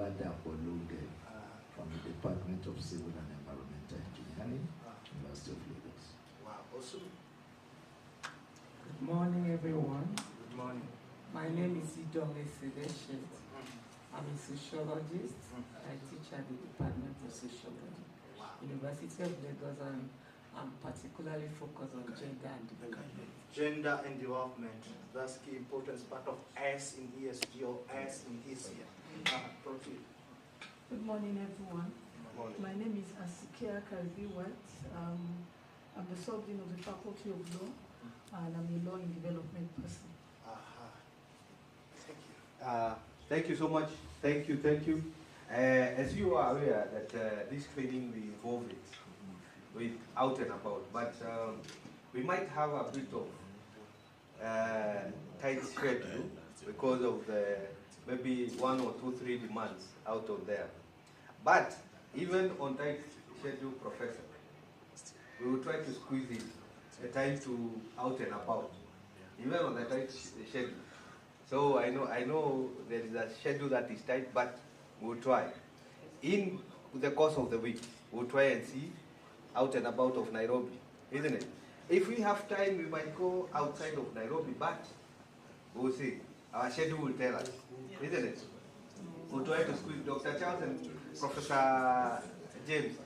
Olada Olude from the Department of Civil and Environmental Engineering, University of Lagos. Wow, awesome. Good morning, everyone. Good morning. My name is Idome Sedeshet. I'm a sociologist. I teach at the Department of Sociology, University of Lagos, and I'm particularly focused on gender and development. Gender and development. That's the important part of S in ESG or S in ECA. Proceed. Good morning, everyone. Good morning. My name is Asikia Karibi-White. I'm the Subdean of the Faculty of Law, and I'm a law and development person. Thank you. Thank you so much. Thank you. As you are aware that this training we involve it with out and about, but we might have a bit of tight schedule because of the maybe 1 or 2, 3 demands out of there. But even on tight schedule, Professor, we will try to squeeze in a time to out and about, even on the tight schedule. So I know there is a schedule that is tight, but we'll try. In the course of the week, we'll try and see out and about of Nairobi, isn't it? If we have time, we might go outside of Nairobi, but we'll see. Our schedule will tell us, isn't it? We'll try to squeeze Dr. Charles and Professor James.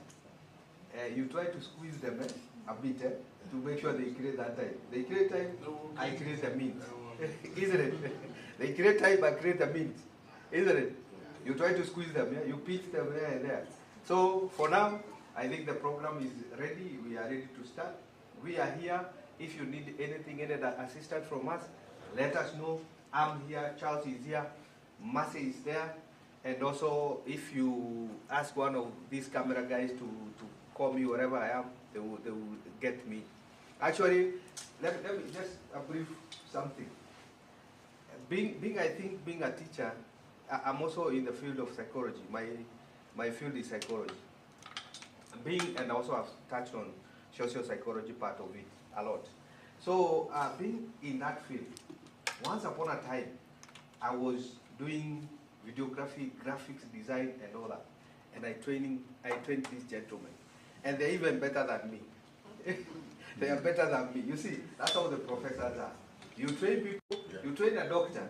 You try to squeeze them a bit to make sure they create that time. They create time, I create a means. Isn't it? They create time, I create a means. Isn't it? You try to squeeze them, yeah? You pitch them there and there. So for now, I think the program is ready. We are ready to start. We are here. If you need anything, any assistance from us, let us know. I'm here, Charles is here, Massey is there. And also, if you ask one of these camera guys to call me wherever I am, they will get me. Actually, let me just brief something. Being a teacher, I'm also in the field of psychology. My field is psychology. And also I've touched on social psychology part of it a lot. So being in that field, once upon a time, I was doing videography, graphics design, and all that. And I trained these gentlemen, and they're even better than me. They are better than me. You see, that's how the professors are. You train people, you train a doctor,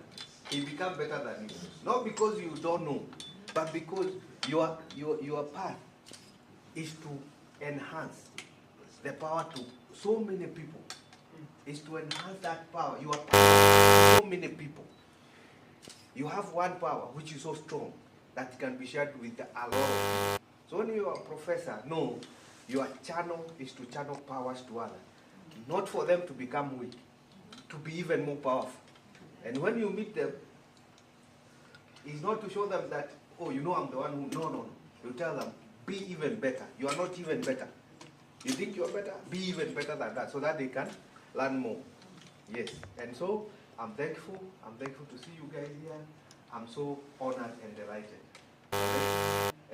he becomes better than you. Not because you don't know, but because your path is to enhance the power to so many people. Is to enhance that power. You are power to so many people. You have one power which is so strong that can be shared with a lot of people. So when you are a professor, no, your channel is to channel powers to others. Not for them to become weak, to be even more powerful. And when you meet them, it's not to show them that, oh, you know I'm the one who, no. You tell them, be even better. You are not even better. You think you're better? Be even better than that, so that they can learn more. Yes, and so I'm thankful to see you guys here. I'm so honored and delighted.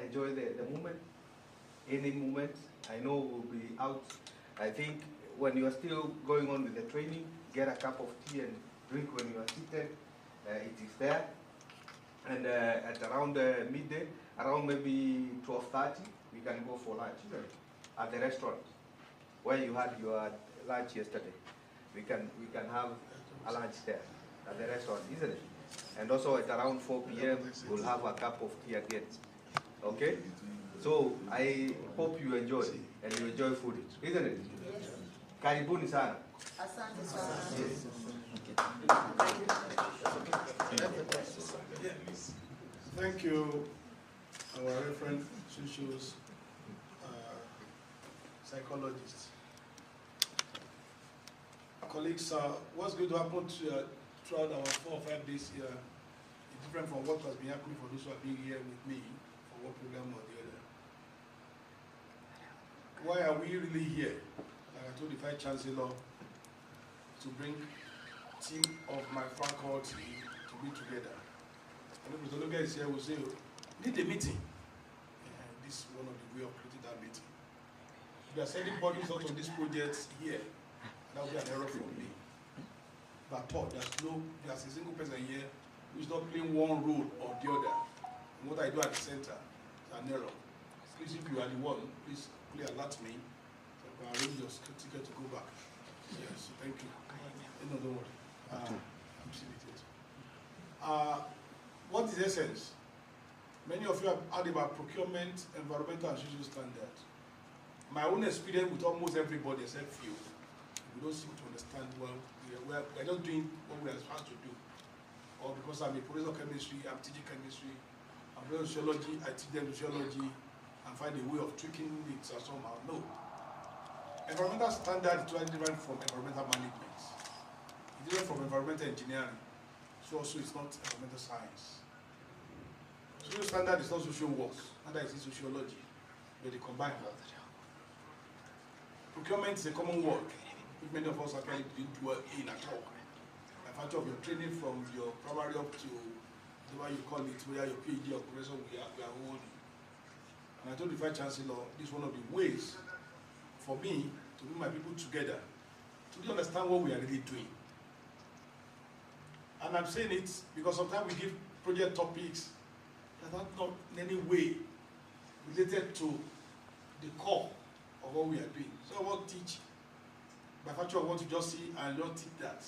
Enjoy the moment, any moment. I know we'll be out. I think when you are still going on with the training, get a cup of tea and drink when you are seated. It is there. And at around midday, around maybe 12:30, we can go for lunch at the restaurant where you had your lunch yesterday. We can have a lunch there at the restaurant, isn't it? And also at around 4 p.m. we'll have a cup of tea again. Okay? So I hope you enjoy and you enjoy food, isn't it? Yes. Karibuni sana. Asante sana. Yes. Thank you, our referent socials, psychologists. Colleagues, what's going to happen throughout our 4 or 5 days here is different from what has been happening for those who have been here with me for one program or the other. Why are we really here? Like I told the Vice Chancellor, to bring team of my faculty to be together. And if Mr. Loga is here, we'll say, need a meeting. And this is one of the way of creating that meeting. We are sending bodies out on these projects here. That will be an error from me. But there's a single person here who is not playing one role or the other. And what I do at the center is an error. Please, if you are the one, please alert me. So I can arrange your ticket to go back. Yes, thank you. No, don't worry. I'm seeing it. What is essence? Many of you have heard about procurement, environmental and social standards. My own experience with almost everybody except few, we don't seem to understand well. We're just doing what we are supposed to do. Or because I'm a professor of chemistry, I'm teaching chemistry. I'm doing sociology, I teach them sociology and find a way of tweaking it somehow. No. Environmental standard is totally different from environmental management. It's different from environmental engineering. So also it's not environmental science. Social standard is not social work, neither is it sociology, but they combine both. Procurement is a common word, which many of us actually didn't dwell in at all. By virtue of your training from your primary up to whatever you call it, whether your PhD or professor, we are holding. And I told the Vice Chancellor, this is one of the ways for me to bring my people together to really understand what we are really doing. And I'm saying it because sometimes we give project topics that are not in any way related to the core of what we are doing. So I want to teach by virtue of what you just see and just teach that.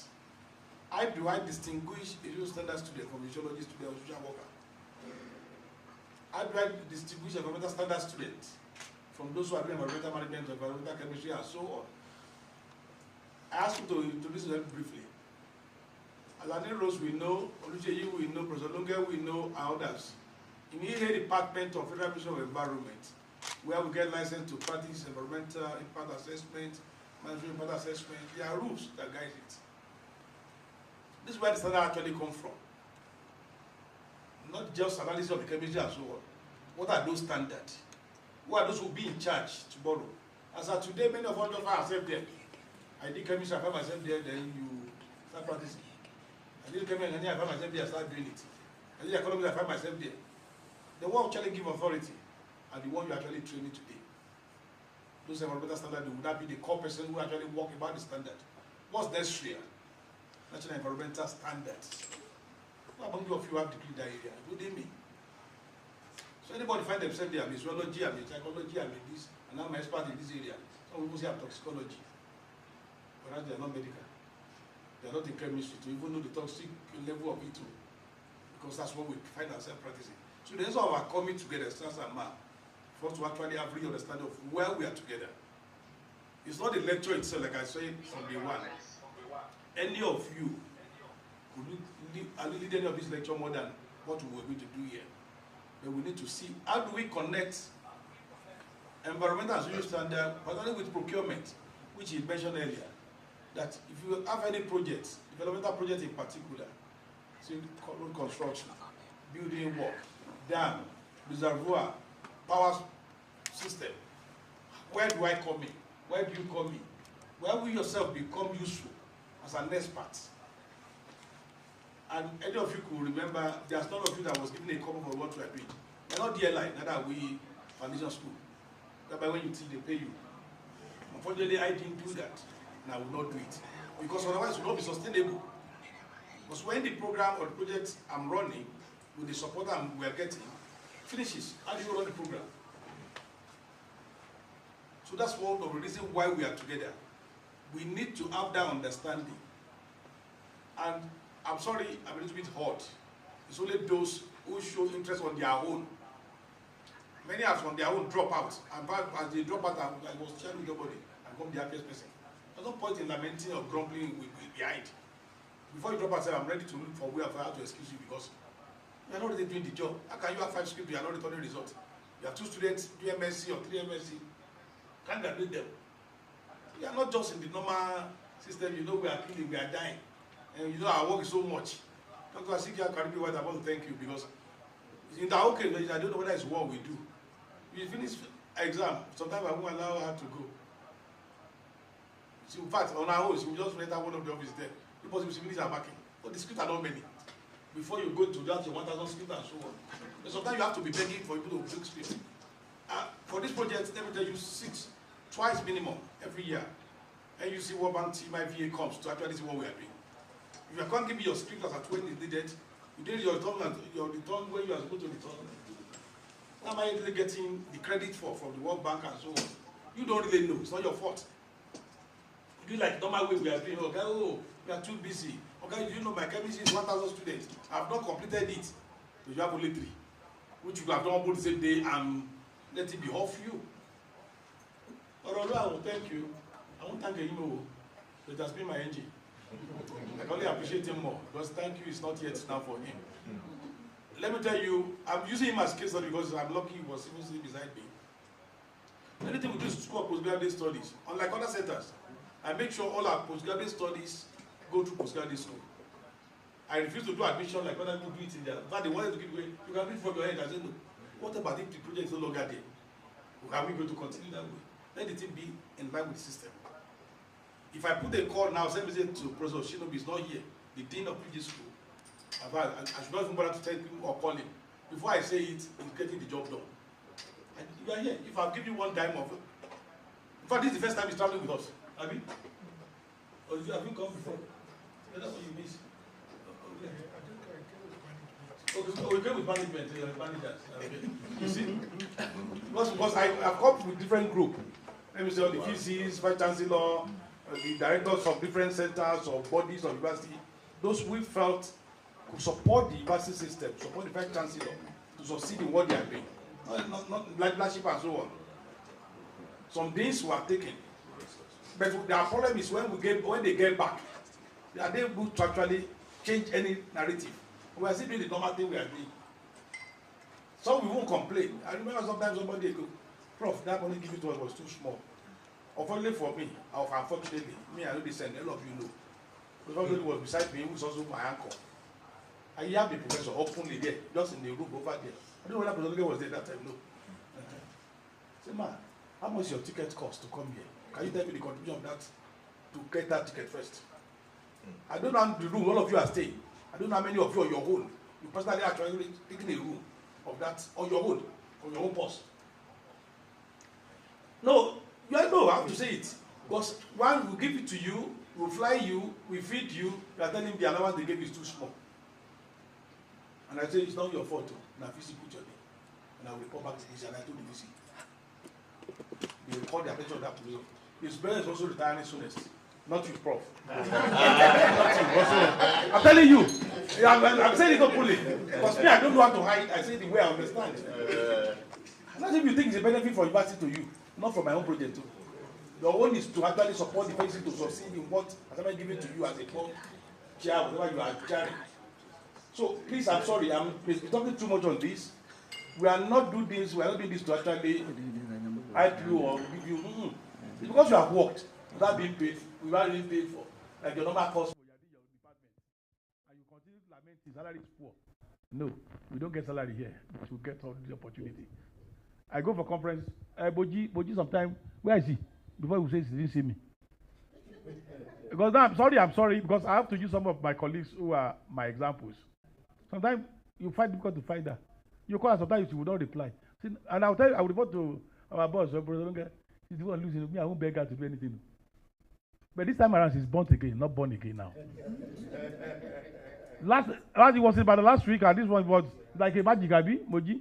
How do I distinguish a social standard student from a sociology student or social worker? How do I distinguish a environmental standard student from those who are doing environmental management, environmental chemistry, and so on? I ask you to introduce them briefly. Alani Rose we know, Oluseyi we know, Professor Lunge we know, and others. In the Department of Federal Ministry of Environment, where we get license to practice environmental impact assessment, management impact assessment, there are rules that guide it. This is where the standard actually comes from. Not just analysis of the chemistry and so on. What are those standards? Who are those who will be in charge tomorrow? As of today, many of us just find ourselves there. I did chemistry, I find myself there, then you start practicing. I did chemistry, I find myself there, I start doing it. I did economics, I find myself there. The one who actually give authority and the one you actually training today. Those environmental standards would not be the core person who actually walk about the standard. What's necessary? National environmental standards. How many of you have degree in that area? What do they mean? So anybody find themselves there, I'm in zoology, I'm in psychology, I'm in this, and I'm an expert in this area. Some people say I'm toxicology. Whereas they are not medical. They are not in chemistry to even know the toxic level of it too. Because that's what we find ourselves practicing. So the result of our coming together, stars and map, for us to actually have real understanding of where we are together. It's not the lecture itself, like I said from day one. Any of you could lead any of this lecture more than what we were going to do here. But we need to see how do we connect environmental and social standard, particularly with procurement, which is mentioned earlier. That if you have any projects, developmental projects in particular, so road construction, building work, dam, reservoir, power system, where do I come in? Where do you come in? Where will yourself become useful as an expert? And any of you could remember, there's none of you that was given a cover for what we are doing. We're not DLI, neither are we foundation school. Whereby when you teach, they pay you. Unfortunately, I didn't do that, and I will not do it. Because otherwise, it will not be sustainable. Because when the program or the project I'm running, with the support we are getting, finishes, how do you run the program? So that's one of the reasons why we are together. We need to have that understanding. And I'm sorry, I'm a little bit hot. It's only those who show interest on their own. Many have on their own drop out. And as they drop out, I was sharing with nobody. I become the happiest person. There's no point in lamenting or grumbling behind. Before you drop out, I'm ready to look for where I have to excuse you because you are not really doing the job. How can you have 5 scripts, you are not returning results? You have 2 students, 2 MSc or 3 MSc. Can't graduate them. You are not just in the normal system, you know we are killing, we are dying. And you know our work is so much. Dr. Asikia Karibi White, I want to thank you because in the okay, I don't know whether it's what we do. You finish exam, sometimes I won't allow her to go. So in fact, on our own, she will just let one of the office there. Because if she finish her marking, but the scripts are not many. Before you go to that, 1,000 scripts and so on. But sometimes you have to be begging for people to bring scripts. For this project, let me tell you, 6, twice minimum every year. And you see what bank team IVA comes to actually see what we are doing. If you can't give me your script as at when it's needed, you did your return when you are supposed to return. am I really getting the credit for from the World Bank and so on? You don't really know. It's not your fault. You do like normal way we are doing. Okay, oh, we are too busy. Okay, you know my chemistry is 1,000 students. I have not completed it. But you have only 3, which you have done both the same day and let it be off you. Or although I will thank you, I won't thank him. It has been my engine. I can only appreciate him more because thank you is not yet now for him. Let me tell you, I'm using him as case study because I'm lucky he was even sitting beside me. Anything we do is school of postgraduate studies. Unlike other centers, I make sure all our postgraduate studies go through postgraduate school. I refuse to do admission like other people do it in there. In fact, they wanted to give away. You can do it from your head. I said, no. What about if the project is no longer there? Are we going to continue that way? Let the thing be in line with the system. If I put a call now, send me to Professor Shinobi is not here, the dean of PG school. I should not even bother to tell him or call him. Before I say it, he's getting the job done. And you are here. If I've given you one dime of it. In fact, this is the first time he's traveling with us. Have you? Or have you come before? That's what you miss. Okay, so we came with management, managers. Okay. You see? Because I've come with different group. Let me say, the VCs, Vice Chancellor, the directors of different centers or bodies of university, those we felt could support the university system, support the Vice Chancellor to succeed in what they are doing. Not like leadership and so on. Some things were taken. But their problem is when they get back, are they able to actually change any narrative? We are still doing the normal thing we are doing. Some we won't complain. I remember sometimes somebody go, Prof, that money given to us was too small. Unfortunately for me, or unfortunately, me, I know this and a lot of you know. The somebody was beside me, who was also my uncle. I hear the professor openly there, just in the room over there. I don't know whether Professor was there that time, no. Say, man, how much your ticket cost to come here? Can you tell me the contribution of that to get that ticket first? I don't know the room all of you are staying. I don't know how many of you on your own. You personally actually taking a room of that on your own purse. No, you know I have to say it. Because one will give it to you, will fly you, will feed you, you are telling the allowance they gave you is too small. And I say it's not your fault. Now VC put your name. And I will report back to VC and I told the VC. They will call the attention of that person. His brother is also retiring soonest. Not you, Prof. Not you, also. I'm telling you. I'm saying it openly. Because me, I don't know how to hide. I say it the way I understand. Not if you think it's a benefit for university to you, not for my own project too. Your own is to actually support the person to succeed in what has been given to you as a club chair, whatever you are chairing. So please, I'm sorry, I'm talking too much on this. We are not doing this. We are not doing this to actually hype you or give you. It's because you have worked without being paid. We are really paid for, like your normal cost for your department, and you continue to lament the salary is poor. No, we don't get salary here. We get all the opportunity. I go for conference. Boji, sometime where is he? Before he says he didn't see me. Because now I'm sorry, because I have to use some of my colleagues who are my examples. Sometimes you find it difficult to find that. You call and sometimes you will not reply. And I'll tell you, I will report to our boss, he's the one losing me, I won't beg her to do anything. But this time around, she's born again, not born again now. last it was about the last week, and this one was like a magic, Moji.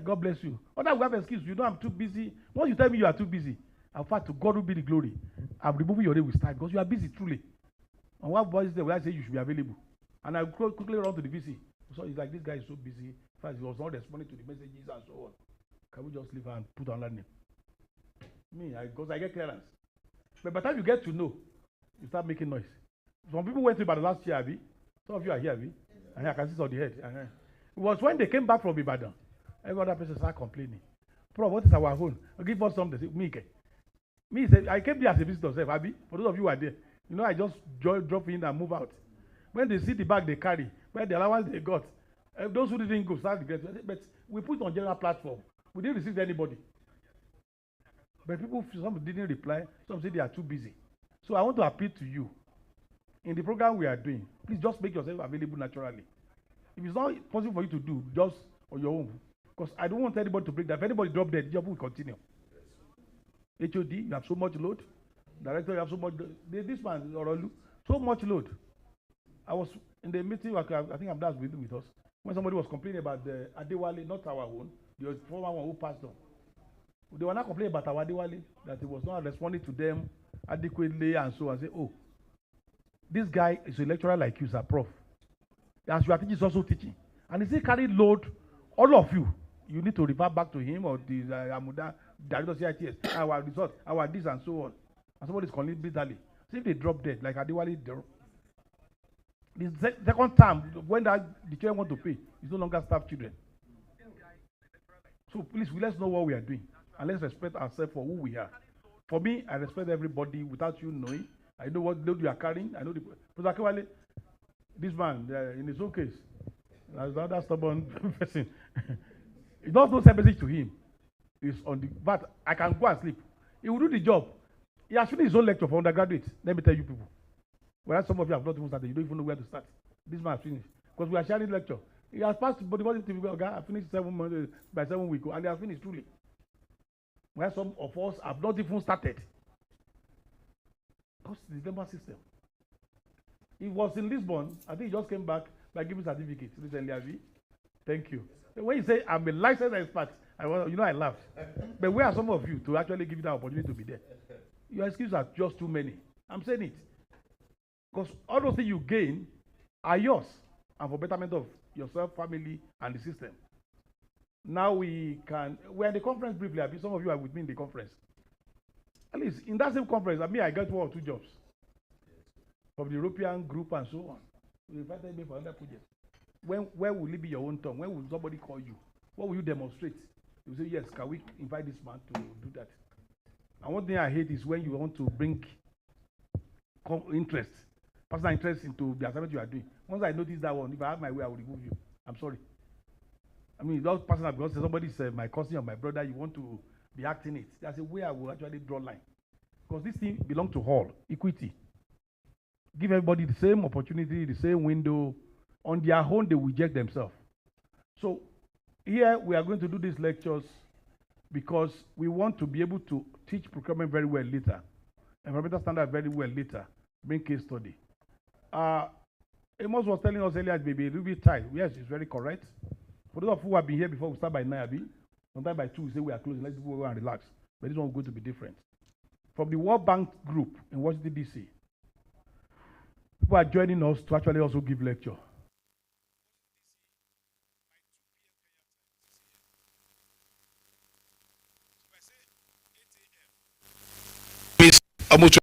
God bless you. Other we have excuse. You know I'm too busy. Once you tell me you are too busy, in fact, to God will be the glory. I'm removing your name with time because you are busy truly. And one voice there where I say you should be available. And I quickly run to the VC. So it's like this guy is so busy. In fact, he was not responding to the messages and so on. Can we just leave her and put another name? Because I get clearance. But by the time you get to know, you start making noise. Some people went to Ibadan last year, Abi. Some of you are here, Abi. And I can see it on the head. It was when they came back from Ibadan, every other person started complaining. Prof, what is our own? Give us something. Me, I came there as a visitor, Abi. For those of you who are there, you know, I just drop in and move out. When they see the bag they carry, when the allowance they got, those who didn't go start regretting. But we put on general platform. We didn't receive anybody. But some didn't reply. Some say they are too busy. So I want to appeal to you. In the program we are doing, please just make yourself available naturally. If it's not possible for you to do, just on your own. Because I don't want anybody to break that. If anybody drop dead, the job will continue. HOD, you have so much load. Director, you have so much load. This man, Orolu, so much load. I was in the meeting, I think that's with us. when somebody was complaining about the Adewale, not our own, the former one who passed on. They were not complaining about our Adewale, that he was not responding to them adequately and so on. Say, oh, this guy is a lecturer like you, sir, prof. As you are teaching, is also teaching. And if he carry load, all of you, you need to refer back to him or the Amuda, director CITS, our result, our this and so on. And somebody is calling bitterly. See if they drop dead, like Adewale drop. The second term, when the children want to pay, it's no longer staff children. So please, let's know what we are doing. And let's respect ourselves for who we are. For me, I respect everybody without you knowing. I know what load you are carrying. I know the Professor Akewale, this man, in his own case, as the other stubborn person, it does no message to him. It's on the but I can go and sleep. He will do the job. He has finished his own lecture for undergraduates. Let me tell you people. Whereas some of you have not even started, you don't even know where to start. This man has finished. Because we are sharing lecture. He has passed body TV. Okay, I finished 7 months by 7 weeks, and they have finished truly. Where some of us have not even started. Because the member system. He was in Lisbon. I think he just came back by giving certificates recently. Thank you. When you say I'm a licensed expert, I laughed. But where are some of you to actually give you that opportunity to be there? Your excuses are just too many. I'm saying it. Because all those things you gain are yours and for betterment of yourself, family, and the system. Now we're in the conference briefly. Some of you are with me in the conference. At least in that same conference, I got 1 or 2 jobs from the European group and so on. They invited me for other projects. Where will it be your own turn? When will somebody call you? What will you demonstrate? You say, yes, can we invite this man to do that? And one thing I hate is when you want to bring interest, personal interest into the assignment you are doing. Once I notice that one, if I have my way, I will remove you. I'm sorry. I mean, it's not personal because somebody's my cousin or my brother, you want to be acting it. That's a way I will actually draw line. Because this thing belongs to all, equity. Give everybody the same opportunity, the same window. On their own, they will reject themselves. So here we are going to do these lectures because we want to be able to teach procurement very well later, environmental standard very well later, bring case study. Amos was telling us earlier it may be a little bit tight. Yes, it's very correct. For those of you who have been here before, we start by 9, sometimes by 2, we say we are closing, let people go and relax. But this one is going to be different. From the World Bank group in Washington, D.C., people are joining us to actually also give lecture. Almost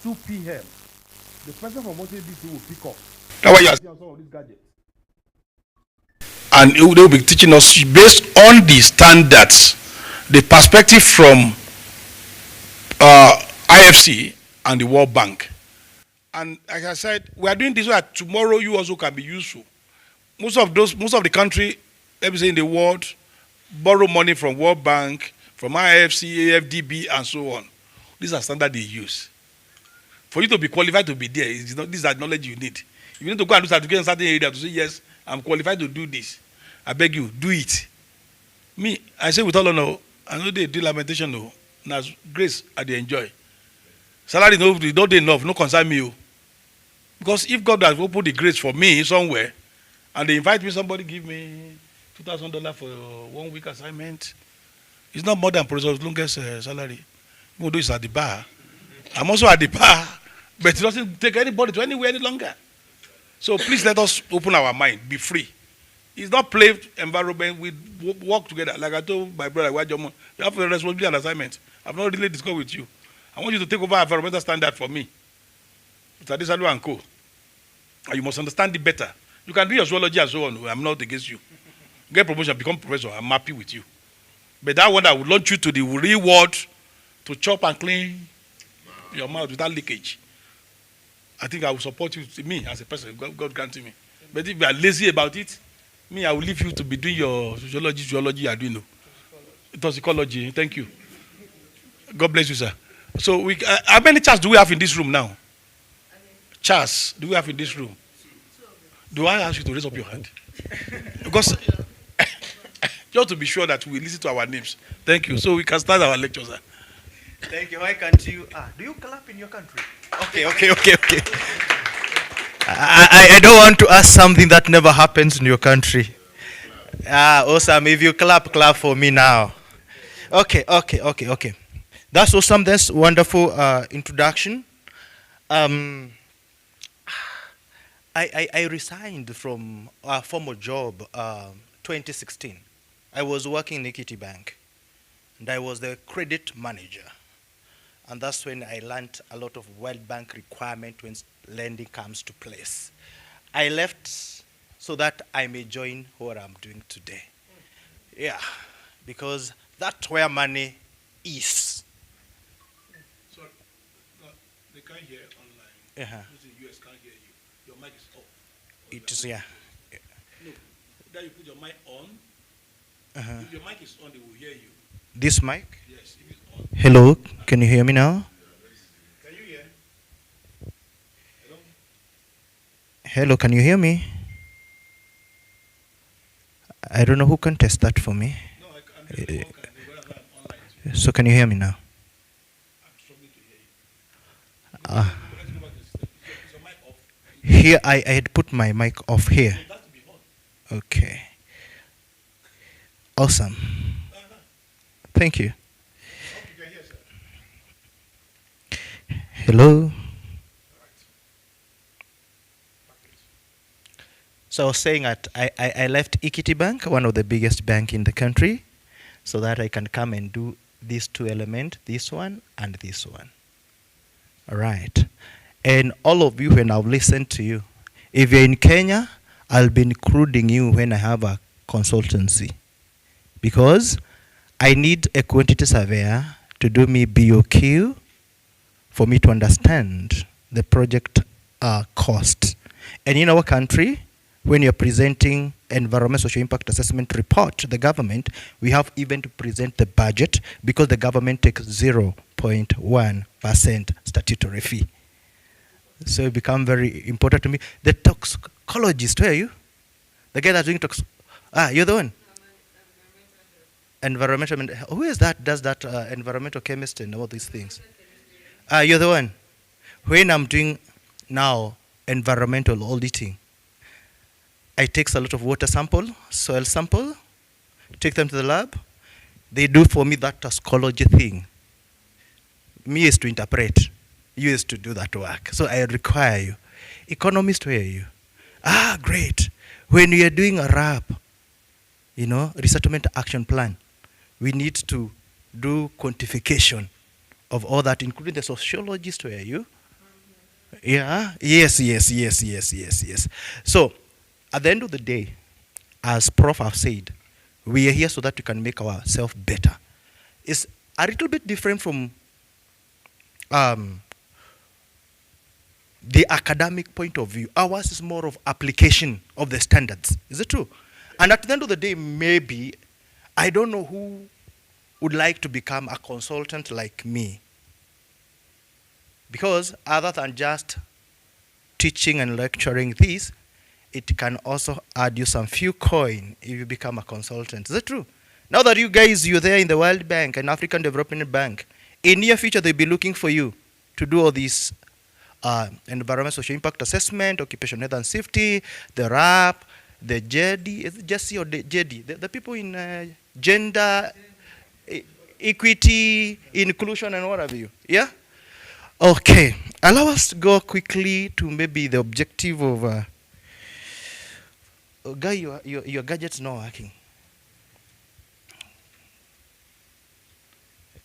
2 p.m. The person from Washington DC will pick up. That's why you are some of these gadgets. And they will be teaching us based on the standards, the perspective from IFC and the World Bank. And like I said, we are doing this so that tomorrow you also can be useful. Most of the country, let me say in the world, borrow money from World Bank, from IFC, AFDB, and so on. These are standards they use. For you to be qualified to be there, these are knowledge you need. If you need to go and do certificate in certain area to say, yes, I'm qualified to do this, I beg you, do it. Me, I say with all honor, I know they do lamentation, no. Now, grace, I they enjoy. Salary, no, not enough, no concern me. Because if God has opened the grace for me somewhere, and they invite me, somebody give me $2,000 for 1 week assignment, it's not more than Professor Lunge's salary. Even though it's at the bar. I'm also at the bar, but it doesn't take anybody to anywhere any longer. So please let us open our mind, be free. It's not play environment, we work together. Like I told my brother, you have a responsibility and assignment. I've not really discussed with you. I want you to take over environmental standard for me. It's Adisalu and Co. And you must understand it better. You can do your zoology and so on. I'm not against you. Get promotion, become professor. I'm happy with you. But that one I would launch you to the real world to chop and clean your mouth without leakage. I think I will support you, me as a person, God granted me. But if you are lazy about it, me, I will leave you to be doing your sociology, zoology you are doing. No. Toxicology, thank you. God bless you, sir. So how many chairs do we have in this room now? Chairs do we have in this room? Do I ask you to raise up your hand? Because just to be sure that we listen to our names. Thank you. So we can start our lecture, sir. Thank you. Why can't you? Do you clap in your country? Okay. I don't want to ask something that never happens in your country. Awesome. If you clap for me now. Okay. That's awesome. That's wonderful introduction. I resigned from a former job 2016. I was working in Equity Bank, and I was the credit manager. And that's when I learned a lot of World Bank requirement when lending comes to place. I left so that I may join what I'm doing today. Yeah, because that's where money is. So, they can't hear online. Uh-huh. The US can't hear you. Your mic is off. It is, yeah. No, then you put your mic on. Uh-huh. If your mic is on, they will hear you. This mic? Yes, if it's on. Hello, can you hear me now? Can you hear? Hello? Hello, can you hear me? I don't know who can test that for me. No, I'm just the one can. I'm online. So can you hear me now? I'm struggling to hear you. Is your mic off? Here, I had put my mic off here. So that to be on. Okay. Awesome. Thank you. Hope you can hear, sir. Hello. So I was saying that I left Equity Bank, one of the biggest bank in the country, so that I can come and do these two elements, this one and this one. All right. And all of you, when I've listened to you, if you're in Kenya, I'll be including you when I have a consultancy, because I need a quantity surveyor to do me BOQ for me to understand the project cost. And in our country, when you're presenting environmental social impact assessment report to the government, we have even to present the budget, because the government takes 0.1% statutory fee. So it becomes very important to me. The toxicologist, where are you? The guy that's doing you're the one? Environmental, who is that, does that environmental chemist and all these things? You're the one. When I'm doing now environmental auditing, I take a lot of water sample, soil sample, take them to the lab. They do for me that toxicology thing. Me is to interpret. You is to do that work. So I require you. Economist, where are you? Great. When we are doing a RAP, resettlement action plan, we need to do quantification of all that, including the sociologist, where are you? Yeah? Yes. So, at the end of the day, as Prof have said, we are here so that we can make ourselves better. It's a little bit different from the academic point of view. Ours is more of application of the standards. Is it true? And at the end of the day, maybe, I don't know who would like to become a consultant like me. Because other than just teaching and lecturing this, it can also add you some few coin if you become a consultant. Is that true? Now that you're there in the World Bank and African Development Bank, in near future they'll be looking for you to do all these environmental social impact assessment, occupational health and safety, the RAP, the JD, is it Jesse or the JD? The people in gender, equity, inclusion, and what have you. Yeah? Okay. Allow us to go quickly to maybe the objective of Guy, your gadget's not working.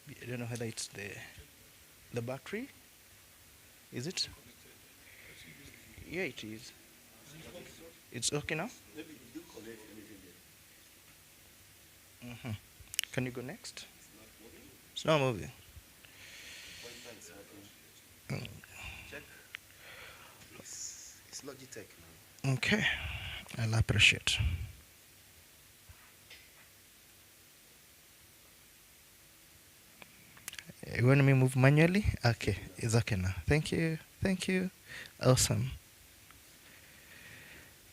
I don't know whether it's the battery. Is it? Yeah, it is. It's okay now? Mm-hmm. Can you go next? It's not moving. Check. It's Logitech now. Okay. I'll appreciate. You want me to move manually? Okay, it's okay now. Thank you. Thank you. Awesome.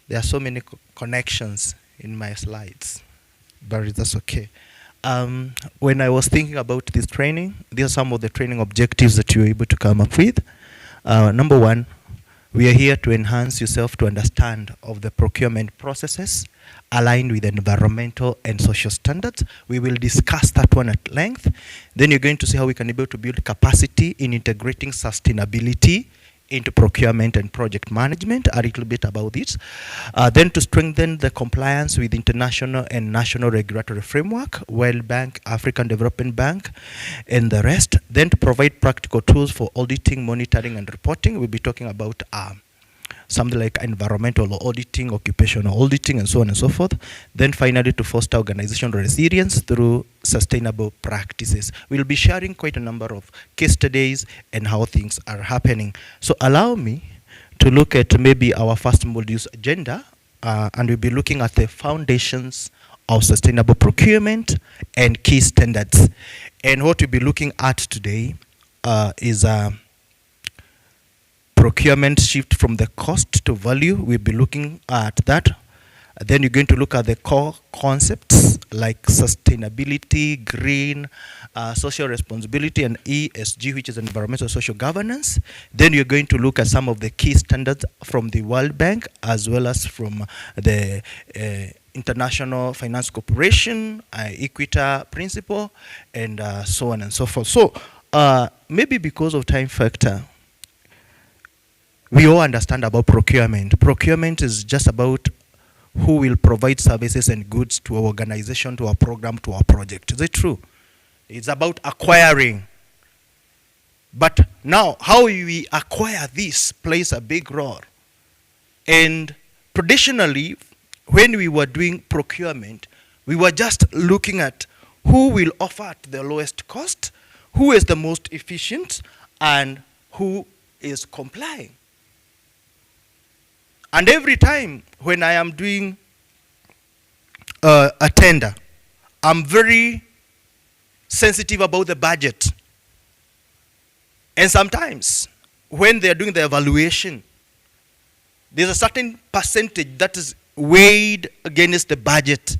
There are so many connections in my slides, but that's okay. When I was thinking about this training, these are some of the training objectives that you were able to come up with. Number one, we are here to enhance yourself to understand of the procurement processes aligned with environmental and social standards. We will discuss that one at length. Then you're going to see how we can be able to build capacity in integrating sustainability into procurement and project management, a little bit about this. Then to strengthen the compliance with international and national regulatory framework, World Bank, African Development Bank, and the rest. Then to provide practical tools for auditing, monitoring, and reporting. We'll be talking about something like environmental auditing, occupational auditing, and so on and so forth. Then finally, to foster organizational resilience through sustainable practices. We'll be sharing quite a number of case studies and how things are happening. So allow me to look at maybe our first module's agenda, and we'll be looking at the foundations of sustainable procurement and key standards. And what we'll be looking at today is procurement shift from the cost to value. We'll be looking at that. Then you're going to look at the core concepts like sustainability, green, social responsibility, and ESG, which is environmental social governance. Then you're going to look at some of the key standards from the World Bank as well as from the International Finance Corporation, Equita Principle, and so on and so forth. So maybe because of time factor, we all understand about procurement. Procurement is just about who will provide services and goods to our organization, to our program, to our project. Is it true? It's about acquiring. But now, how we acquire this plays a big role. And traditionally, when we were doing procurement, we were just looking at who will offer at the lowest cost, who is the most efficient, and who is complying. And every time when I am doing a tender, I'm very sensitive about the budget. And sometimes when they're doing the evaluation, there's a certain percentage that is weighed against the budget.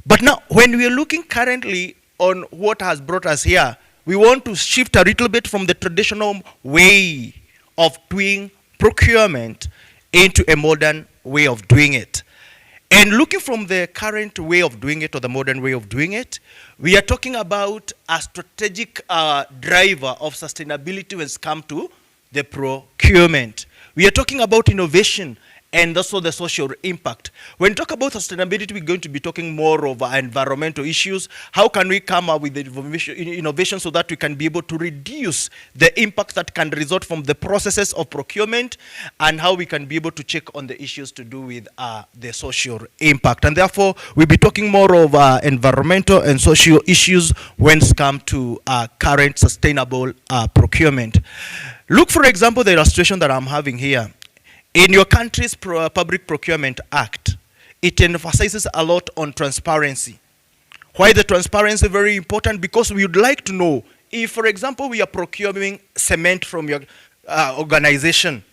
But now, when we are looking currently on what has brought us here, we want to shift a little bit from the traditional way of doing procurement into a modern way of doing it. And looking from the current way of doing it or the modern way of doing it, we are talking about a strategic driver of sustainability when it's come to the procurement. We are talking about innovation and also the social impact. When we talk about sustainability, we're going to be talking more of environmental issues. How can we come up with the innovation so that we can be able to reduce the impact that can result from the processes of procurement, and how we can be able to check on the issues to do with the social impact. And therefore, we'll be talking more of environmental and social issues when it comes to current sustainable procurement. Look, for example, the illustration that I'm having here. In your country's Public Procurement Act, it emphasizes a lot on transparency. Why the transparency is very important? Because we would like to know if, for example, we are procuring cement from your organization,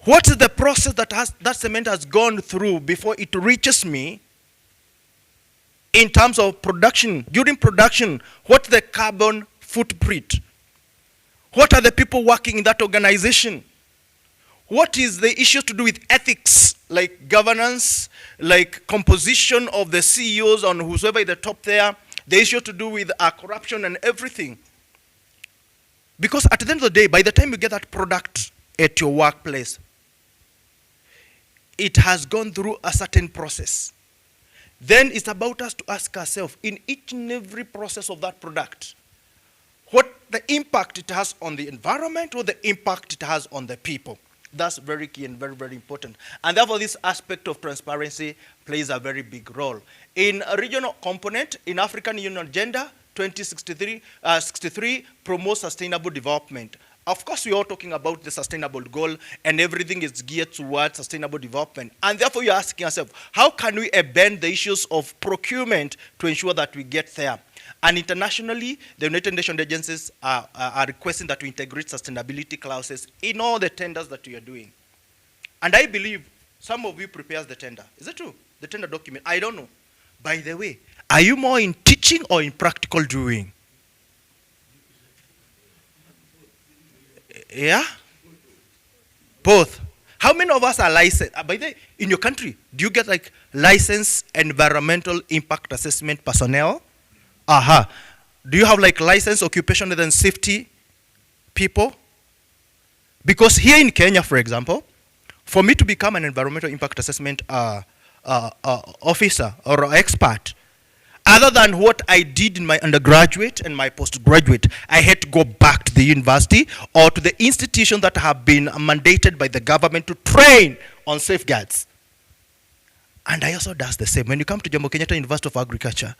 what is the process that cement has gone through before it reaches me in terms of production? During production, what's the carbon footprint? What are the people working in that organization? What is the issue to do with ethics, like governance, like composition of the CEOs on whoever is the top there, the issue to do with corruption and everything. Because at the end of the day, by the time you get that product at your workplace, it has gone through a certain process. Then it's about us to ask ourselves, in each and every process of that product, what the impact it has on the environment or the impact it has on the people. That's very key and very, very important. And therefore, this aspect of transparency plays a very big role. In a regional component, in African Union Agenda 2063 promotes sustainable development. Of course, we are talking about the sustainable goal, and everything is geared towards sustainable development. And therefore, you're asking yourself, how can we bend the issues of procurement to ensure that we get there? And internationally, the United Nations agencies are requesting that we integrate sustainability clauses in all the tenders that we are doing. And I believe some of you prepares the tender. Is it true? The tender document. I don't know. By the way, are you more in teaching or in practical doing? Yeah? Both. How many of us are licensed? By the way, in your country, do you get like licensed environmental impact assessment personnel? Aha. Do you have like licensed occupational health and safety people? Because here in Kenya, for example, for me to become an environmental impact assessment officer or expert, other than what I did in my undergraduate and my postgraduate, I had to go back to the university or to the institution that have been mandated by the government to train on safeguards. And I also does the same. When you come to Jomo Kenyatta University of Agriculture,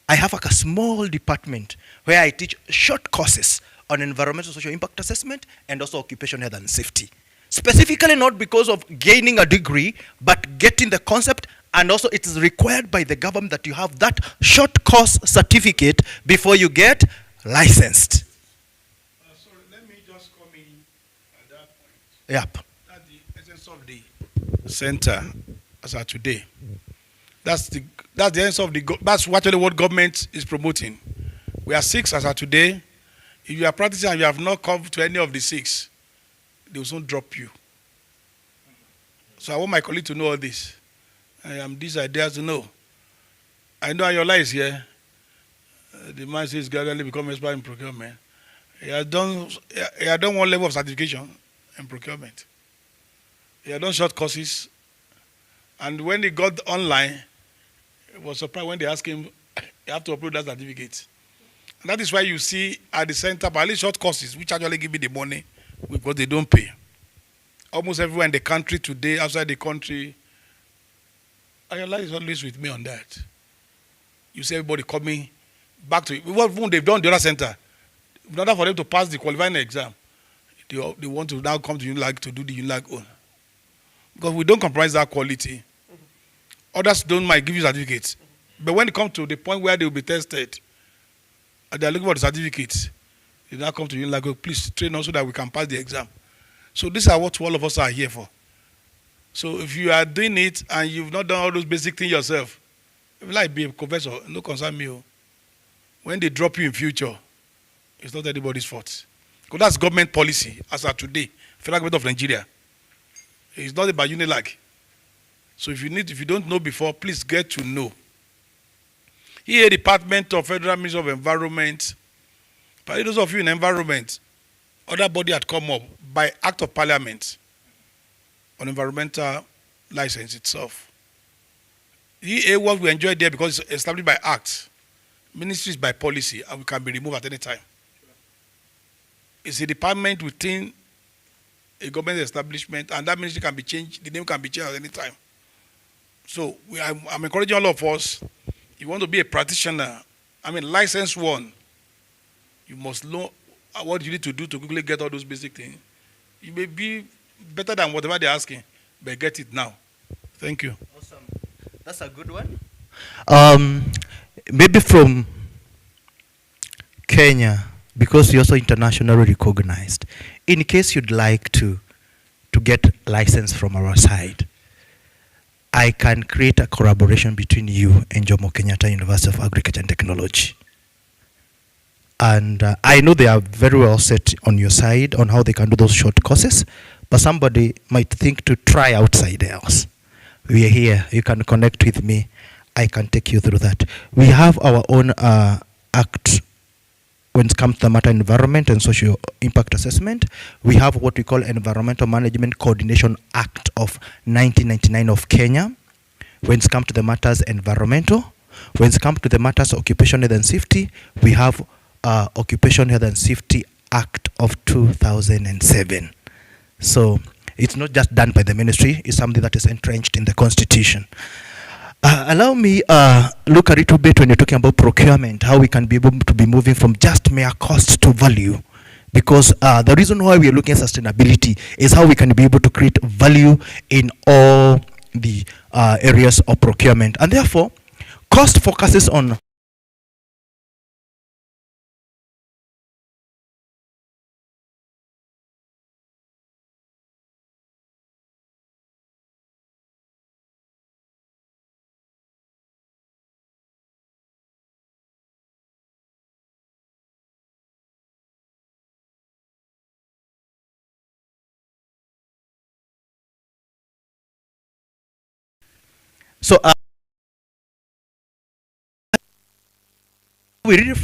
I have like a small department where I teach short courses on environmental social impact assessment and also occupational health and safety. Specifically not because of gaining a degree, but getting the concept, and also it is required by the government that you have that short course certificate before you get licensed. Sorry, let me just come in at that point. Yep. That's the essence of the center as of today. That's the essence of that's actually what government is promoting. We are 6 as of today. If you are practicing and you have not come to any of the 6, they will soon drop you. So I want my colleague to know all this. I am these ideas to know. I know your lies here. The man says gradually become expert in procurement. He has done one level of certification in procurement. He had done short courses. And when he got online, he was surprised when they asked him, you have to upload that certificate. And that is why you see at the center, but at least short courses, which actually give me the money, because they don't pay. Almost everywhere in the country today, outside the country, Ayala is always with me on that. You see everybody coming back to it. What they've done the other center, in order for them to pass the qualifying exam, they want to now come to UNILAG to do the UNILAG own. Because we don't compromise that quality. Others don't mind give you certificates. But when it comes to the point where they will be tested, and they are looking for the certificates, they now come to UNILAG, please train us so that we can pass the exam. So these are what all of us are here for. So if you are doing it and you've not done all those basic things yourself, if you like be a professor, no concern me. When they drop you in future, it's not anybody's fault. Because that's government policy as of today, Federal Government of Nigeria. It's not about UNILAG. So if you don't know before, please get to know. Here, Department of Federal Ministry of Environment, but those of you in environment, other body had come up by Act of Parliament on environmental license itself. Here, what we enjoy there because it's established by Act, ministry is by policy, and we can be removed at any time. It's a department within a government establishment, and that ministry can be changed, the name can be changed at any time. So I'm encouraging all of us, if you want to be a practitioner, licensed one, you must know what you need to do to quickly get all those basic things. You may be better than whatever they're asking, but get it now. Thank you. Awesome. That's a good one. Maybe from Kenya, because you're also internationally recognized, in case you'd like to get license from our side, I can create a collaboration between you and Jomo Kenyatta University of Agriculture and Technology. And I know they are very well set on your side on how they can do those short courses, but somebody might think to try outside else. We are here. You can connect with me. I can take you through that. We have our own act when it comes to the matter environment and social impact assessment. We have what we call Environmental Management Coordination Act of 1999 of Kenya. When it comes to the matters environmental, when it comes to the matters occupational health and safety, we have Occupational Health and Safety Act of 2007. So it's not just done by the ministry, it's something that is entrenched in the constitution. Allow me look a little bit when you're talking about procurement, how we can be able to be moving from just mere cost to value. Because the reason why we are looking at sustainability is how we can be able to create value in all the areas of procurement. And therefore, cost focuses on So we really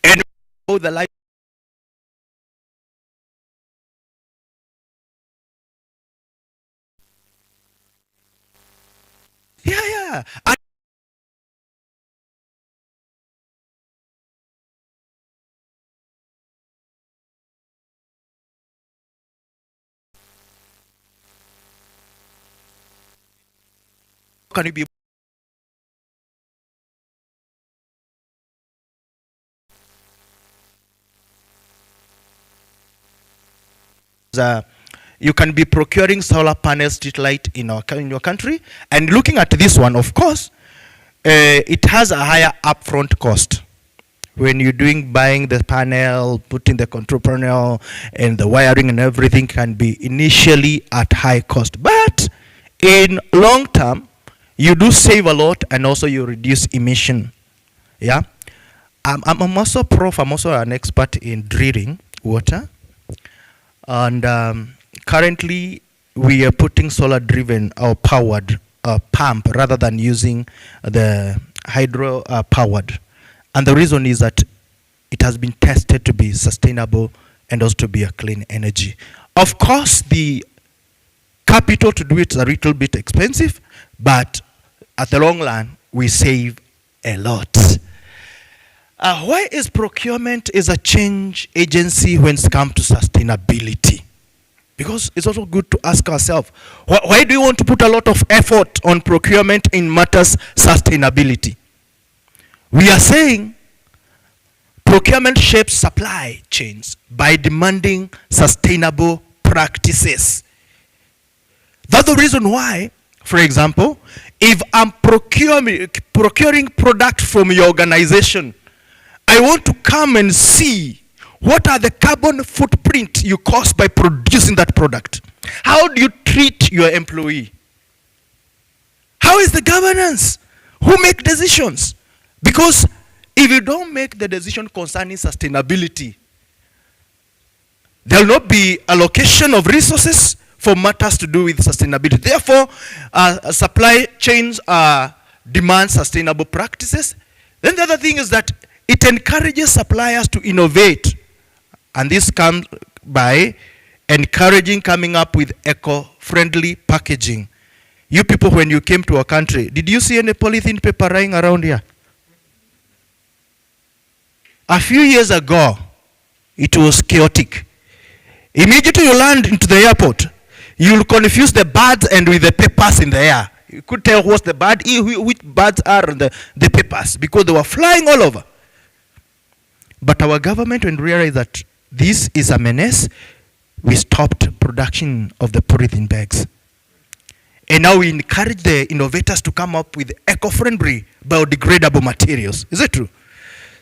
and how the life. Yeah, yeah. And can you be uh, you can be procuring solar panels, street light in your country, and looking at this one, of course, it has a higher upfront cost. When you're buying the panel, putting the control panel, and the wiring and everything can be initially at high cost. But in long term, you do save a lot, and also you reduce emission. Yeah, I'm also I'm also an expert in drilling water, and currently we are putting solar driven or powered pump rather than using the hydro powered. And the reason is that it has been tested to be sustainable and also to be a clean energy. Of course, the capital to do it is a little bit expensive, but at the long run, we save a lot. Why is procurement is a change agency when it comes to sustainability? Because it's also good to ask ourselves, why do you want to put a lot of effort on procurement in matters sustainability? We are saying procurement shapes supply chains by demanding sustainable practices. That's the reason why, for example, if I'm procuring product from your organization, I want to come and see what are the carbon footprint you cause by producing that product. How do you treat your employee? How is the governance? Who make decisions? Because if you don't make the decision concerning sustainability, there will not be allocation of resources for matters to do with sustainability. Therefore, supply chains demand sustainable practices. Then the other thing is that it encourages suppliers to innovate. And this comes by encouraging coming up with eco-friendly packaging. You people, when you came to our country, did you see any polythene paper lying around here? A few years ago, it was chaotic. Immediately you land into the airport, you'll confuse the birds and with the papers in the air. You could tell what's the bird, which birds are the papers, because they were flying all over. But our government, when realized that this is a menace, we stopped production of the polythene bags. And now we encourage the innovators to come up with eco-friendly, biodegradable materials. Is it true?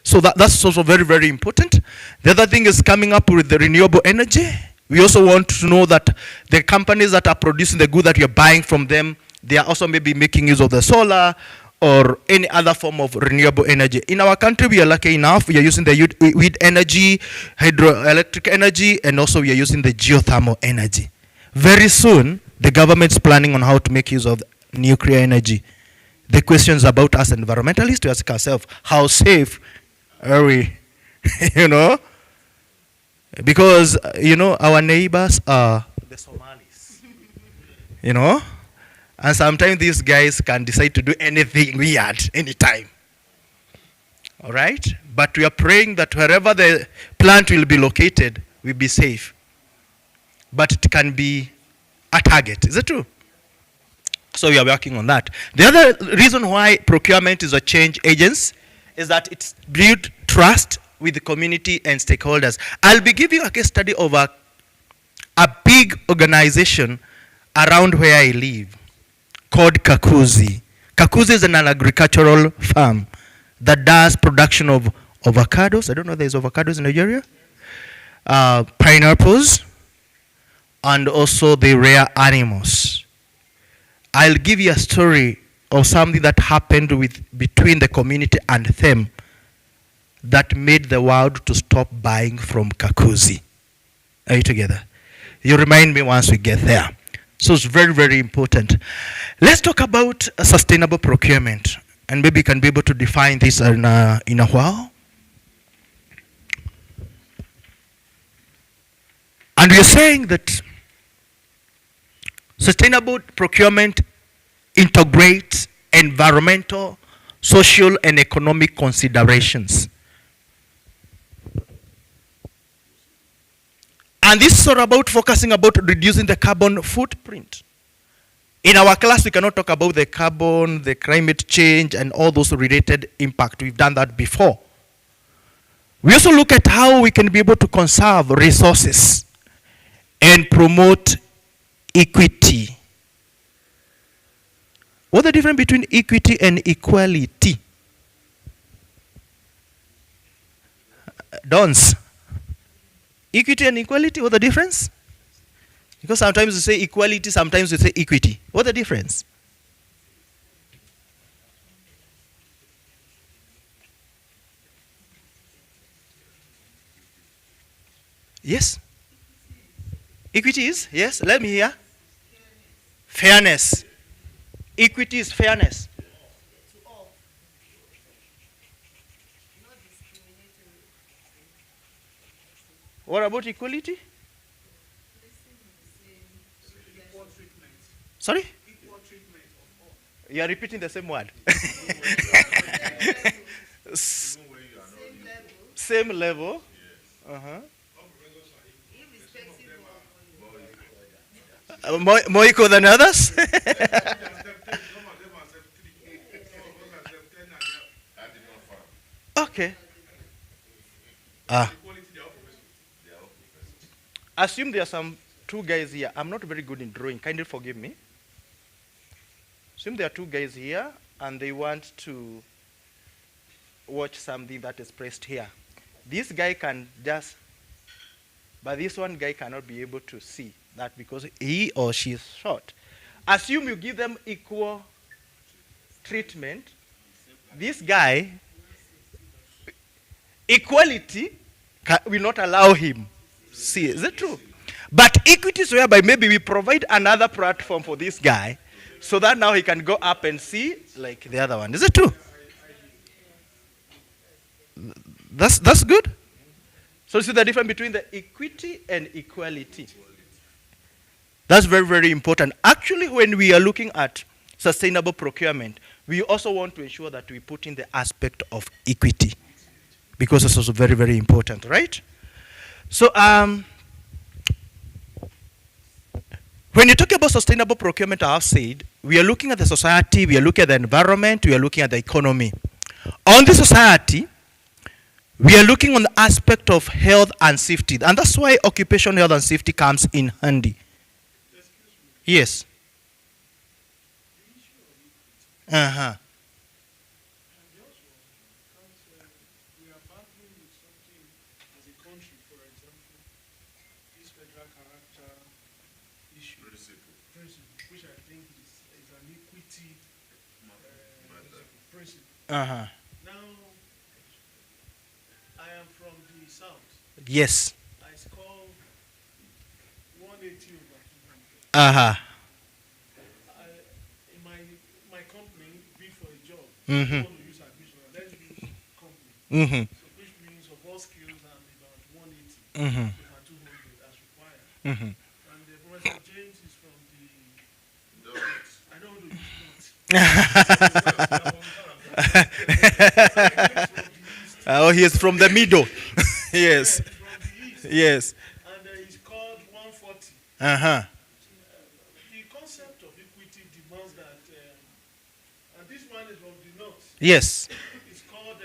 So that's also very, very important. The other thing is coming up with the renewable energy. We also want to know that the companies that are producing the good that you're buying from them, they are also maybe making use of the solar or any other form of renewable energy. In our country, we are lucky enough. We are using the wind energy, hydroelectric energy, and also we are using the geothermal energy. Very soon, the government is planning on how to make use of nuclear energy. The questions about us environmentalists to ask ourselves, how safe are we? You know? Because, you know, our neighbors are the Somalis. You know? And sometimes these guys can decide to do anything weird anytime. All right? But we are praying that wherever the plant will be located, we'll be safe. But it can be a target. Is it true? So we are working on that. The other reason why procurement is a change agency is that it's built trust with the community and stakeholders. I'll be giving a case study of a big organization around where I live called Kakuzi. Kakuzi is an agricultural farm that does production of avocados. I don't know if there's avocados in Nigeria. Pineapples, and also the rare animals. I'll give you a story of something that happened between the community and them that made the world to stop buying from Kakuzi. Are you together? You remind me once we get there. So it's very, very important. Let's talk about sustainable procurement. And maybe you can be able to define this in a while. And we are saying that sustainable procurement integrates environmental, social, and economic considerations. And this is all about focusing about reducing the carbon footprint. In our class, we cannot talk about the carbon, the climate change, and all those related impact. We've done that before. We also look at how we can be able to conserve resources and promote equity. What's the difference between equity and equality? Dons. Equity and equality, what's the difference? Because sometimes we say equality, sometimes we say equity. What's the difference? Yes? Equity is? Yes? Let me hear. Fairness. Equity is fairness. What about equality? Sorry? You are repeating the same word. Same level. Uh-huh. More equal than others? Okay. Assume there are some two guys here. I'm not very good in drawing. Kindly forgive me. Assume there are two guys here and they want to watch something that is placed here. This guy can just, but this one guy cannot be able to see that because he or she is short. Assume you give them equal treatment. This guy, equality will not allow him see. Is it true? But equity is whereby maybe we provide another platform for this guy so that now he can go up and see like the other one. Is it true? That's good. So you see the difference between the equity and equality. That's very, very important. Actually, when we are looking at sustainable procurement, we also want to ensure that we put in the aspect of equity because it's also very, very important, right? So when you talk about sustainable procurement, I have said, we are looking at the society, we are looking at the environment, we are looking at the economy. On the society, we are looking on the aspect of health and safety. And that's why occupational health and safety comes in handy. Yes. Uh-huh. Uh-huh. Now, I am from the south. Yes. I score 180 over 200. Uh-huh. In my company, bid for a job. Mm-hmm. I want to use admission. Let's use company. Mm-hmm. So which means of all skills, I'm about 180 Mm-hmm. over 200 as required. Mm-hmm. And Professor James is from the. I don't want to use Oh, he is from the middle. Yes. from the east. Yes. And it's called 140. Uh-huh. The concept of equity demands that, and this one is from the north. Yes. It's called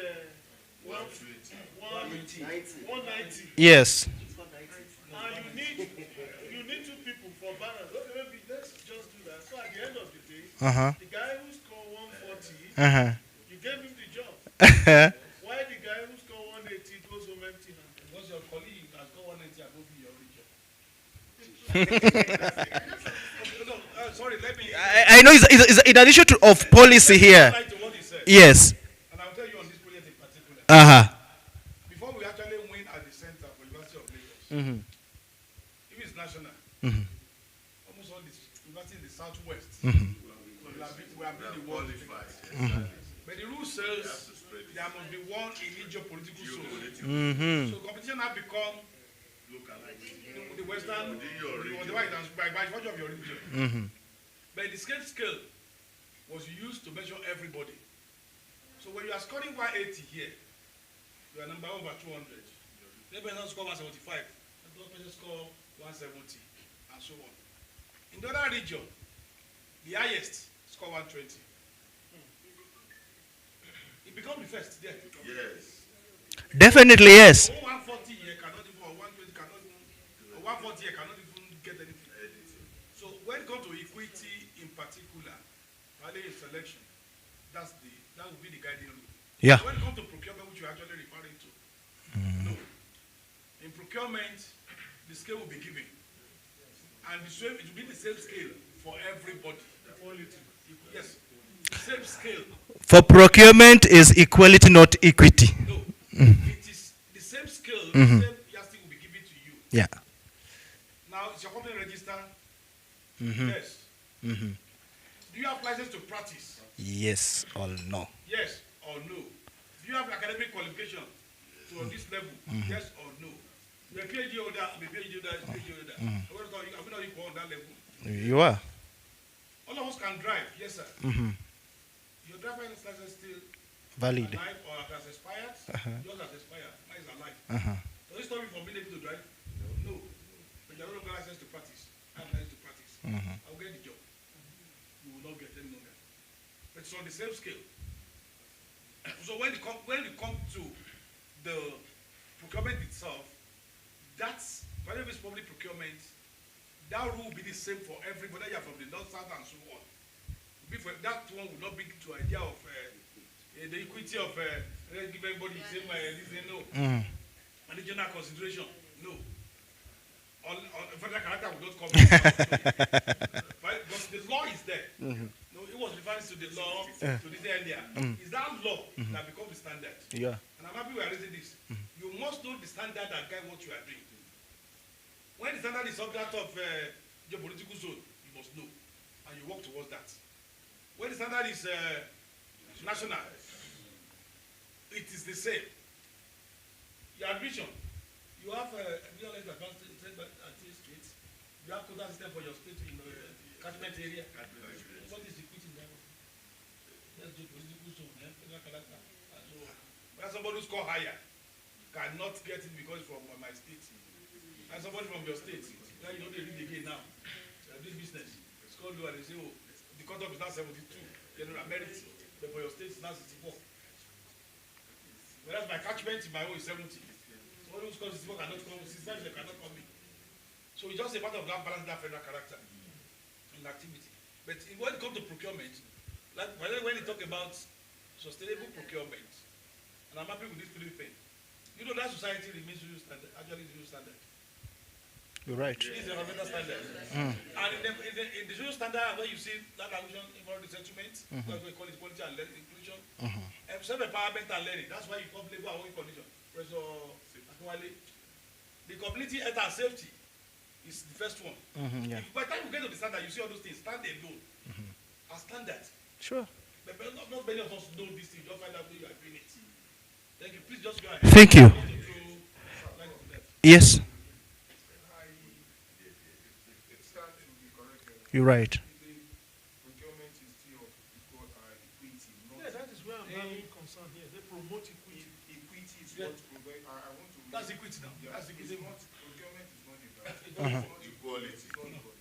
190. Yes. And you need two people for balance. Okay, maybe let's just do that. So at the end of the day, Uh-huh. the guy who scored 140, Uh-huh. you gave him the job. Why the guy who scored 180 goes home empty handed? Because your colleague has got 180 and go be your job. Sorry, let me. I know it's an issue of policy here. To what he said. Yes. And I'll tell you on this project in particular. Uh-huh. Before we actually win at the center for University of Lagos, Mm-hmm. if it's national, Mm-hmm. almost all the universities in the southwest. Mhm. So we have been the world. Mhm. But the rule says there must be one in each political zone. Mhm. So competition has become the Western, the white, by virtue of your religion. Mhm. But the scale was used to measure everybody. So when you are scoring 180 here, you are number over 200. Maybe not score 175. Another person score 170, and so on. In the other region, the highest score 120. It becomes the first there. Yes. Definitely yes. 140 here cannot even, or 120 cannot even, or 140 here cannot even get anything. So when it comes to equity in particular, value selection, that would be the guiding rule. Yeah. So when it comes to procurement, which you're actually referring to, no. In procurement, the scale will be given. And it will be the same scale for everybody. Yes. Same scale. For procurement is equality, not equity. No. It is the same scale, the same yardstick will be given to you. Yeah. Now, is your company registered? Mhm. Yes. Mhm. Do you have license to practice? Yes or no? Yes or no? Do you have academic qualification to this level? Yes or no? You're a PhD holder, I'm a PhD holder, I'm a PhD holder. Are we not equal on that level? You are. All of us can drive, yes sir. Mhm. Your driver's license still Valid. alive or has expired? Yours has expired, mine is alive. Uh-huh. Does it stop you from being able to drive? No. But you have no license to practice. I have license to practice. I'll get the job. You will not get any longer. But it's on the same scale. So when you come to the procurement itself, that's whenever it's public procurement, that rule will be the same for everybody. You're from the north, south, and so on. That one will not bring to idea of the equity of give everybody the same reason, no. And the general consideration, no. On federal character will not come. But the law is there. No, it was referring to the law to this earlier. Is that law that becomes the standard? Yeah. And I'm happy we are raising this. You must know the standard that guide what you are doing. When the standard is subject of your political zone, you must know, and you work towards that. When the standard is national, it is the same. Your admission, you have admission advanced state. You have quota system for your state in the catchment area. What is equity in that? That's the political zone, federal character. When somebody who score higher cannot get it because from my state. And somebody from your state, now you know they read again now. This business, score low and they say, oh, the cutoff is now 72, general merit, but for your state it's now 64. Whereas my catchment in my own is 70. Somebody who scores 64 cannot come, 65 they cannot come in. So it's just a part of that balance, that federal character in activity. But when it comes to procurement, like when you talk about sustainable procurement, and I'm happy with these three things, you know that society remains zero standard, actually zero standard. You're right. It is the environmental standard. And in the zero standard, where you see that allusion involving the settlement, that's why we call it quality and learning inclusion. Self-empowerment and learning, that's why you come labor and working condition. Professor Akinwale. The community health and safety is the first one. Yeah. By the time you get to the standard, you see all those things, stand alone. As standard. Sure. But not many of us know this thing, you don't find out where you are doing it. Thank you. Please just go ahead. Thank you. Yes. You're right. Procurement is still of equal equity. Yeah, that is where I'm having concern here. They promote equity. Equity is what provide. I want to. That's equity now. Yeah, That's equity. it's not procurement is not about equality.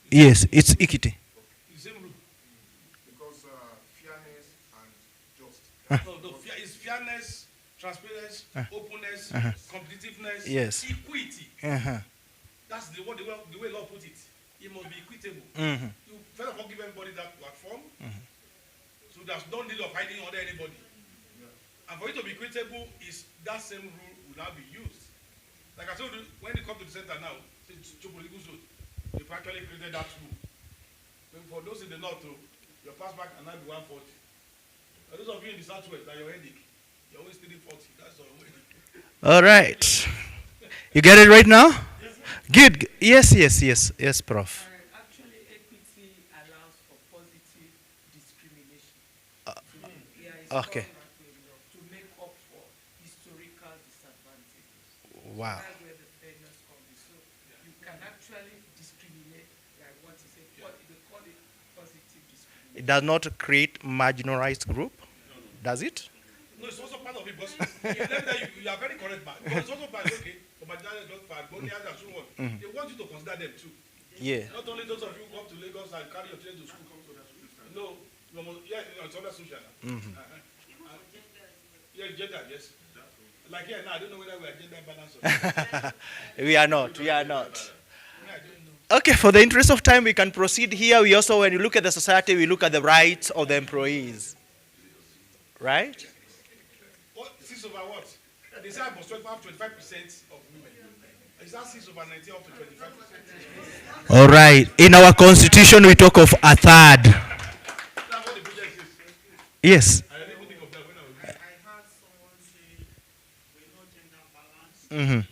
Yes, it's equity. It's the same rule. Because fairness and just. It's fairness, transparency, openness, competitiveness, Yes. equity. That's the way law put it. It must be equitable. You first of all give everybody that platform, so there's no need of hiding under anybody. And for it to be equitable, is that same rule will now be used. Like I told you, when you come to the center now, it's political zone. They've actually created that rule. So for those in the north, your pass back can now be 140. For those of you in the southwest, that your headache, you're always 340. That's your headache. All right. You get it right now? Good. Yes, Prof. Actually, equity Okay. To make up for historical disadvantages. Wow. That's where the fairness comes in. So you can actually discriminate, like what you say, they call it positive discrimination. It does not create marginalized group, does it? No, it's also part of it because let me tell you, you are very correct, man. But it's also part, okay, for marginalized, for Albanians and so on. They want you to consider them too. Yeah. Not only those of you who come to Lagos and carry your children to school. No, yeah, it's other social. Yeah, gender, yes. Like here now, I don't know whether we are gender balanced or not. We are not. We are not. Yeah, I don't know. Okay, for the interest of time, we can proceed here. We also, when you look at the society, we look at the rights of the employees. Right? What, 6 over what? They say I must have 25% of women. Is that 6 over 19 up to 25%? All right. In our constitution, we talk of a third. That's what the project is. Yes. I didn't even think of that when I was I heard someone say we're not gender balanced, Mm-hmm. and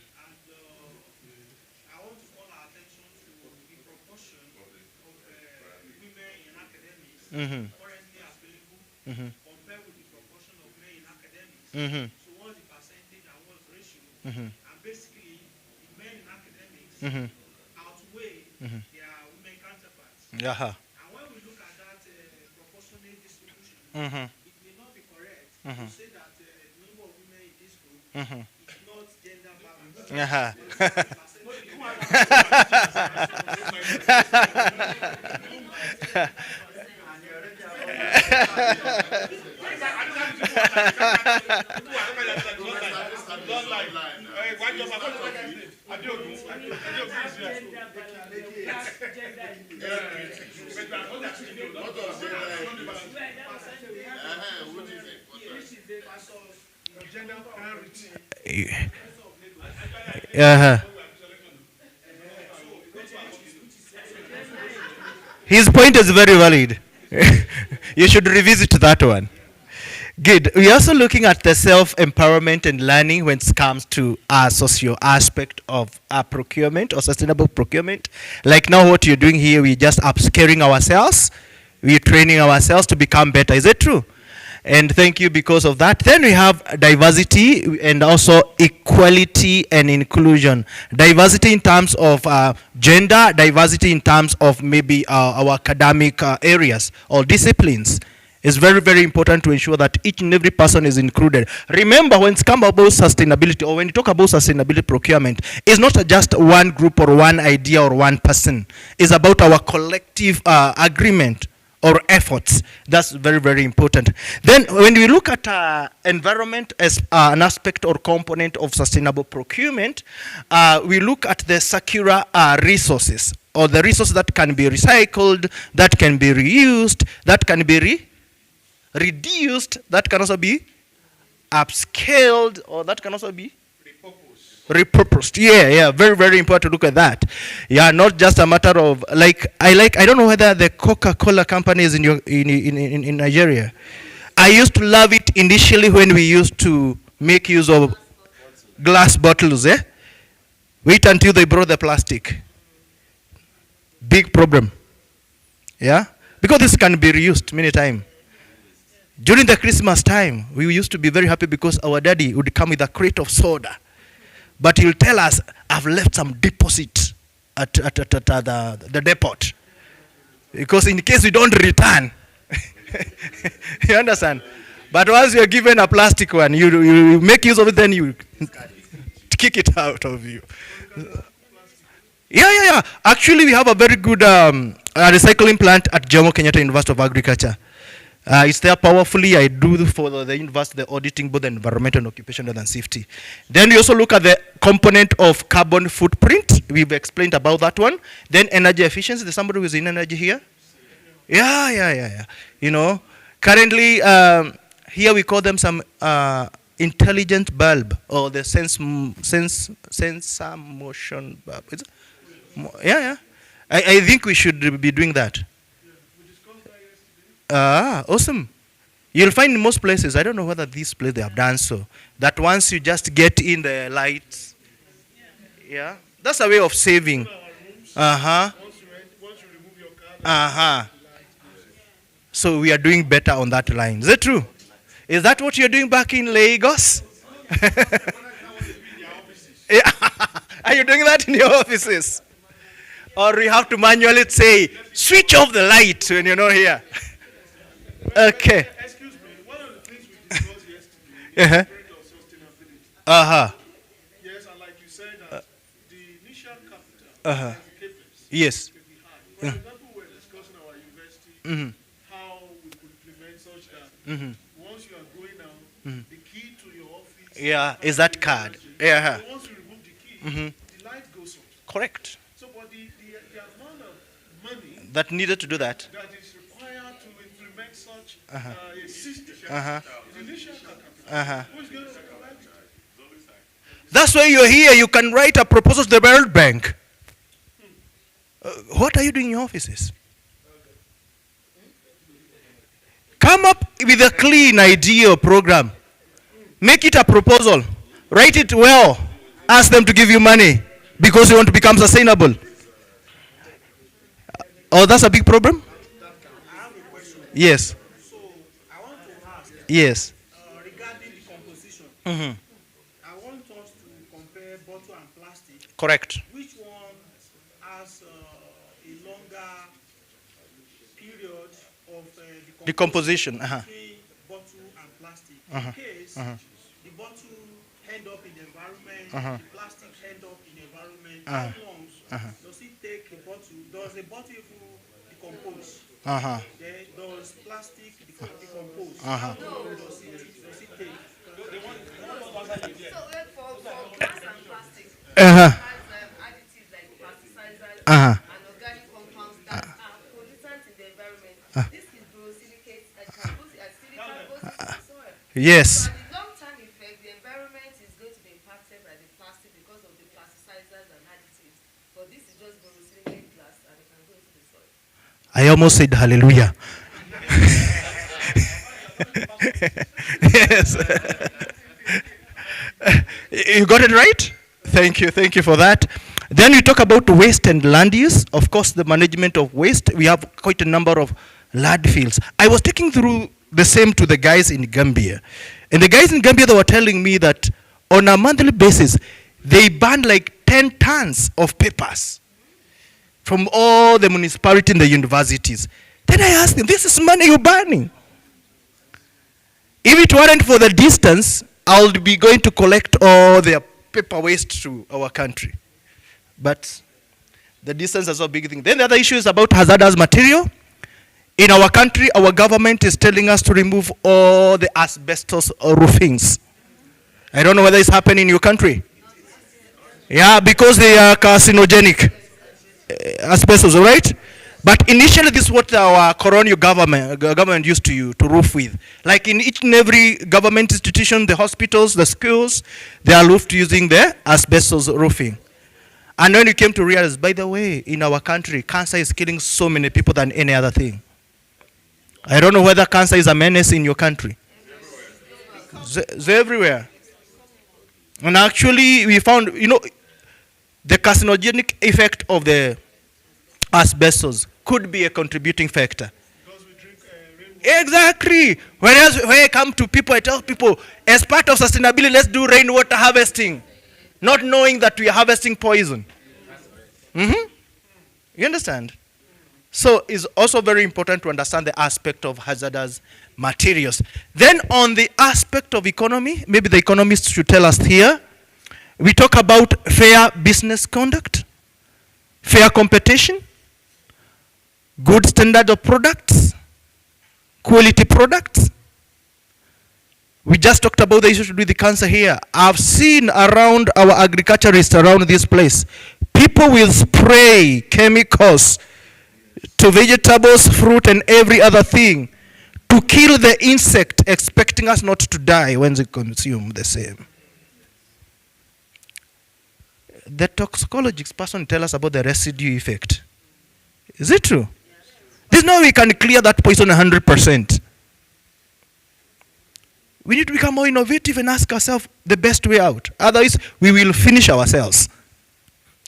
I want to call our attention to the proportion of women in academics Mm-hmm. currently available Mm-hmm. compared with the proportion of men in academics. Mm-hmm. So what's the percentage and what's the ratio? Mm-hmm. And basically, the men in academics Mm-hmm. outweigh Mhm. their women counterparts. Uh-huh. And when we look at that proportionate distribution, Mm-hmm. it may not be correct Mhm. to say that the number of women in this group Mm-hmm. is not gender balanced. Uh-huh. Uh-huh. His point is very valid. You should revisit that one. Good. We're also looking at the self-empowerment and learning when it comes to our socio aspect of our procurement or sustainable procurement. Like now what you're doing here, we're just upscaling ourselves. We're training ourselves to become better. Is it true? And thank you because of that. Then we have diversity and also equality and inclusion. Diversity in terms of gender, diversity in terms of maybe our academic areas or disciplines. It's very, very important to ensure that each and every person is included. Remember, when it's come about sustainability, or when you talk about sustainability procurement, it's not just one group or one idea or one person. It's about our collective agreement or efforts. That's very, very important. Then when we look at environment as an aspect or component of sustainable procurement, we look at the circular resources, or the resources that can be recycled, that can be reused, that can be reduced, that can also be upscaled, or that can also be repurposed. Yeah, very, very important to look at that. Yeah, not just a matter of I don't know whether the Coca-Cola company is in Nigeria. I used to love it initially when we used to make use of glass bottles. Wait until they brought the plastic. Big problem. Yeah, because this can be reused many times. During the Christmas time, we used to be very happy because our daddy would come with a crate of soda. But he'll tell us, I've left some deposit at the depot. Because in case we don't return, you understand? But once you're given a plastic one, you make use of it, then you kick it out of you. Yeah. Actually, we have a very good recycling plant at Jomo Kenyatta University of Agriculture. It's there powerfully. I do for the university the auditing, both the environmental and occupational health and safety. Then we also look at the component of carbon footprint. We've explained about that one. Then energy efficiency. There's somebody who's in energy here? Yeah. You know, currently here we call them some intelligent bulb, or the sensor motion bulb. Yeah. I think we should be doing that. Awesome. You'll find in most places, I don't know whether this place they have done so, that once you just get in the lights, yeah, that's a way of saving. So we are doing better on that line. Is that true? Is that what you're doing back in Lagos? Yeah. Are you doing that in your offices? Or you have to manually say, switch off the light when you're not here? Okay. Excuse me, one of the things we discussed yesterday is Uh-huh. the spirit of sustainability. Uh-huh. Yes, and like you said, that the initial capital, Uh-huh. like the CapEx, Yes. can be high. For example, we're discussing our university, Mm-hmm. how we could implement such that Mm-hmm. once you are going out, the key to your office Yeah, is that card. Yeah. So once you remove the key, Mhm. the light goes off. Correct. So, but the amount of money That needed to do that. that is required to implement such Uh-huh. a system, Uh-huh. the initial capital, Uh-huh. who's going to provide it? That's why you're here. You can write a proposal to the World Bank. What are you doing in your offices? Come up with a clean idea or program. Make it a proposal. Write it well. Ask them to give you money because you want to become sustainable. Oh, that's a big problem? I have a question. Yes. So, I want to ask, Yes. regarding the composition, Mm-hmm. I want us to compare bottle and plastic. Correct. Which one has a longer period of Decomposition. Uh-huh. between bottle and plastic? Uh-huh. In case Uh-huh. the bottle end up in the environment, Uh-huh. the plastic end up in the environment, Uh-huh. how long Uh-huh. does it take the bottle? Does the bottle even decompose? Uh-huh. Then does plastic decompose? Uh-huh. How long does it take? So for glass and plastic, Uh-huh. it has additives like plasticizers Uh-huh. and organic compounds that are pollutants in the environment. This is borosilicate and can put silica goes into the soil. Yes. So at the long-term effect, the environment is going to be impacted by the plastic because of the plasticizers and additives. But this is just borosilicate glass and it can go into the soil. I almost said hallelujah. Yes. You got it right? Thank you for that. Then we talk about waste and land use. Of course, the management of waste. We have quite a number of landfills. I was taking through the same to the guys in Gambia. And the guys in Gambia, they were telling me that on a monthly basis, they burn like 10 tons of papers from all the municipalities and the universities. Then I asked them, this is money you're burning. If it weren't for the distance, I would be going to collect all their paper waste to our country. But the distance is a big thing. Then the other issue is about hazardous material. In our country, our government is telling us to remove all the asbestos roofings. I don't know whether it's happening in your country. Yeah, because they are carcinogenic. Asbestos, all right? But initially, this is what our colonial government used to roof with. Like in each and every government institution, the hospitals, the schools, they are roofed using the asbestos roofing. And when we came to realize, by the way, in our country, cancer is killing so many people than any other thing. I don't know whether cancer is a menace in your country. It's everywhere. And actually, we found, the carcinogenic effect of the asbestos could be a contributing factor. Because we drink rainwater. Exactly. Whereas when I come to people, I tell people, as part of sustainability, let's do rainwater harvesting, not knowing that we are harvesting poison. Mm-hmm. You understand? So it's also very important to understand the aspect of hazardous materials. Then on the aspect of economy, maybe the economists should tell us here, we talk about fair business conduct, fair competition, good standard of products, quality products. We just talked about the issue to do with the cancer here. I've seen around our agriculturists around this place, people will spray chemicals to vegetables, fruit, and every other thing to kill the insect, expecting us not to die when they consume the same. The toxicologist person tell us about the residue effect. Is it true? There's no way we can clear that poison 100%. We need to become more innovative and ask ourselves the best way out. Otherwise, we will finish ourselves.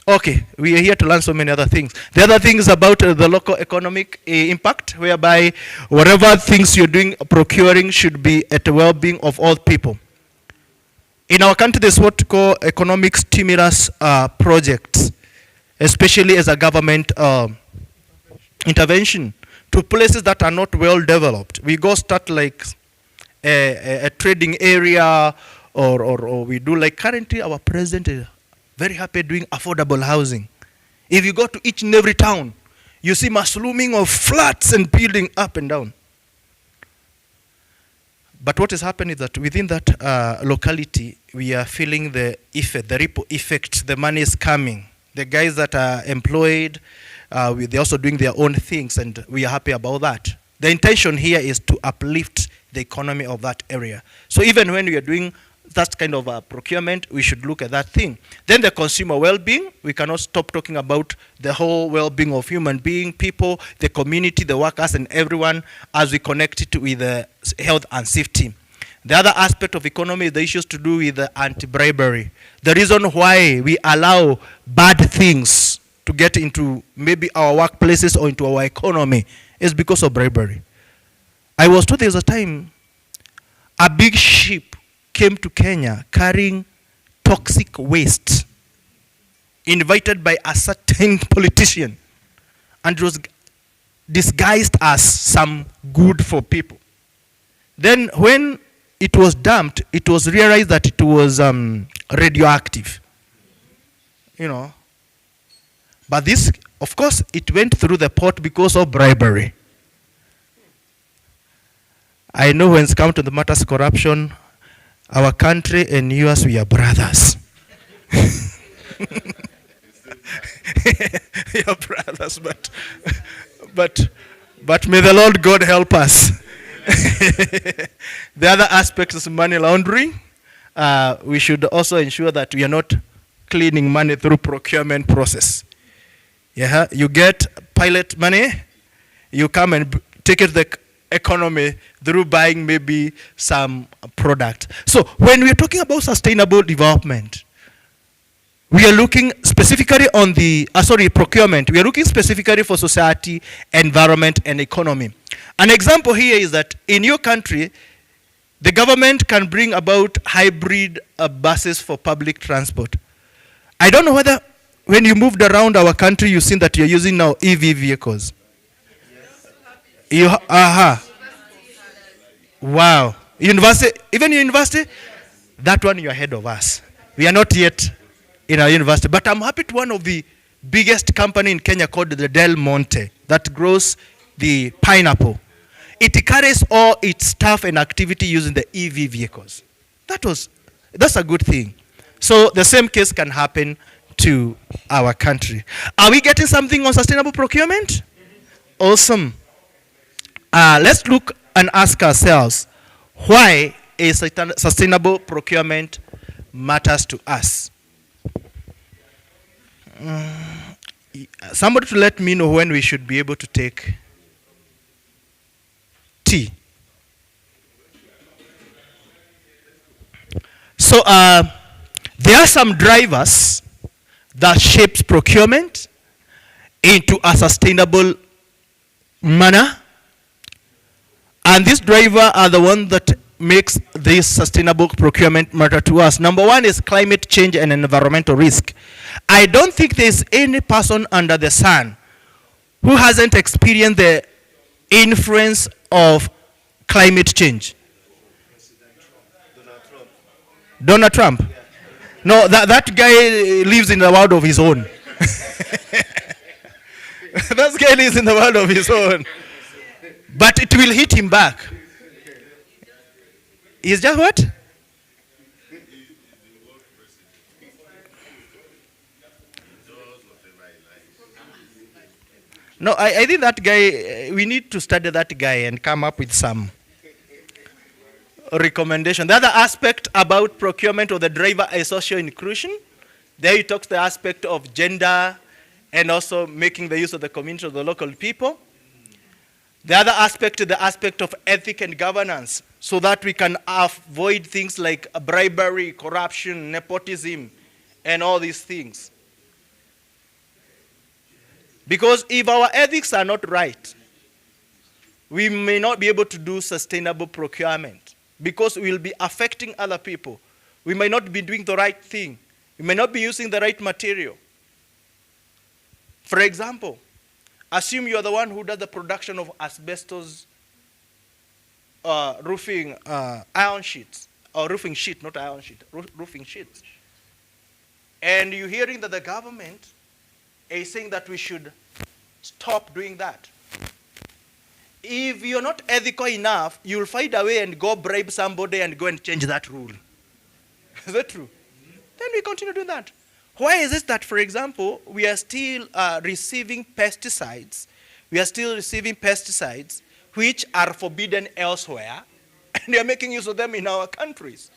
Okay, we are here to learn so many other things. The other thing is about the local economic impact, whereby whatever things you're doing, procuring, should be at the well-being of all people. In our country, there's what we call economic stimulus projects, especially as a government intervention to places that are not well developed. We go start like a trading area, or we do like currently our president is very happy doing affordable housing. If you go to each and every town, you see mushrooming of flats and building up and down. But what is happening is that within that locality, we are feeling the effect, the ripple effect. The money is coming. The guys that are employed, they're also doing their own things, and we are happy about that. The intention here is to uplift the economy of that area. So even when we are doing that kind of procurement, we should look at that thing. Then the consumer well-being, we cannot stop talking about the whole well-being of human being, people, the community, the workers, and everyone as we connect it with health and safety. The other aspect of economy is the issues to do with anti-bribery. The reason why we allow bad things to get into maybe our workplaces or into our economy is because of bribery. I was told there was a time a big ship came to Kenya carrying toxic waste, invited by a certain politician, and it was disguised as some good for people. Then when it was dumped, it was realized that it was radioactive, you know. But this, of course, it went through the port because of bribery. I know when it's come to the matters of corruption, our country and US, we are brothers. We are brothers, but may the Lord God help us. The other aspect is money laundering. We should also ensure that we are not cleaning money through procurement process. Yeah, you get pilot money, you come and take it the economy through buying maybe some product. So when we're talking about sustainable development, we are looking specifically on the, procurement. We are looking specifically for society, environment, and economy. An example here is that in your country, the government can bring about hybrid buses for public transport. I don't know whether when you moved around our country, you've seen that you're using now EV vehicles. Wow. University, even university, that one you're ahead of us. We are not yet in our university, but I'm happy to one of the biggest company in Kenya called the Del Monte that grows the pineapple. It carries all its staff and activity using the EV vehicles. That's a good thing. So the same case can happen to our country. Are we getting something on sustainable procurement? Awesome. Let's look and ask ourselves, why is sustainable procurement matters to us? Somebody to let me know when we should be able to take tea. So there are some drivers that shapes procurement into a sustainable manner. And these drivers are the ones that makes this sustainable procurement matter to us. Number one is climate change and environmental risk. I don't think there's any person under the sun who hasn't experienced the influence of climate change. Donald Trump? Yeah. No, that guy lives in the world of his own. That guy lives in the world of his own. But it will hit him back. He's just what? No, I think that guy, we need to study that guy and come up with some recommendation. The other aspect about procurement of the driver is social inclusion. There he talks the aspect of gender and also making the use of the community of the local people. The other aspect is the aspect of ethic and governance, so that we can avoid things like bribery, corruption, nepotism, and all these things. Because if our ethics are not right, we may not be able to do sustainable procurement because we will be affecting other people. We may not be doing the right thing. We may not be using the right material. For example, assume you are the one who does the production of asbestos roofing iron sheets, or roofing sheet, not iron sheet, roofing sheets. And you're hearing that the government is saying that we should stop doing that. If you're not ethical enough, you'll find a way and go bribe somebody and go and change that rule. Is that true? Then we continue doing that. Why is it that, for example, we are still receiving pesticides? We are still receiving pesticides which are forbidden elsewhere, and they are making use of them in our countries.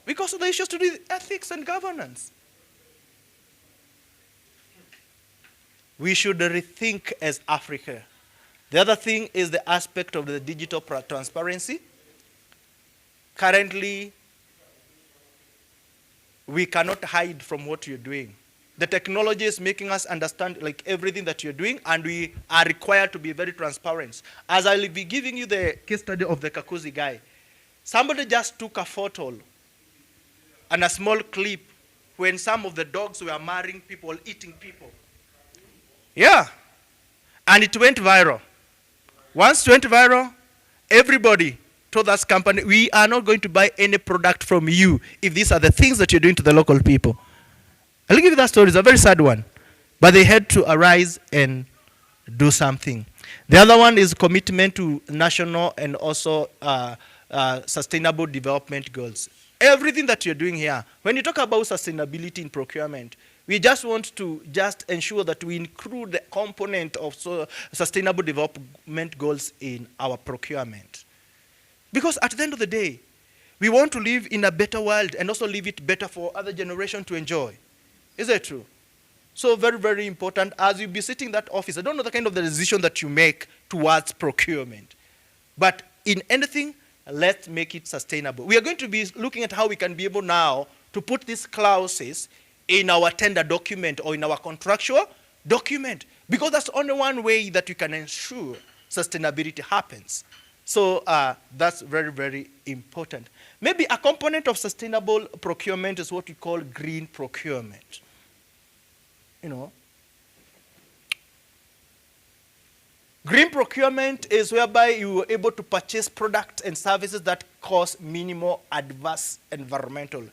Because of the issues to do with ethics and governance. We should rethink as Africa. The other thing is the aspect of the digital transparency. Currently, we cannot hide from what you're doing. The technology is making us understand like everything that you're doing, and we are required to be very transparent. As I'll be giving you the case study of the Kakuzi guy, somebody just took a photo and a small clip when some of the dogs were marrying people, eating people. Yeah. And it went viral. Once it went viral, everybody told us company, we are not going to buy any product from you if these are the things that you're doing to the local people. I'll give you that story. It's a very sad one. But they had to arise and do something. The other one is commitment to national and also sustainable development goals. Everything that you're doing here, when you talk about sustainability in procurement, we just want to just ensure that we include the component of sustainable development goals in our procurement. Because at the end of the day, we want to live in a better world and also leave it better for other generations to enjoy. Is that true? So very, very important. As you be sitting in that office, I don't know the kind of the decision that you make towards procurement. But in anything, let's make it sustainable. We are going to be looking at how we can be able now to put these clauses in our tender document or in our contractual document. Because that's only one way that we can ensure sustainability happens. So that's very, very important. Maybe a component of sustainable procurement is what we call green procurement. You know, green procurement is whereby you are able to purchase products and services that cause minimal adverse environmental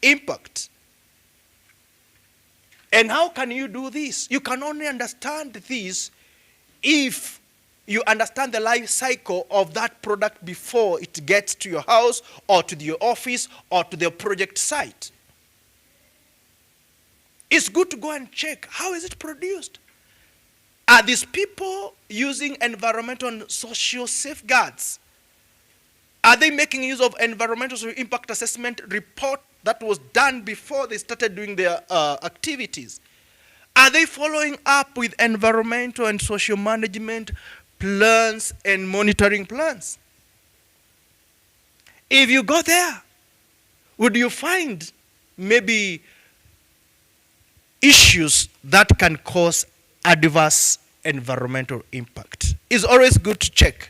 impact. And how can you do this? You can only understand this if you understand the life cycle of that product before it gets to your house or to your office or to the project site. It's good to go and check, how is it produced? Are these people using environmental and social safeguards? Are they making use of environmental impact assessment report that was done before they started doing their activities? Are they following up with environmental and social management plans and monitoring plans? If you go there, would you find maybe issues that can cause adverse environmental impact? It's always good to check.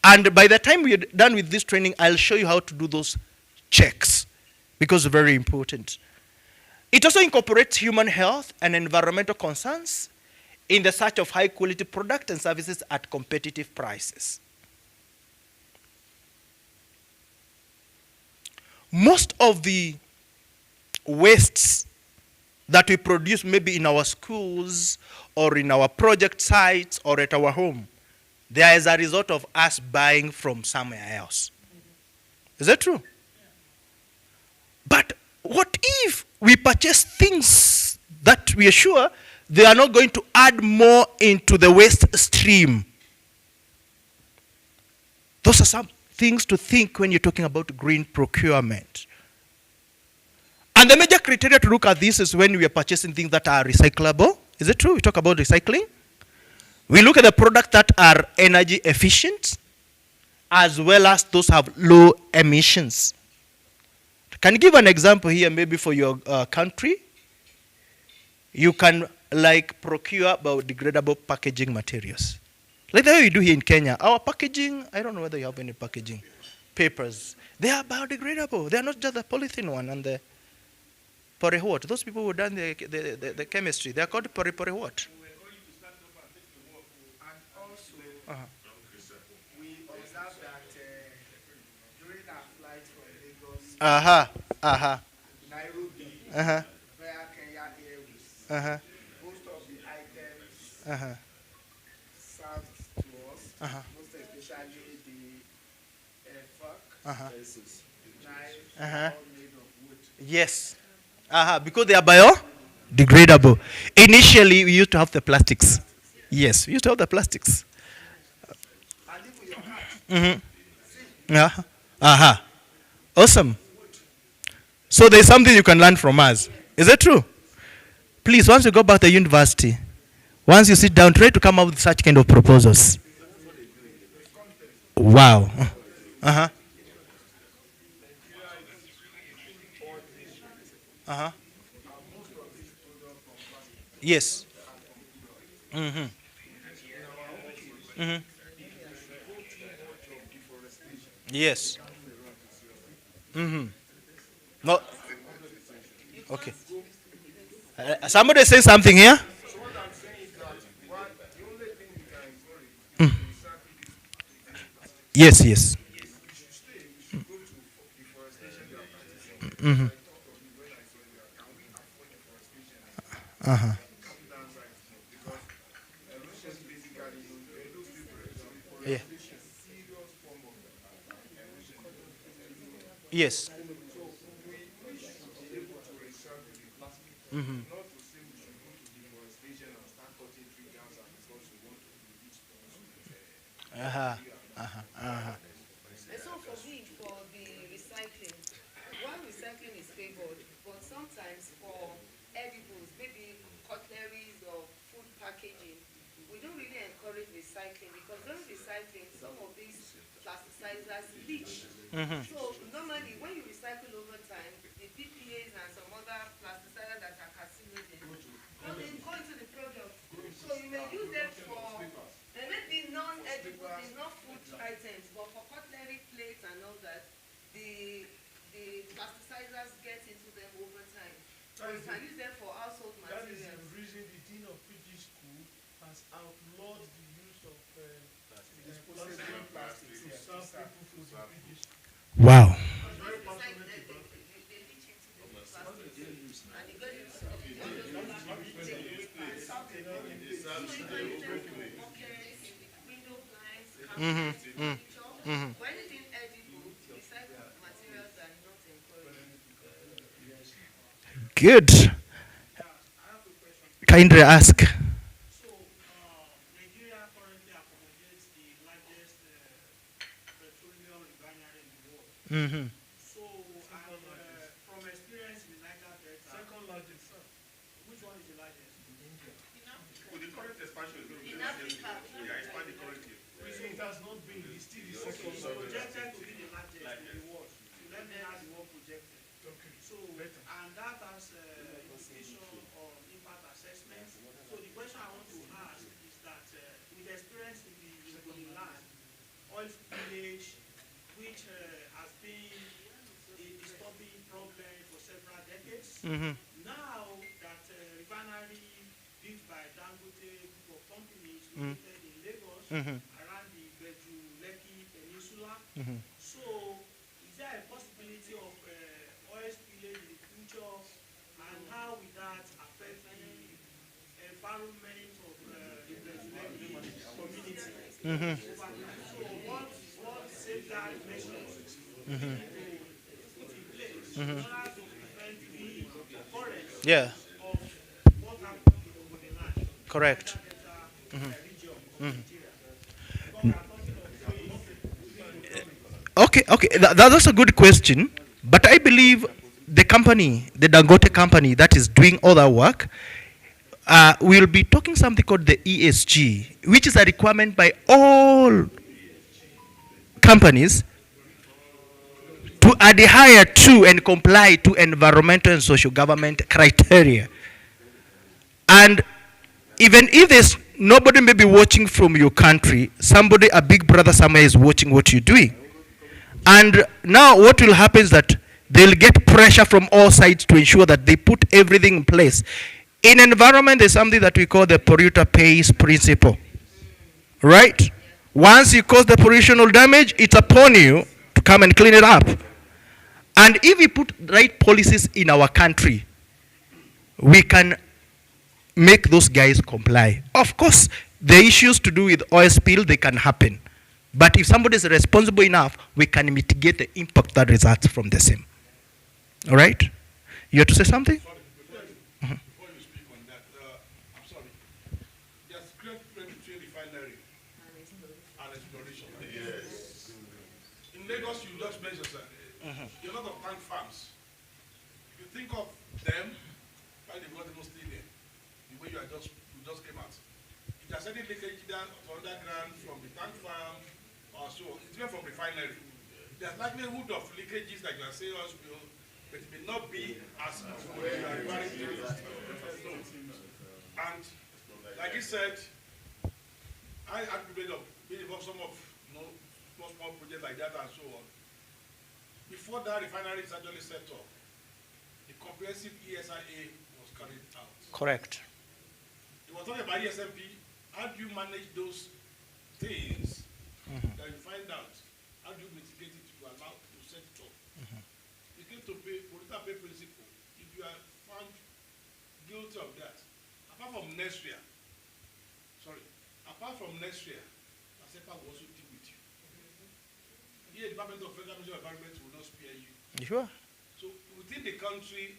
And by the time we're done with this training, I'll show you how to do those checks, because it's very important. It also incorporates human health and environmental concerns in the search of high quality products and services at competitive prices. Most of the wastes that we produce maybe in our schools or in our project sites or at our home, they are as a result of us buying from somewhere else. Is that true? But what if we purchase things that we are sure they are not going to add more into the waste stream? Those are some things to think when you're talking about green procurement. And the major criteria to look at this is when we are purchasing things that are recyclable. Is it true? We talk about recycling. We look at the products that are energy efficient, as well as those have low emissions. Can you give an example here maybe for your country? you can like procure biodegradable packaging materials. Like the way we do here in Kenya. Our packaging, I don't know whether you have any packaging papers. They are biodegradable. They are not just the polythene one and the what? Those people who done the chemistry, they are called what? And also, we observed that during our flight from Lagos to Nairobi via Kenya Airways, most of the items served to us, most especially the fork, knife, all made of wood. Yes. Because they are biodegradable. Initially, we used to have the plastics. Yes, we used to have the plastics. Awesome. So there's something you can learn from us. Is that true? Please, once you go back to university, once you sit down, try to come up with such kind of proposals. Wow. Yes. Yes. No. Okay. Somebody say something here. So what I'm saying is that the only thing we can encourage is recycling. Yes, yes. We should stay. We should go to deforestation. They are practicing. I thought of it when I saw that. Can we afford deforestation? Come down right now because erosion basically those people, Yeah. deforestation is a serious form of erosion. Yes. So we should be able to recycle the plastic. Not to say we should go to deforestation and start cutting tree down because we want to release And so for me, for the recycling, one recycling is favored, but sometimes for edibles, maybe cutleries or food packaging, we don't really encourage recycling because during recycling, some of these plasticizers leach. So normally, when you recycle over time, the PPAs and some other plasticizers that are carcinogen go into the product. So you may use them for maybe non-edible, non-food items, but for cutlery, plates, and all that, the plasticizers get into them over time. So you can use them for household That is materials. the reason the Dean of PG School has outlawed the use of disposable plastic to serve people for the PG School. Wow. It's very Like popular. they leach into the plastic. And they go into so you can use them for buckets, window blinds, cabinets, furniture. For anything edible, recycled materials are not encouraged. Good. I have a question. Kindly ask. So, Nigeria currently accommodates the largest petroleum refinery in the world. So, from experience in the Niger Delta, Second largest, sir. which one is the largest? With the current expansion, In Africa, expanding currently. It has not been. It's still the second It's largest. projected to be the largest in the world. So let me add the word projected. Okay. So, and that has implication on impact assessment. So the question I want to ask is that with experience in the land, oil spillage, which has been a disturbing problem for several decades, now that refinery built by Dangote group of companies located in Lagos around the Beju-Lekki Peninsula. So, is there a possibility of oil spillage in the future, and how will that affect the environment of the Beju-Lekki community? So, what safeguard measures we need to put in place in order to prevent the occurrence Yeah. of what happened in Ogoniland? Correct. Okay. That's a good question. But I believe the company, the Dangote company that is doing all that work, will be talking something called the ESG, which is a requirement by all companies to adhere to and comply to environmental and social government criteria. And even if there's nobody may be watching from your country, somebody, a big brother somewhere is watching what you're doing. And now what will happen is that they'll get pressure from all sides to ensure that they put everything in place. In environment, there's something that we call the polluter pays principle. Right? Once you cause the pollutional damage, it's upon you to come and clean it up. And if we put right policies in our country, we can make those guys comply. Of course, the issues to do with oil spill, they can happen. But if somebody is responsible enough, we can mitigate the impact that results from the same. All right? You have to say something? Sorry, before you speak on that, I'm sorry. There's great difference between refinery and exploration. Yes. In Lagos, you just mentioned, sir, a lot of tank farms. If you think of them, why they got mostly there, the way you just came out. If there's any leakage down to underground from the tank farm or so, it's even from refinery. There's likelihood of leakages like you are saying, hospital, but it may not be as you are referring to. And like he said, I had the privilege of being involved in some of small projects like that and so on. Before that refinery is actually set up, the comprehensive ESIA was carried out. Correct. You were talking about ESMP. How do you manage those things that you find out? How do you mitigate it to allow to set it up? You get to pay polluter pay principle. If you are found guilty of that, apart from next year, ASEPA will also deal with you. Here, Department of Federal Ministry of Environment will not spare you. Sure. So within the country,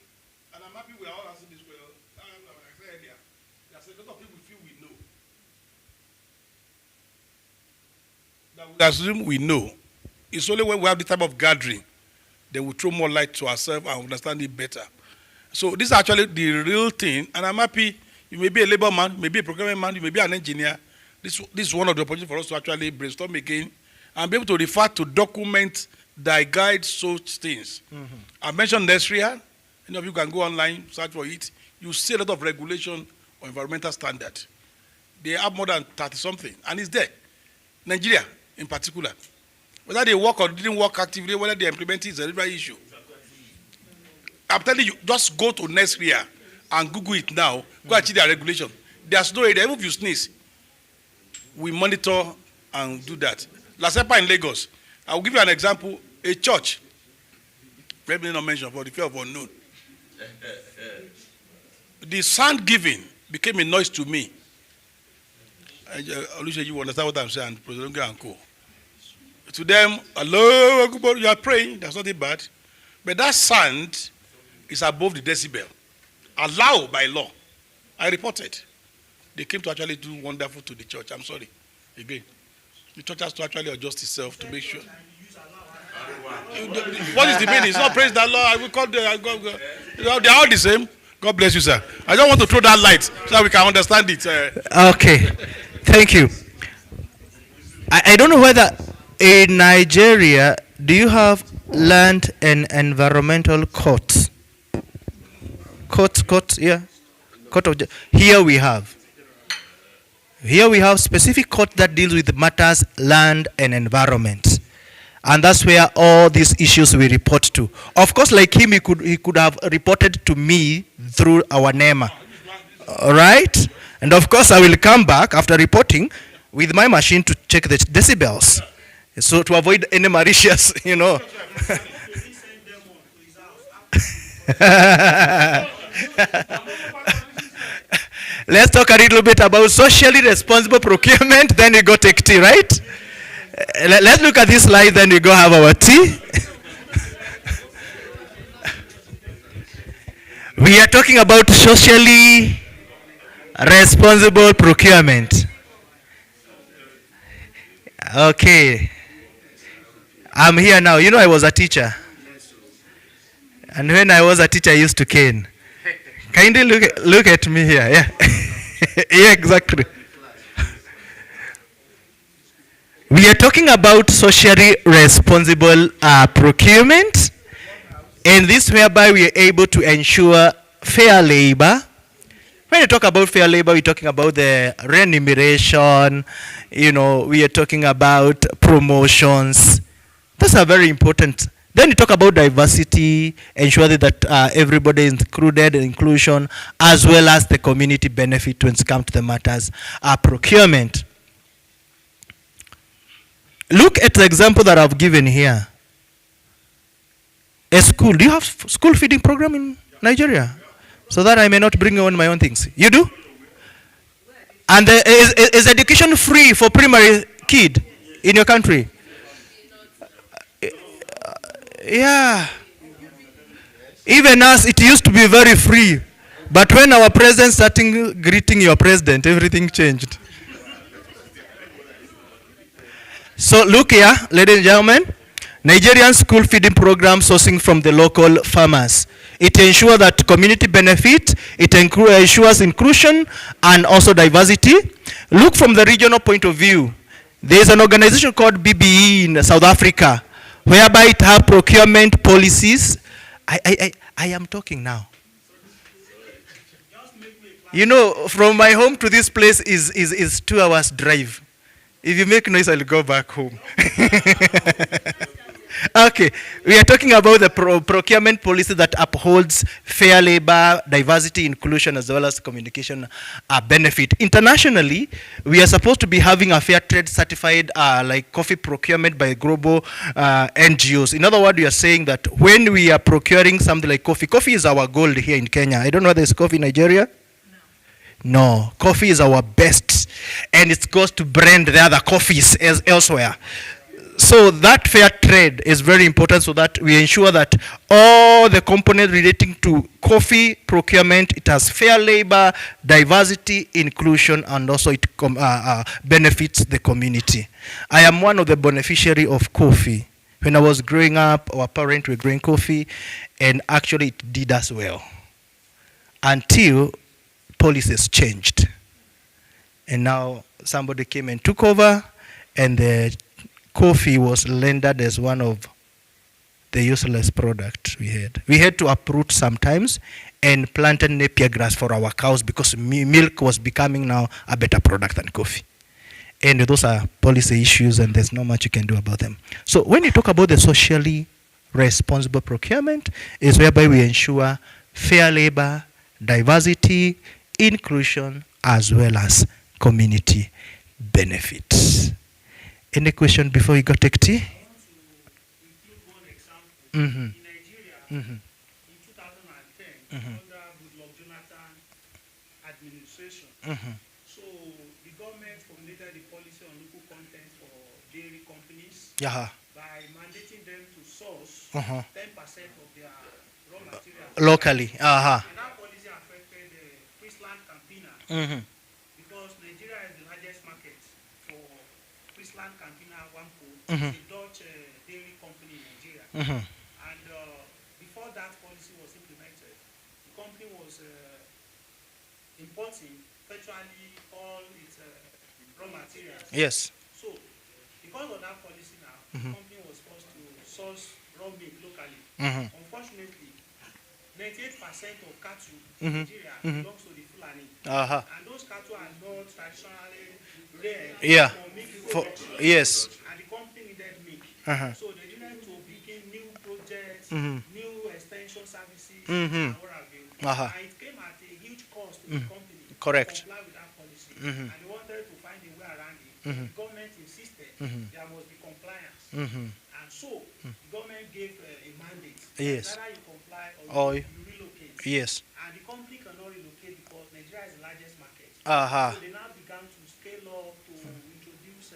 and I'm happy we are all answering this well, like I said earlier, there's a lot of people feel we know. That we assume we know. It's only when we have this type of gathering that we throw more light to ourselves and understand it better. So this is actually the real thing, and I'm happy. You may be a labor man, you may be a procurement man, you may be an engineer. This is one of the opportunities for us to actually brainstorm again and be able to refer to documents that guide such things. I mentioned Nesria. Any of you can go online, search for it. You see a lot of regulation on environmental standard. They have more than 30-something, and it's there. Nigeria, in particular. Whether they work or didn't work actively, whether they implement it is a different issue. I'm telling you, just go to Nesria and Google it now. Go and see their regulation. There's no area. Even if you sneeze, we monitor and do that. Lasepa in Lagos. I will give you an example. A church. Let me not mention for the fear of unknown. The sound giving became a noise to me. Oluseyi, you understand what I'm saying? President and co. To them, hello, you are praying. That's not bad. But that sound is above the decibel. Allowed by law. I reported. They came to actually do wonderful to the church. I'm sorry. Again. The church has to actually adjust itself to make sure. What is the meaning? It's not praise the Lord. I will call they are all the same. God bless you, sir. I don't want to throw that light so that we can understand it. Okay. Thank you. I don't know whether in Nigeria, do you have land and environmental courts? Courts, yeah. Here we have specific court that deals with matters land and environment. And that's where all these issues we report to. Of course, like him, he could have reported to me through our NEMA. All right? And of course, I will come back after reporting with my machine to check the decibels. So to avoid any malicious, Let's talk a little bit about socially responsible procurement, then we go take tea, right? Let's look at this slide, then we go have our tea. We are talking about socially responsible procurement. Okay. I'm here now. You know I was a teacher. And when I was a teacher, I used to cane. Kindly look at me here. Yeah. Yeah, exactly. We are talking about socially responsible procurement, and this whereby we are able to ensure fair labor, When you talk about fair labor, we're talking about the remuneration, we are talking about promotions. Those are very important. Then you talk about diversity, ensuring that everybody is included, inclusion, as well as the community benefit when it comes to the matters. Procurement. Look at the example that I've given here. A school. Do you have school feeding program in Nigeria? So that I may not bring on my own things. You do? And is education free for primary kid in your country? Yeah. Even us, it used to be very free. But when our president started greeting your president, everything changed. So look here, ladies and gentlemen. Nigerian school feeding program sourcing from the local farmers. It ensures that community benefit, it ensures inclusion and also diversity. Look from the regional point of view. There is an organization called BBE in South Africa, whereby it has procurement policies. I am talking now. From my home to this place is 2 hours drive. If you make noise, I'll go back home. Okay, we are talking about the procurement policy that upholds fair labor, diversity, inclusion, as well as communication benefit. Internationally, we are supposed to be having a fair trade certified like coffee procurement by global NGOs. In other words, we are saying that when we are procuring something like coffee is our gold here in Kenya. I don't know whether there's coffee in Nigeria. No, coffee is our best, and it goes to brand the other coffees elsewhere. So that fair trade is very important so that we ensure that all the components relating to coffee procurement, it has fair labor, diversity, inclusion, and also it benefits the community. I am one of the beneficiaries of coffee. When I was growing up, our parents were growing coffee, and actually it did us well until policies changed. And now somebody came and took over, and the coffee was rendered as one of the useless products we had. We had to uproot sometimes and plant napier grass for our cows because milk was becoming now a better product than coffee. And those are policy issues, and there's not much you can do about them. So when you talk about the socially responsible procurement, is whereby we ensure fair labor, diversity, inclusion, as well as community benefits. Any question before we go take tea? Mm-hmm. In Nigeria, in 2010, under Goodluck Jonathan administration, so the government formulated the policy on local content for dairy companies by mandating them to source 10% of their raw materials locally. And that policy affected Friesland Campina because Nigeria is the largest market for Friesland Campina Wampo, a Dutch dairy company in Nigeria. And before that policy was implemented, the company was importing virtually all its raw materials. Yes. So, because of that policy now, the company was forced to source raw milk locally. Unfortunately, 98% of cattle in Nigeria belongs to the Fulani. And those cattle are not traditionally reared for milk production. Yes. And the company needed milk. So they needed to begin new projects, new extension services, and what have you. And it came at a huge cost to the company to comply with that policy. And they wanted to find a way around it. The government insisted there must be compliance. And so the government gave a mandate. Yes. Either you comply or you relocate. Yes. And the company cannot relocate because Nigeria is the largest market. So they now began to scale up to introduce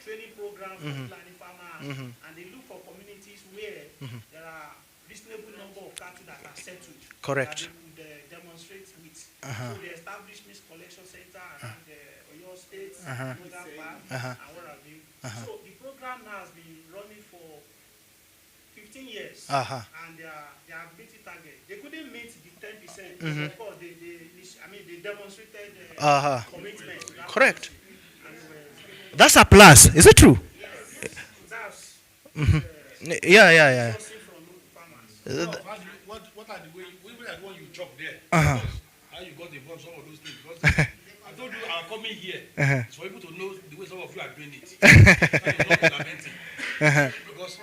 training programs for Fulani farmers, and they look for communities where there are reasonable number of cattle that are settled. Correct. That they could demonstrate with. So they established this collection center around Oyo State, Northern Park, and what have you. So the program now has been running for 15 years, and they have beat the target. They couldn't meet the 10%. Of course, they demonstrated commitment to that. Correct. That's a plus. Is it true? Yes. That's Yeah. sourcing from local farmers. What are the way? We are the one you chop there. I you got involved in some of those things. Because I told you I'm coming here. It's for people to know the way some of you are doing it. Because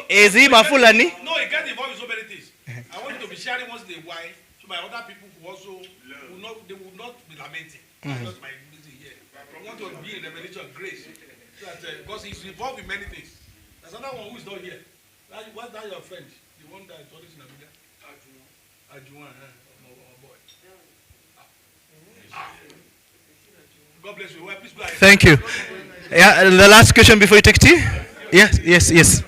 Is he Mafulani? no, he gets involved in so many things. I want you to be sharing once in a while, so my other people who also will not be lamenting. That's just my reason here. I want to be in revelation of grace. That, because he's involved in many things. There's another one who is not here. What's that your friend? The one that is always in Abuja? Ajuwan, my boy. God bless you. Well, please go ahead. Thank you. Yeah, the last question before you take tea? Yes, yes, yes.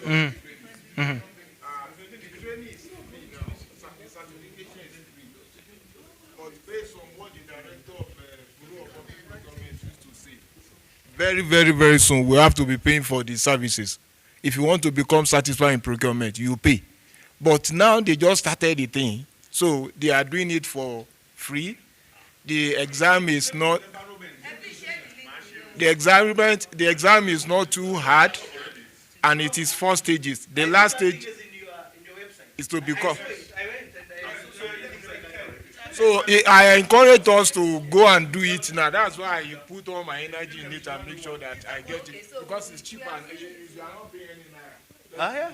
Mm. Mm-hmm. Very, very, very soon we have to be paying for the services. If you want to become satisfied in procurement, you pay. But now they just started the thing, so they are doing it for free. The exam is not. The exam is not too hard, and it is 4 stages. The last stage is to become. So I encourage us to go and do it now. That's why I put all my energy in it and make sure that I get it, because it's cheaper. You are not paying any naira. Ah, yeah.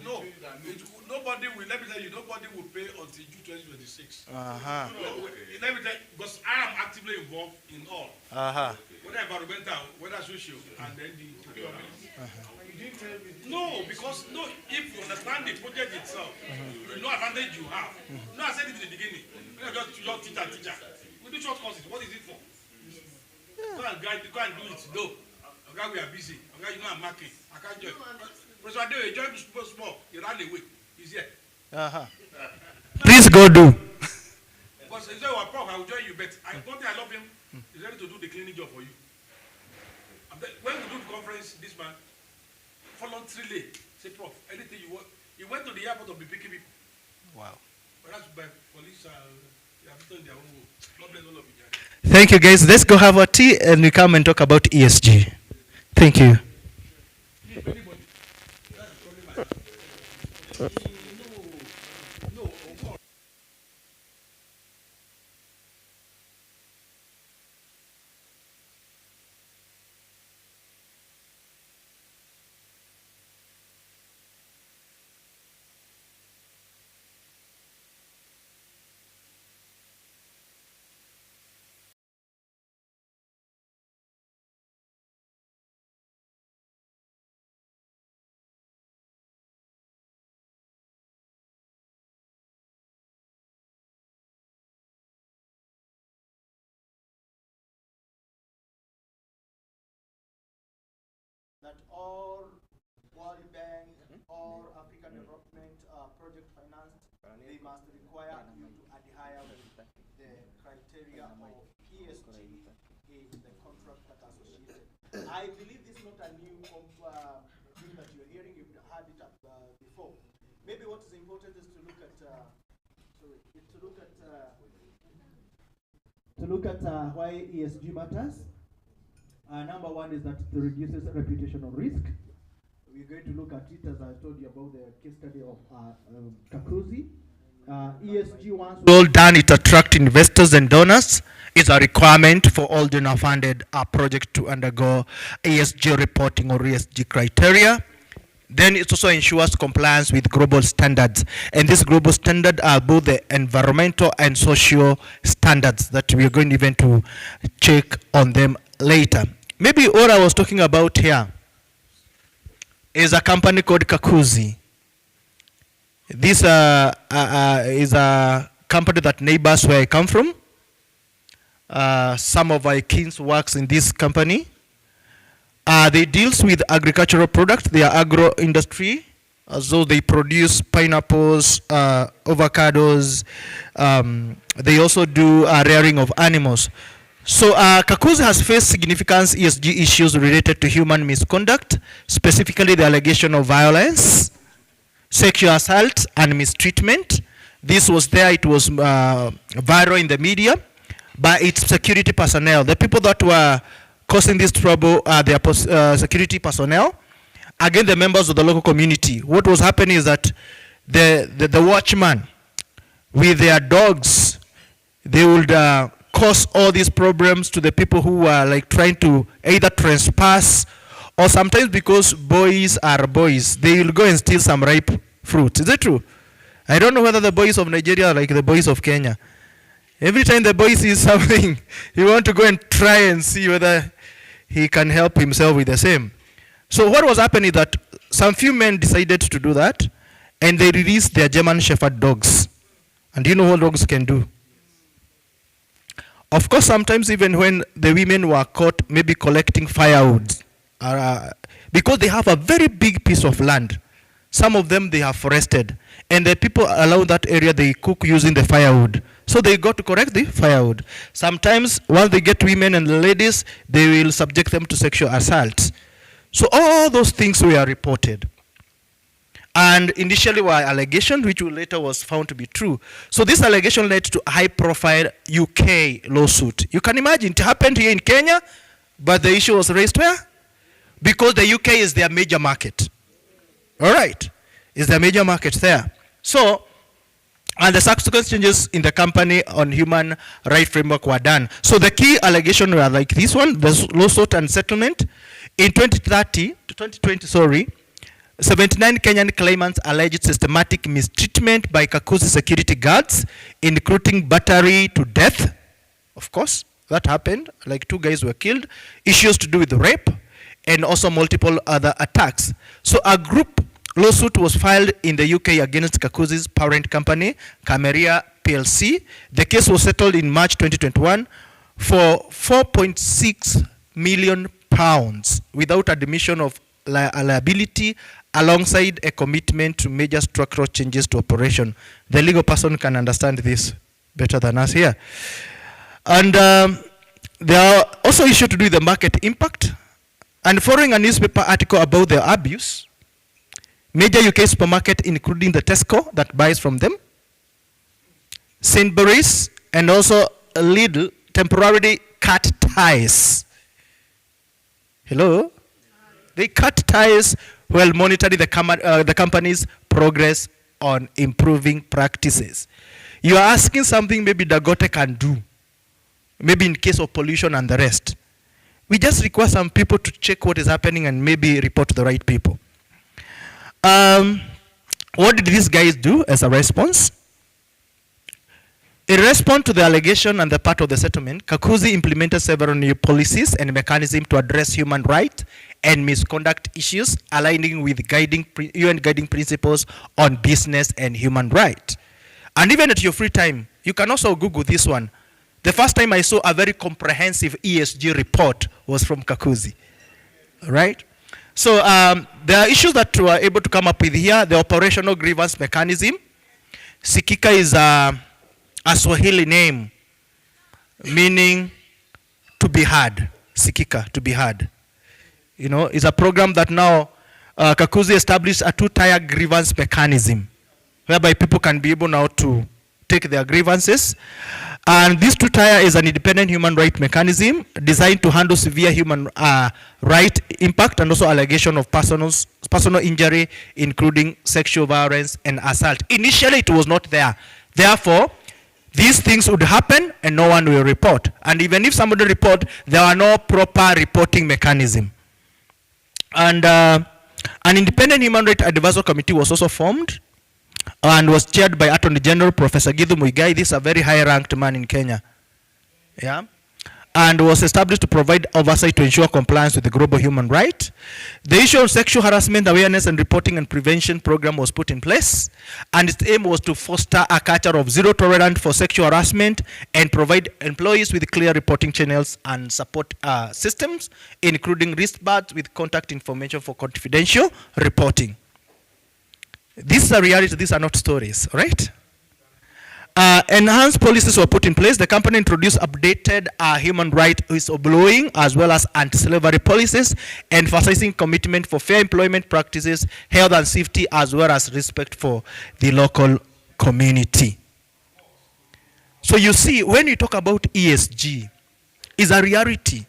No, nobody will. Let me tell you, nobody will pay until June 2026. Uh-huh. Let me tell you, because I am actively involved in all. Uh-huh. Whether environmental, whether social, and then the procurement. No, because if you understand the project itself, you know advantage you have. No, I said it in the beginning. When you just teacher. We do short courses. What is it for? Go and do it. No. Okay, we are busy. Okay, you know I'm marking. I can't join. Professor Adeo, join small. You ran away. He's here. Uh-huh. Please go do. Because he said, well, Prof, I will join you, but I don't think I love him. He's ready to do the cleaning job for you. When we do the conference, this man voluntarily say, Prof, anything you want. He went to the airport to be picking people. Wow. But that's by police. They have done their own work. God bless all of you. Thank you, guys. Let's go have a tea and we come and talk about ESG. Thank you. That all World Bank or African Development Project financed, they must require you to adhere with the criteria of ESG in the contract that associated. I believe this is not a new thing that you're hearing. You've heard it before. Maybe what is important is to look at why ESG matters. Number one is that it reduces reputational risk. We're going to look at it, as I told you, about the case study of Kakuzi. ESG once Well done, it attracts investors and donors. It's a requirement for all donor-funded projects to undergo ESG reporting or ESG criteria. Then it also ensures compliance with global standards. And these global standards are both the environmental and social standards that we are going even to check on them later. Maybe what I was talking about here is a company called Kakuzi. This is a company that neighbors where I come from. Some of my kids works in this company. They deals with agricultural products. They are agro industry. So they produce pineapples, avocados. They also do rearing of animals. So Kakuzi has faced significant ESG issues related to human misconduct, specifically the allegation of violence, sexual assault, and mistreatment. This was there, it was viral in the media by its security personnel. The people that were causing this trouble are their security personnel, again the members of the local community. What was happening is that the watchman with their dogs, they would cause all these problems to the people who are like trying to either trespass, or sometimes because boys are boys, they will go and steal some ripe fruit. Is it true? I don't know whether the boys of Nigeria are like the boys of Kenya. Every time the boy sees something, he wants to go and try and see whether he can help himself with the same. So what was happening is that some few men decided to do that, and they released their German Shepherd dogs. And do you know what dogs can do? Of course, sometimes even when the women were caught maybe collecting firewood, because they have a very big piece of land, some of them they have forested, and the people around that area, they cook using the firewood. So they go to collect the firewood. Sometimes once they get women and ladies, they will subject them to sexual assault. So all those things were reported. And initially were allegations, which later was found to be true. So this allegation led to a high-profile UK lawsuit. You can imagine, it happened here in Kenya, but the issue was raised where? Because the UK is their major market. All right, is their major market there. So, and the subsequent changes in the company on human rights framework were done. So the key allegations were like this one, the lawsuit and settlement. In 2020, 79 Kenyan claimants alleged systematic mistreatment by Kakuzi security guards, including battery to death. Of course, that happened. Like 2 guys were killed. Issues to do with rape, and also multiple other attacks. So a group lawsuit was filed in the UK against Kakuzi's parent company, Cameria PLC. The case was settled in March 2021 for £4.6 million without admission of liability, alongside a commitment to major structural changes to operation. The legal person can understand this better than us here. And there are also issues to do with the market impact. And following a newspaper article about the abuse, major UK supermarket, including the Tesco that buys from them, Sainsbury's, and also Lidl, temporarily cut ties. Hello? They cut ties while monitoring the company's progress on improving practices. You are asking something maybe Dagote can do, maybe in case of pollution and the rest. We just require some people to check what is happening and maybe report to the right people. What did these guys do as a response? In response to the allegation and the part of the settlement, Kakuzi implemented several new policies and mechanisms to address human rights and misconduct issues, aligning with UN guiding principles on business and human rights. And even at your free time, you can also Google this one. The first time I saw a very comprehensive ESG report was from Kakuzi. All right? So there are issues that we were able to come up with here. The operational grievance mechanism. Sikika is a Swahili name, meaning to be heard. Sikika, to be heard. You know, it's a program that now Kakuzi established a 2-tier grievance mechanism, whereby people can be able now to take their grievances. And this 2-tier is an independent human rights mechanism designed to handle severe human right impact and also allegation of personal injury, including sexual violence and assault. Initially, it was not there. Therefore, these things would happen and no one will report. And even if somebody report, there are no proper reporting mechanism. And an independent human rights advisory committee was also formed and was chaired by Attorney General Professor Githu Muigai. This is a very high-ranked man in Kenya. Yeah. And was established to provide oversight to ensure compliance with the global human rights. The issue of sexual harassment awareness and reporting and prevention program was put in place, and its aim was to foster a culture of zero tolerance for sexual harassment and provide employees with clear reporting channels and support systems, including wristbands with contact information for confidential reporting. This is a reality, these are not stories, right? Enhanced policies were put in place. The company introduced updated human rights whistleblowing as well as anti-slavery policies, emphasizing commitment for fair employment practices, health and safety, as well as respect for the local community. So you see, when you talk about ESG, it's a reality.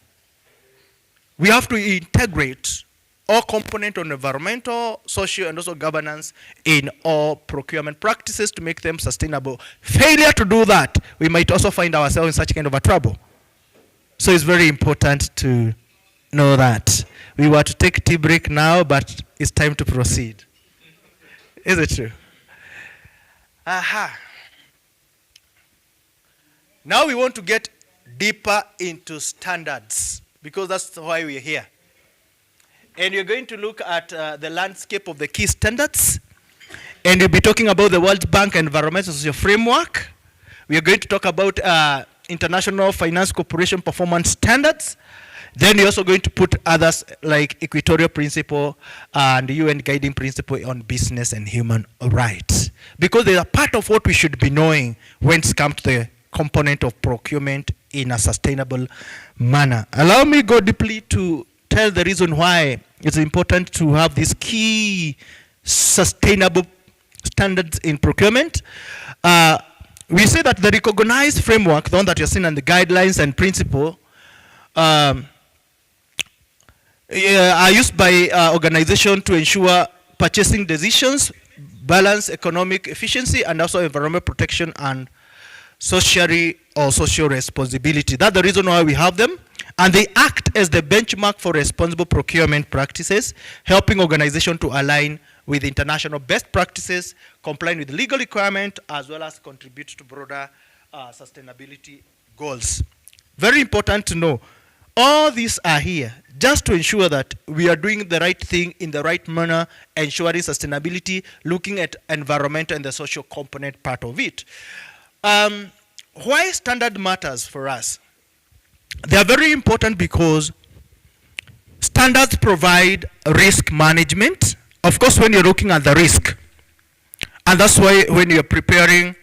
We have to integrate all component on environmental, social, and also governance in all procurement practices to make them sustainable. Failure to do that, we might also find ourselves in such kind of a trouble. So it's very important to know that. We were to take tea break now, but it's time to proceed. Is it true? Aha. Now we want to get deeper into standards, because that's why we're here. And we're going to look at the landscape of the key standards. And we'll be talking about the World Bank Environmental Social Framework. We are going to talk about International Finance Corporation Performance Standards. Then we're also going to put others like Equatorial Principle and the UN Guiding Principle on Business and Human Rights. Because they are part of what we should be knowing when it comes to the component of procurement in a sustainable manner. Allow me to go deeply to tell the reason why it's important to have these key sustainable standards in procurement. We say that the recognized framework, the one that you're seeing, and the guidelines and principle are used by organizations to ensure purchasing decisions, balance economic efficiency, and also environmental protection and social responsibility. That's the reason why we have them. And they act as the benchmark for responsible procurement practices, helping organizations to align with international best practices, complying with legal requirements, as well as contribute to broader sustainability goals. Very important to know, all these are here just to ensure that we are doing the right thing in the right manner, ensuring sustainability, looking at environmental and the social component part of it. Why standard matters for us? They are very important because standards provide risk management. Of course, when you're looking at the risk, and that's why when you're preparing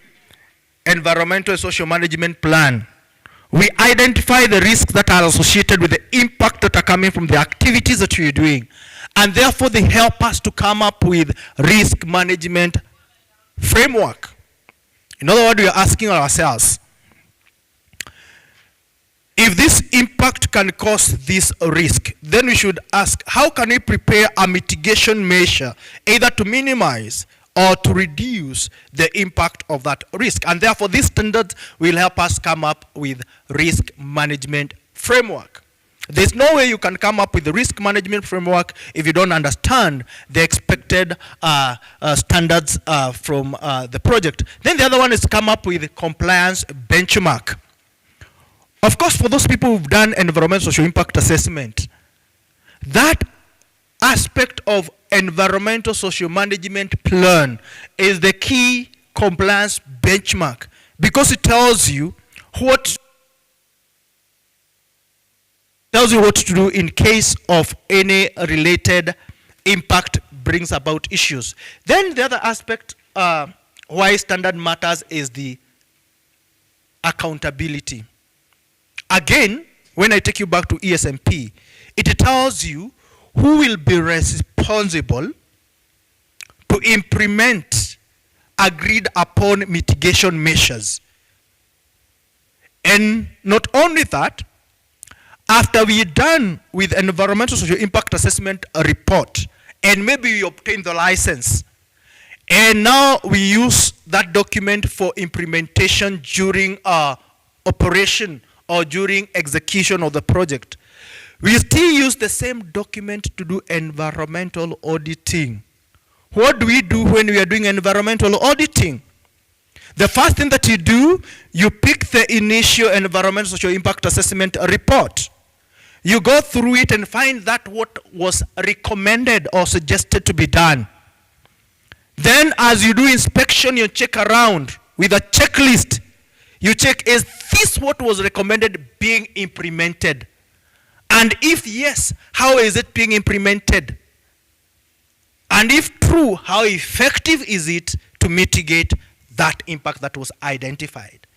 environmental and social management plan, we identify the risks that are associated with the impact that are coming from the activities that you're doing. And therefore, they help us to come up with risk management framework. In other words, we are asking ourselves, if this impact can cause this risk, then we should ask, how can we prepare a mitigation measure, either to minimize or to reduce the impact of that risk? And therefore, these standards will help us come up with risk management framework. There's no way you can come up with a risk management framework if you don't understand the expected standards from the project. Then the other one is to come up with a compliance benchmark. Of course, for those people who've done environmental social impact assessment, that aspect of environmental social management plan is the key compliance benchmark, because it tells you what to do in case of any related impact brings about issues. Then the other aspect why standard matters is the accountability. Again, when I take you back to ESMP, it tells you who will be responsible to implement agreed upon mitigation measures. And not only that, after we're done with environmental social impact assessment report, and maybe we obtain the license, and now we use that document for implementation during operation or during execution of the project, we still use the same document to do environmental auditing. What do we do when we are doing environmental auditing? The first thing that you do, you pick the initial environmental social impact assessment report. You go through it and find that what was recommended or suggested to be done. Then as you do inspection, you check around with a checklist. You check, is this what was recommended being implemented? And if yes, how is it being implemented? And if true, how effective is it to mitigate that impact that was identified?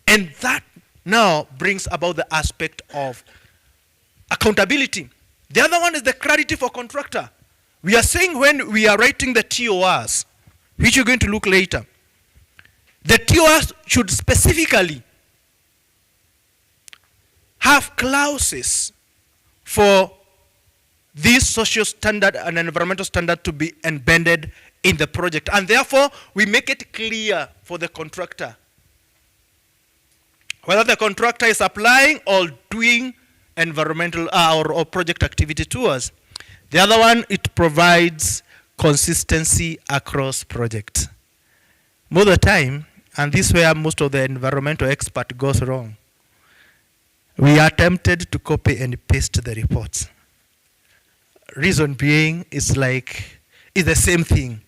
And that now brings about the aspect of accountability. The other one is the clarity for contractor. We are saying when we are writing the TORs, which you're going to look later, the TORs should specifically have clauses for this social standard and environmental standard to be embedded in the project. And therefore, we make it clear for the contractor whether the contractor is applying or doing environmental or project activity to us. The other one, it provides consistency across projects. Most of the time, and this is where most of the environmental expert goes wrong, we are tempted to copy and paste the reports. Reason being, it's the same thing.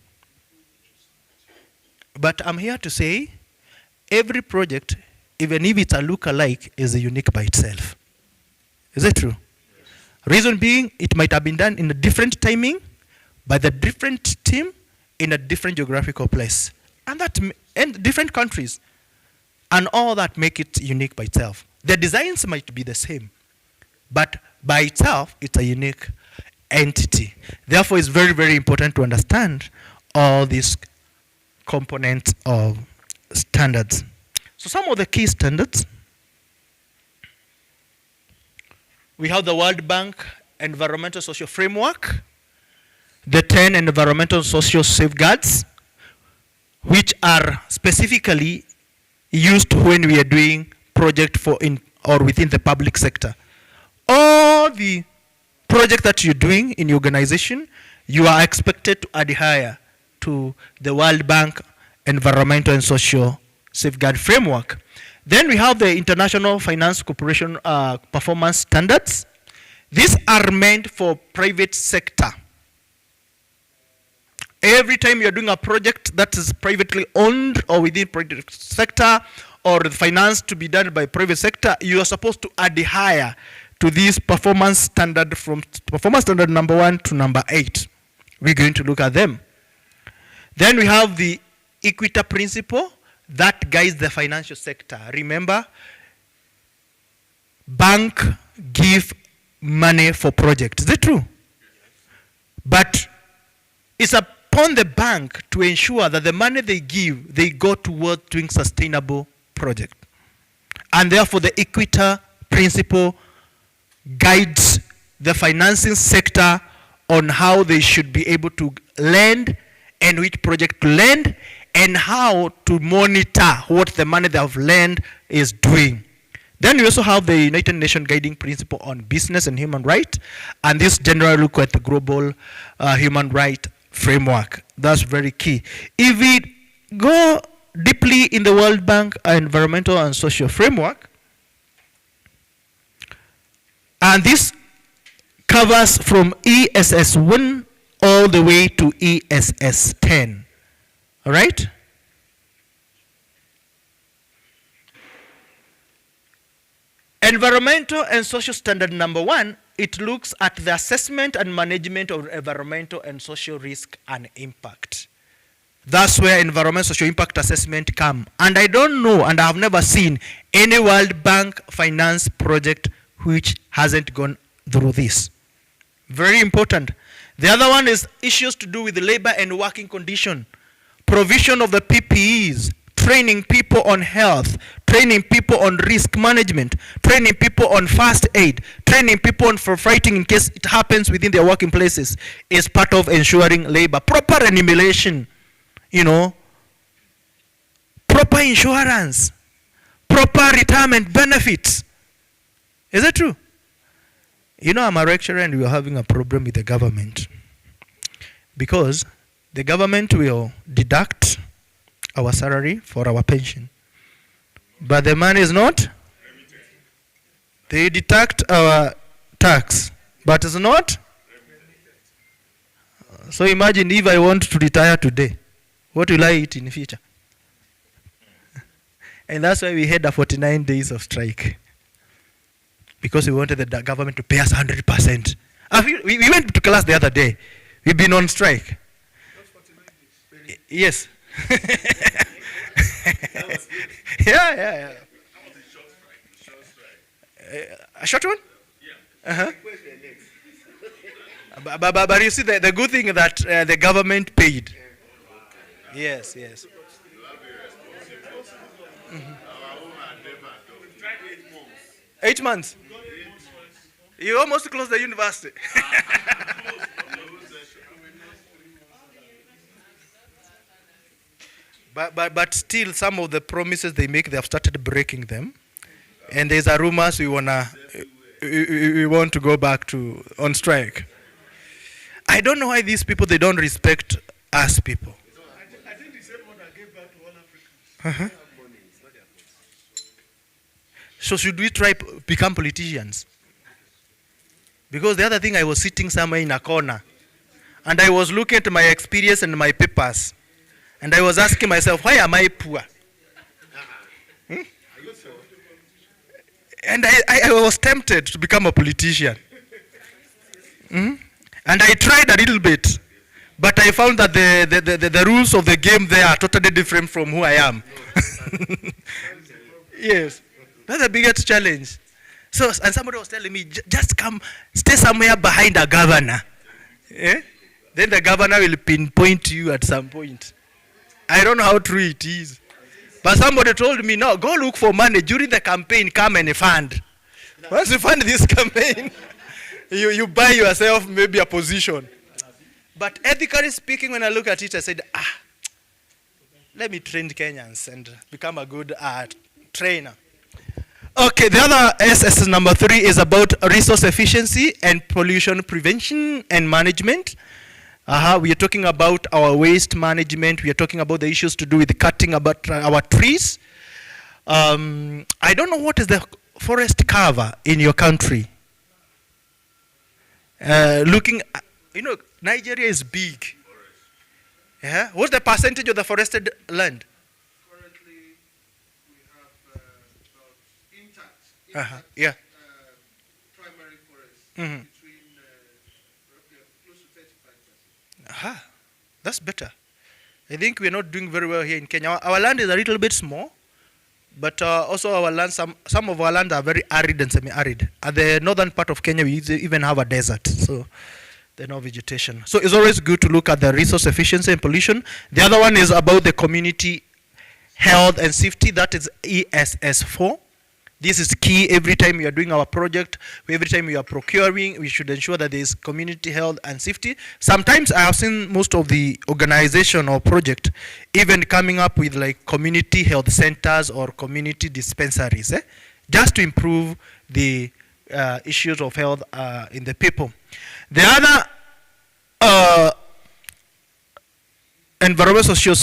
But I'm here to say, every project, even if it's a look-alike, is unique by itself. Is that true? Reason being, it might have been done in a different timing, by the different team, in a different geographical place, and different countries. And all that make it unique by itself. The designs might be the same, but by itself, it's a unique entity. Therefore, it's very, very important to understand all these components of standards. So some of the key standards, we have the World Bank Environmental Social Framework, the 10 environmental social safeguards, which are specifically used when we are doing project for in or within the public sector. All the project that you're doing in your organization, you are expected to adhere to the World Bank Environmental and Social Safeguard Framework. Then we have the International Finance Corporation Performance Standards. These are meant for private sector. Every time you're doing a project that is privately owned or within private sector or the finance to be done by private sector, you are supposed to adhere to this performance standard from performance standard number 1 to number 8. We're going to look at them. Then we have the equity principle that guides the financial sector. Remember, bank give money for projects. Is that true? But it's upon the bank to ensure that the money they give, they go towards doing sustainable project. And therefore, the equity principle guides the financing sector on how they should be able to lend and which project to lend and how to monitor what the money they have lent is doing. Then we also have the United Nations Guiding Principle on Business and Human Rights, and this generally look at the global human rights framework. That's very key. If we go deeply in the World Bank Environmental and Social Framework, and this covers from ESS 1 all the way to ESS 10. All right? Environmental and social standard number 1, it looks at the assessment and management of environmental and social risk and impact. That's where environmental social impact assessment come. And I don't know, and I have never seen any World Bank finance project which hasn't gone through this. Very important. The other one is issues to do with labor and working condition, provision of the PPEs, training people on health, training people on risk management, training people on first aid, training people on for fighting in case it happens within their working places is part of ensuring labor. Proper remuneration, proper insurance, proper retirement benefits. Is that true? I'm a lecturer and we're having a problem with the government because the government will deduct our salary for our pension. But the money is not. They deduct our tax, but it's not. So imagine if I want to retire today, what will I eat in the future? And that's why we had a 49 days of strike. Because we wanted the government to pay us 100%. We went to class the other day. We've been on strike. Yes. Yeah. A short one? Yeah. But you see, the good thing that the government paid. Yes. Mm-hmm. 8 months. You almost closed the university. But still, some of the promises they make, they have started breaking them. And there's a rumors we want to go back to on strike. I don't know why these people, they don't respect us people. I think the same one that gave back to all Africans. Uh-huh. So should we try become politicians? Because the other thing, I was sitting somewhere in a corner, and I was looking at my experience and my papers, and I was asking myself, why am I poor? Hmm? And I was tempted to become a politician. Hmm? And I tried a little bit, but I found that the rules of the game there are totally different from who I am. Yes, that's the biggest challenge. So, and somebody was telling me, just come, stay somewhere behind a governor. Eh? Then the governor will pinpoint you at some point. I don't know how true it is. But somebody told me, no, go look for money during the campaign, come and fund. Once you fund this campaign, you buy yourself maybe a position. But ethically speaking, when I look at it, I said, let me train Kenyans and become a good trainer. Okay, the other SS number 3 is about resource efficiency and pollution prevention and management. We are talking about our waste management. We are talking about the issues to do with cutting about our trees. I don't know what is the forest cover in your country. Looking, Nigeria is big. Yeah? What's the percentage of the forested land? Currently, we have about intact primary forests between close to 35%. That's better. I think we're not doing very well here in Kenya. Our land is a little bit small, but also our land, some of our land are very arid and semi-arid. At the northern part of Kenya, we even have a desert, so there's no vegetation. So it's always good to look at the resource efficiency and pollution. The other one is about the community health and safety. That is ESS4. This is key. Every time we are doing our project, every time we are procuring, we should ensure that there is community health and safety. Sometimes I have seen most of the organization or project even coming up with like community health centers or community dispensaries, just to improve the issues of health in the people. The other environmental socio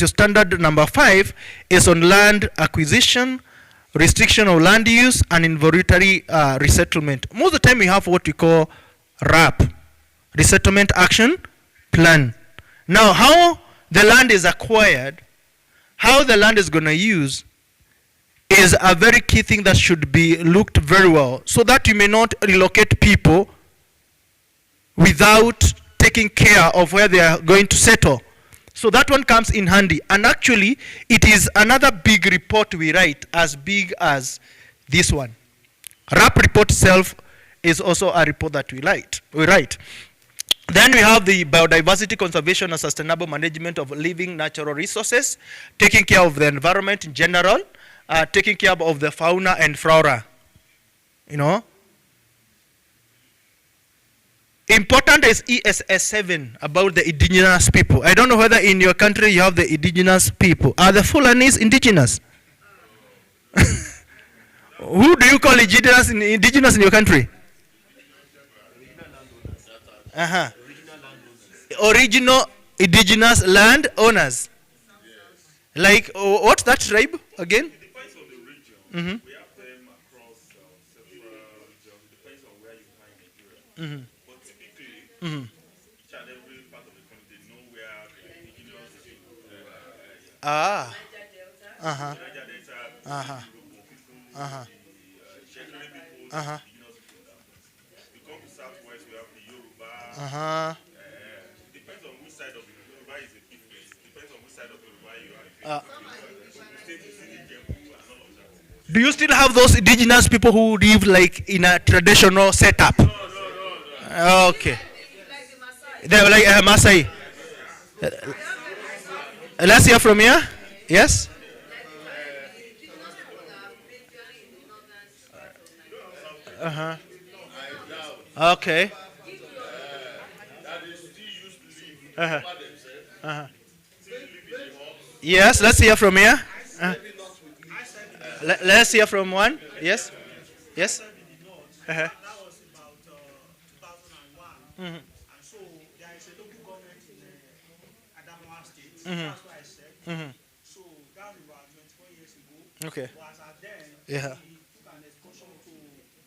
standard number 5 is on land acquisition, restriction of land use, and involuntary resettlement. Most of the time we have what we call RAP, Resettlement Action Plan. Now, how the land is acquired, how the land is going to use, is a very key thing that should be looked very well, so that you may not relocate people without taking care of where they are going to settle. So that one comes in handy. And actually, it is another big report we write, as big as this one. RAP report itself is also a report that we write. Then we have the biodiversity conservation and sustainable management of living natural resources, taking care of the environment in general, taking care of the fauna and flora. Important is ESS7, about the indigenous people. I don't know whether in your country you have the indigenous people. Are the Fulanis indigenous? Who do you call indigenous in your country? Original indigenous land owners. Like, what's that tribe again? It depends on the region. We have them across several regions. It depends on where you are in Nigeria. But typically, each and every part of the country, they know where the indigenous people are. Niger Delta, Shekere people, indigenous people. You come to Southwest, we have the Yoruba. It depends on which side of the Yoruba is a difference. It depends on which side of the Yoruba you are. Do you still have those indigenous people who live like in a traditional setup? No. Okay. They're like Maasai. Let's hear from here. Yes? Okay. Yes, let's hear from here. Let's hear from one. Yes. Yes. Uh-huh. That was about 2001. Mhm. And so there is a local government in Adamawa State. Mhm. That's what I said. Mhm. So that was about 24 years ago. Okay. But as at then, Yeah. we took an excursion to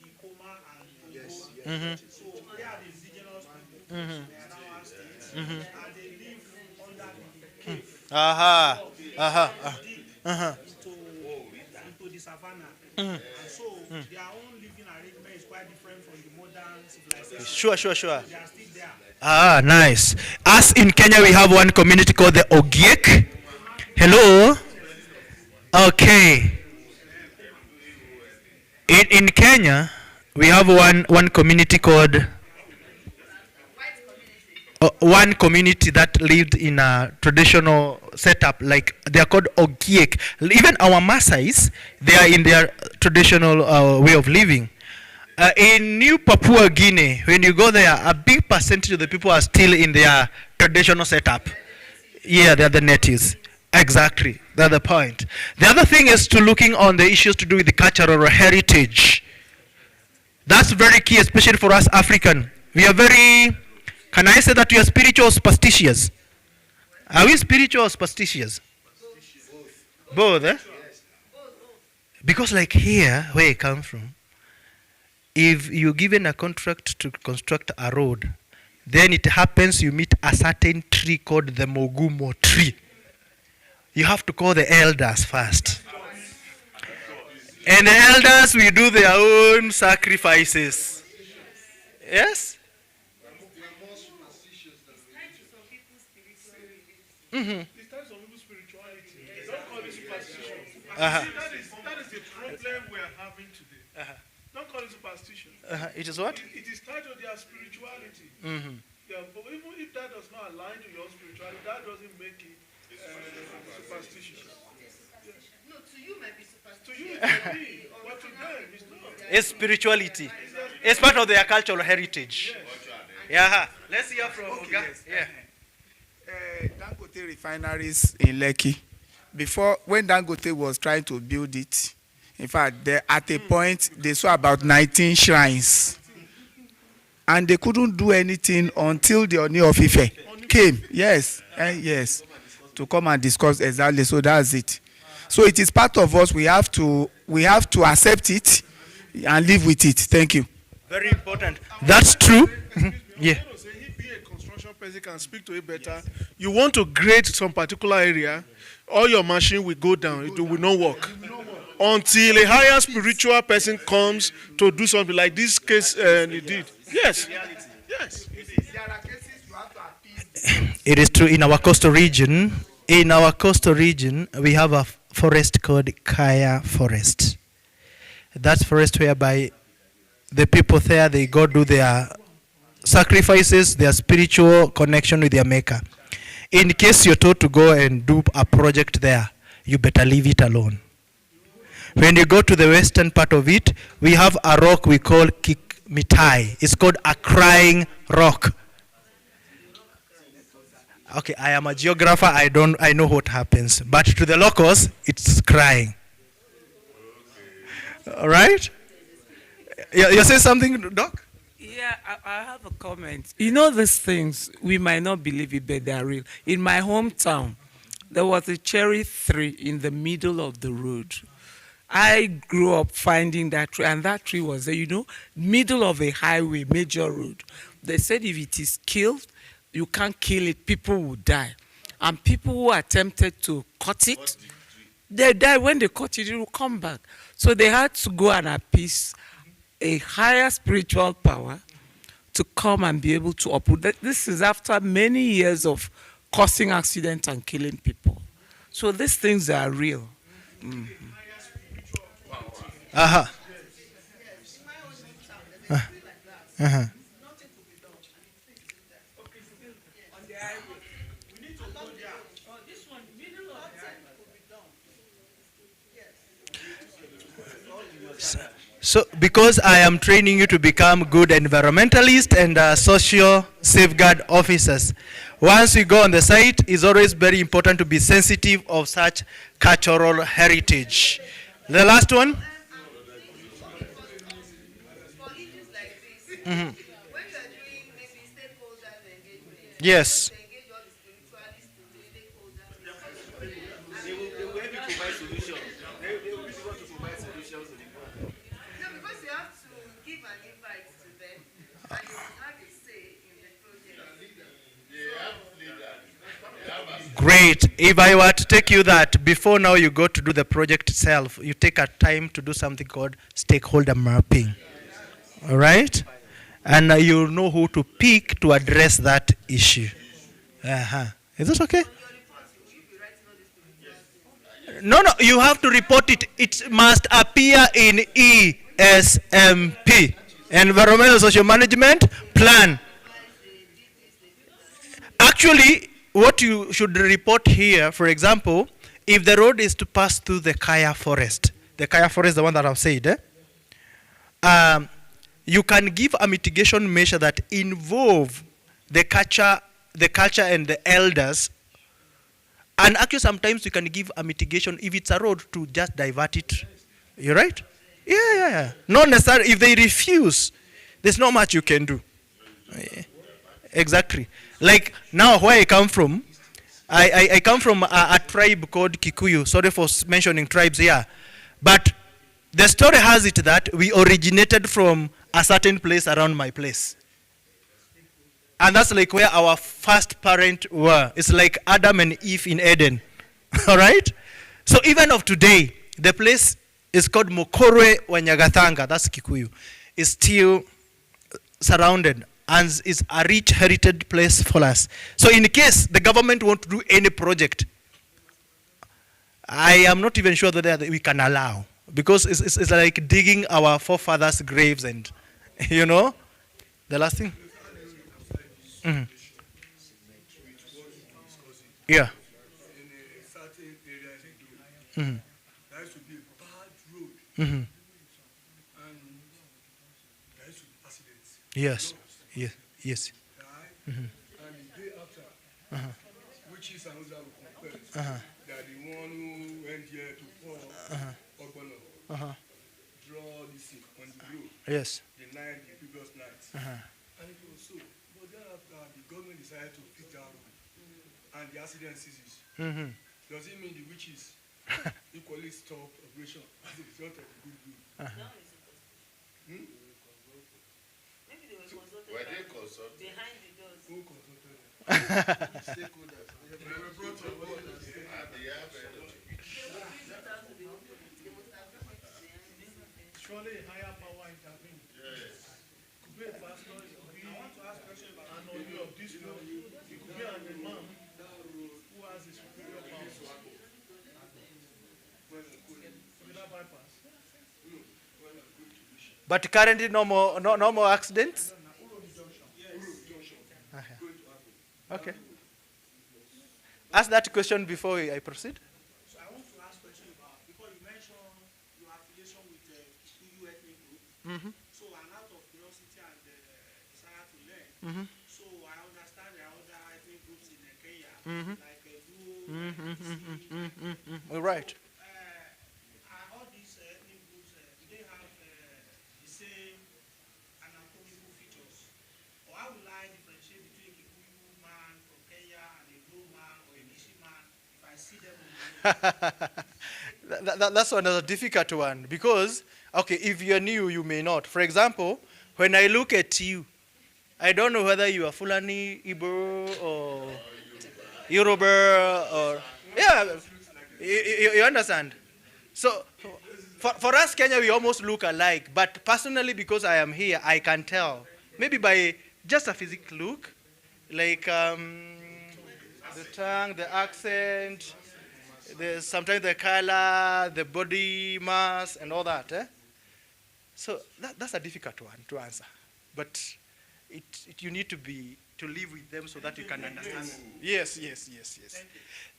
the Koma and Togo. Mhm. So they are the indigenous people Mhm. in Adamawa State. Mhm. And they live under the cave. Aha. So they Aha. dig Uh-huh. into the savannah. Mhm. And so their own living arrangement is quite different from the modern civilization. Sure. So they are still there. Ah, nice. As in Kenya, we have one community called the Ogiek. Hello. Okay. In Kenya, we have one community called one community that lived in a traditional setup, like they are called Ogiek. Even our Maasais, they are in their traditional way of living. In New Papua Guinea, when you go there, a big percentage of the people are still in their traditional setup. Yeah, they're the natives. Exactly. That's the point. The other thing is to looking on the issues to do with the cultural heritage. That's very key, especially for us African. We are very, can I say that we are spiritual superstitious? Are we spiritual or superstitious? Both, eh? Because like here, where I come from, if you're given a contract to construct a road, then it happens you meet a certain tree called the Mogumo tree. You have to call the elders first. And the elders will do their own sacrifices. Yes? Mm-hmm. It's tied to some people's spirituality. Don't call it superstition. Uh-huh. See, that is the problem we are having today. Don't call it superstition. It is what? It is tied to their spirituality. Mm-hmm. Yeah, but even if that does not align to your spirituality, that doesn't make it superstitious. No, to you might be superstitious. To you it may be, but to them it's not. It's spirituality. It's part of their cultural heritage. Yeah. Let's hear from Oga. Yeah. Dangote refineries in Lekki. Before, when Dangote was trying to build it, in fact, at a point, they saw about 19 shrines. And they couldn't do anything until the Oni of Ife came. Yes, yes, to come and discuss exactly. So that's it. So it is part of us. We have to accept it and live with it. Thank you. Very important. That's true. Yeah. Person can speak to it better. You want to grade some particular area, all your machine will go down. It will not work until a higher spiritual person comes to do something like this case he did. Yes. Yes. It is true. In our coastal region, we have a forest called Kaya Forest. That's forest whereby the people there, they go do their sacrifices, their spiritual connection with their maker. In case you're told to go and do a project there, you better leave it alone. When you go to the western part of it, we have a rock we call Kikmitai. It's called a crying rock. Okay, I am a geographer, I know what happens. But to the locals, it's crying. All right? You're saying something, Doc? Yeah, I have a comment. You know these things, we might not believe it, but they're real. In my hometown, there was a cherry tree in the middle of the road. I grew up finding that tree, and that tree was there, middle of a highway, major road. They said if it is killed, you can't kill it, people will die. And people who attempted to cut it, they die. When they cut it, it will come back. So they had to go and appease a higher spiritual power to come and be able to uproot. This is after many years of causing accidents and killing people. So these things are real. Mm-hmm. Uh-huh. Uh-huh. So, because I am training you to become good environmentalists and social safeguard officers, once you go on the site, it's always very important to be sensitive of such cultural heritage. The last one? Mhm. Yes. They will help you provide solutions. They will be able to provide solutions to the problem. No, because you have to give an invite to them and you must have a say in the project. Great. If I were to take you that before now you go to do the project itself, you take a time to do something called stakeholder mapping. All right? And you know who to pick to address that issue. Uh-huh. Is that okay? No, no, you have to report it. It must appear in ESMP, Environmental Social Management Plan. Actually, what you should report here, for example, if the road is to pass through the Kaya forest, the one that I've said, you can give a mitigation measure that involve the culture and the elders. And actually, sometimes you can give a mitigation if it's a road to just divert it. You're right? Yeah. Not necessarily. If they refuse, there's not much you can do. Exactly. Like now, where I come from, I come from a tribe called Kikuyu. Sorry for mentioning tribes here. But the story has it that we originated from a certain place around my place. And that's like where our first parents were. It's like Adam and Eve in Eden. All right? So even of today, the place is called Mokorwe Wanyagathanga. That's Kikuyu. It's still surrounded and is a rich heritage place for us. So in case the government want to do any project, I am not even sure that we can allow. Because it's like digging our forefathers' graves and, you know, the last thing. Mm-hmm. Yeah. In a certain area Mm-hmm. there used to be a bad road. Mm-hmm. And there used to be accidents. Yes. Yes. Right? Mm-hmm. And the day after, witches and others will confess that the one who went here to pour Ogbono, draw the sick on the road. Yes. The previous night. And it was so. But then after the government decided to fix that road and the accident ceases, does it mean the witches equally stop operation as a result of the good road? Maybe they were consulted. Were they consulted? Behind the doors. Who consulted them? Stakeholders. They were brought on board as stakeholders. Surely a higher power intervened. Yes. Could be a pastor, it could be an audio of this law, it could be an imam who has a superior power. Could that bypass? But currently no more accidents? Okay. Ask that question before I proceed. So I want to ask a question about, because you mentioned your affiliation with the Kikuyu ethnic group. So and out of curiosity and desire to learn, so I understand there are other ethnic groups in Kenya, like We're right. Are all these ethnic groups, do they have the same anatomical features? Or how will I differentiate between a Kikuyu man from Kenya and a Blue man or a Nishi man if I see them on the road? That's another difficult one because, okay, if you're new, you may not. For example, when I look at you, I don't know whether you are Fulani, Igbo, or Yoruba, or yeah, you understand. So for us, Kenya, we almost look alike. But personally, because I am here, I can tell. Maybe by just a physical look, like the tongue, the accent, sometimes the color, the body mass, and all that. So that's a difficult one to answer. But you need to live with them so that you can understand. Yes.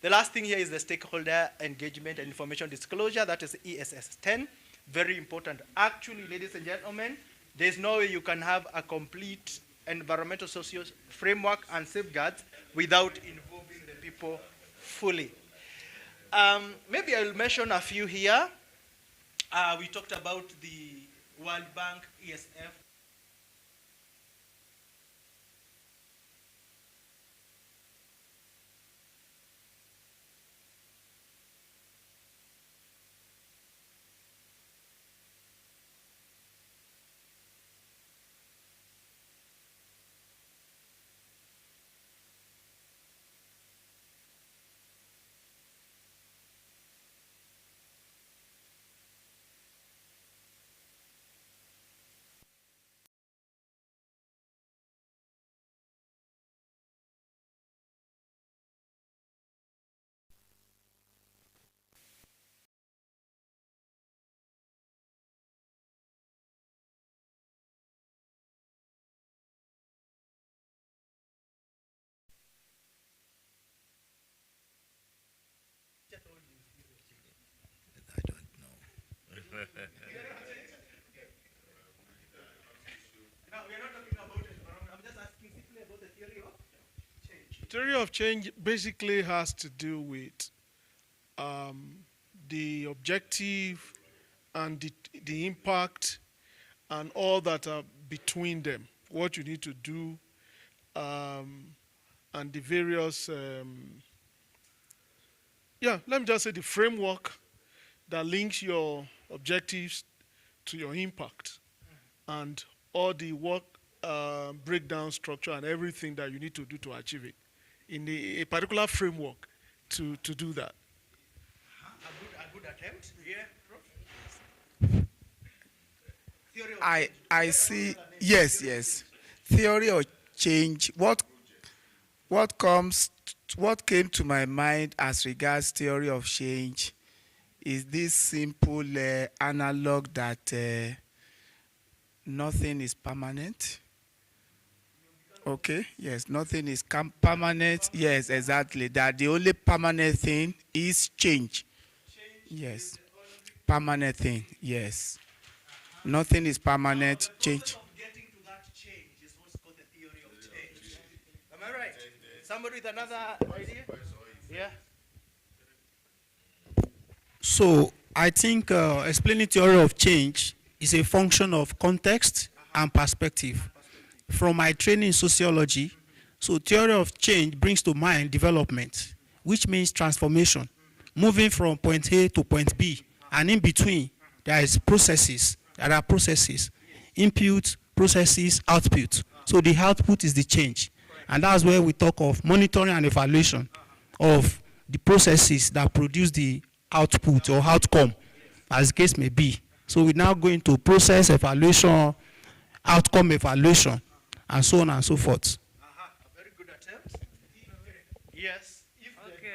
The last thing here is the stakeholder engagement and information disclosure. That is ESS 10. Very important. Actually, ladies and gentlemen, there's no way you can have a complete environmental social framework and safeguards without involving the people fully. Maybe I'll mention a few here. We talked about the World Bank, ESF. Now, we are not talking about environment. I'm just asking simply about the theory of change. Theory of change basically has to do with the objective and the impact and all that are between them. What you need to do and the various, let me just say the framework that links your objectives to your impact and all the work breakdown structure and everything that you need to do to achieve it in a particular framework to do that. A good attempt. Yeah, Prof? I see. Yes. Theory of change. What came to my mind as regards theory of change is this simple analog that nothing is permanent. Okay. Yes, nothing is permanent. Yes, exactly. That the only permanent thing is change. Yes. Permanent thing. Yes. Nothing is permanent. Change. Getting to that change is what's called the theory of change. Am I right? Somebody with another idea? Yeah. So I think explaining theory of change is a function of context and perspective. From my training in sociology, so theory of change brings to mind development, which means transformation, moving from point A to point B, and in between there are processes, input, processes, output. So the output is the change, and that's where we talk of monitoring and evaluation of the processes that produce the output or outcome, as the case may be. So we now go into process evaluation, outcome evaluation, and so on and so forth. A very good attempt. Yes. Okay.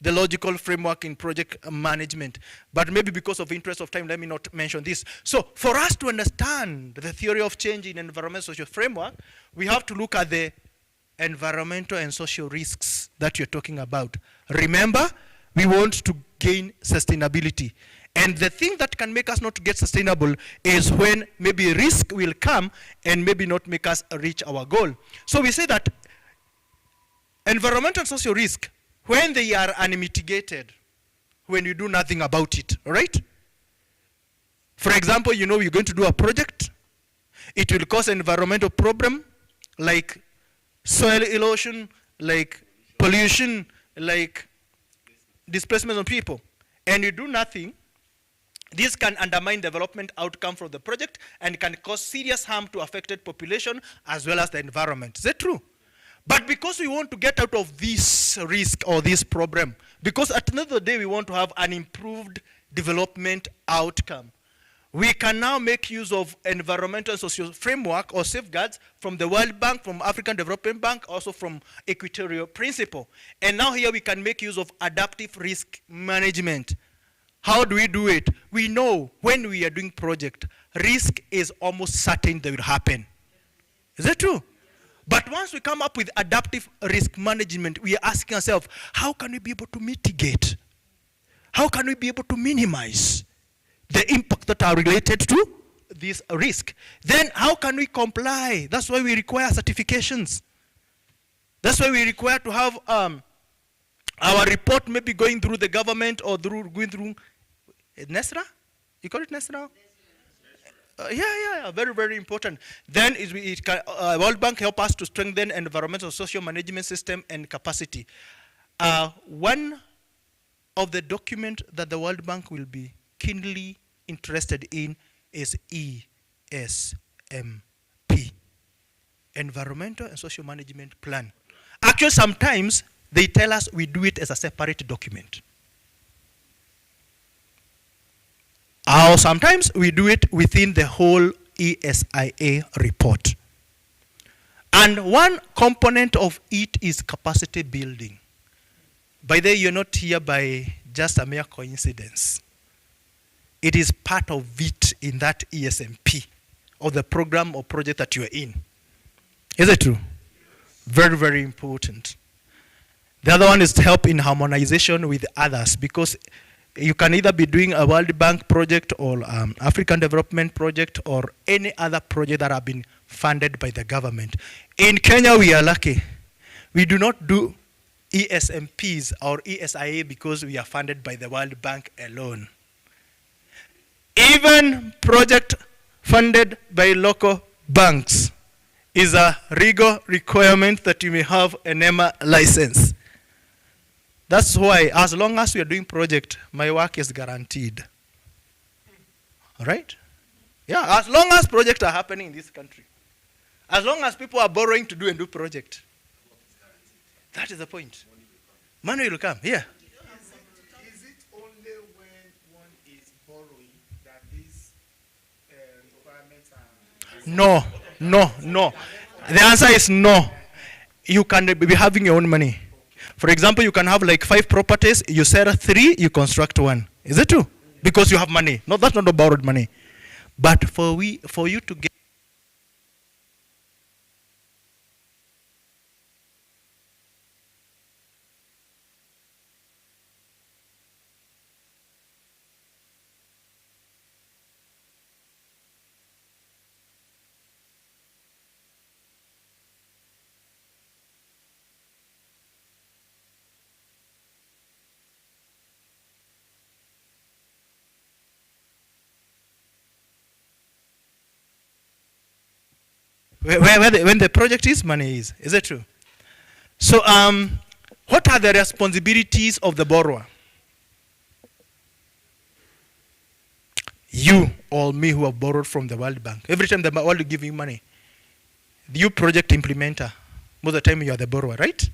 the logical framework in project management. But maybe because of interest of time, let me not mention this. So for us to understand the theory of change in environmental social framework, we have to look at the environmental and social risks that you're talking about. Remember, we want to gain sustainability. And the thing that can make us not to get sustainable is when maybe risk will come and maybe not make us reach our goal. So we say that environmental and social risk, when they are unmitigated, when you do nothing about it, all right? For example, you know you're going to do a project, it will cause an environmental problem like soil erosion, like pollution, like displacement of people, and you do nothing. This can undermine development outcome from the project and can cause serious harm to affected population as well as the environment. Is that true? But because we want to get out of this risk or this problem, because at the end of the day we want to have an improved development outcome, we can now make use of environmental and social framework or safeguards from the World Bank, from African Development Bank, also from Equatorial Principle. And now here we can make use of adaptive risk management. How do we do it? We know when we are doing project, risk is almost certain that will happen. Is that true? But once we come up with adaptive risk management, we are asking ourselves, how can we be able to mitigate? How can we be able to minimize the impact that are related to this risk? Then how can we comply? That's why we require certifications. That's why we require to have our report maybe going through the government or going through NESRA? You call it NESRA? Yeah, very, very important. Then World Bank help us to strengthen environmental social management system and capacity. One of the document that the World Bank will be keenly interested in is ESMP, Environmental and Social Management Plan. Actually, sometimes they tell us we do it as a separate document. Or sometimes we do it within the whole ESIA report. And one component of it is capacity building. By the way, you're not here by just a mere coincidence. It is part of it in that ESMP, or the program or project that you're in. Is it true? Very, very important. The other one is to help in harmonization with others, because you can either be doing a World Bank project or African Development project or any other project that have been funded by the government. In Kenya, we are lucky. We do not do ESMPs or ESIA because we are funded by the World Bank alone. Even project funded by local banks is a legal requirement that you may have an NEMA license. That's why, as long as we are doing project, my work is guaranteed. All right? Yeah, as long as projects are happening in this country. As long as people are borrowing to do and do project. That is the point. Money will come, yeah. Is it only when one is borrowing that these requirements are... No. The answer is no. You can be having your own money. For example, you can have like 5 properties, you sell 3, you construct 1. Is it true? Because you have money. No, that's not borrowed money. But for you to get when the project is, money is. Is that true? So what are the responsibilities of the borrower? You or me who have borrowed from the World Bank. Every time the World is giving money, you project implementer, most of the time you are the borrower, right?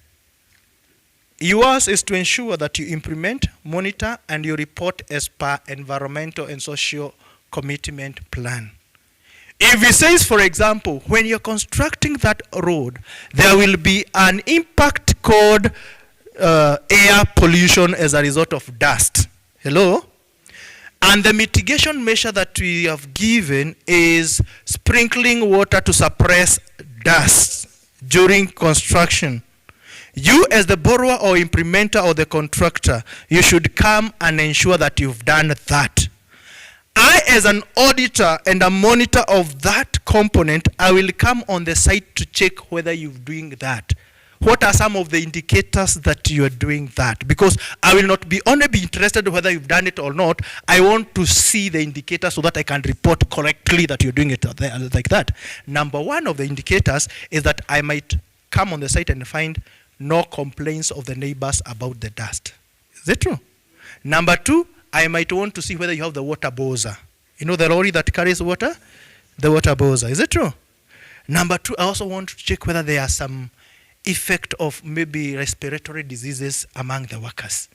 Yours is to ensure that you implement, monitor, and you report as per environmental and social commitment plan. If it says, for example, when you're constructing that road, there will be an impact code air pollution as a result of dust. Hello? And the mitigation measure that we have given is sprinkling water to suppress dust during construction. You as the borrower or implementer or the contractor, you should come and ensure that you've done that. I as an auditor and a monitor of that component, I will come on the site to check whether you're doing that. What are some of the indicators that you are doing that? Because I will not be only be interested whether you've done it or not. I want to see the indicators so that I can report correctly that you're doing it like that. Number one of the indicators is that I might come on the site and find no complaints of the neighbors about the dust. Is that true? Number two, I might want to see whether you have the water bowser. You know the lorry that carries water? The water bowser. Is it true? Number two, I also want to check whether there are some effect of maybe respiratory diseases among the workers.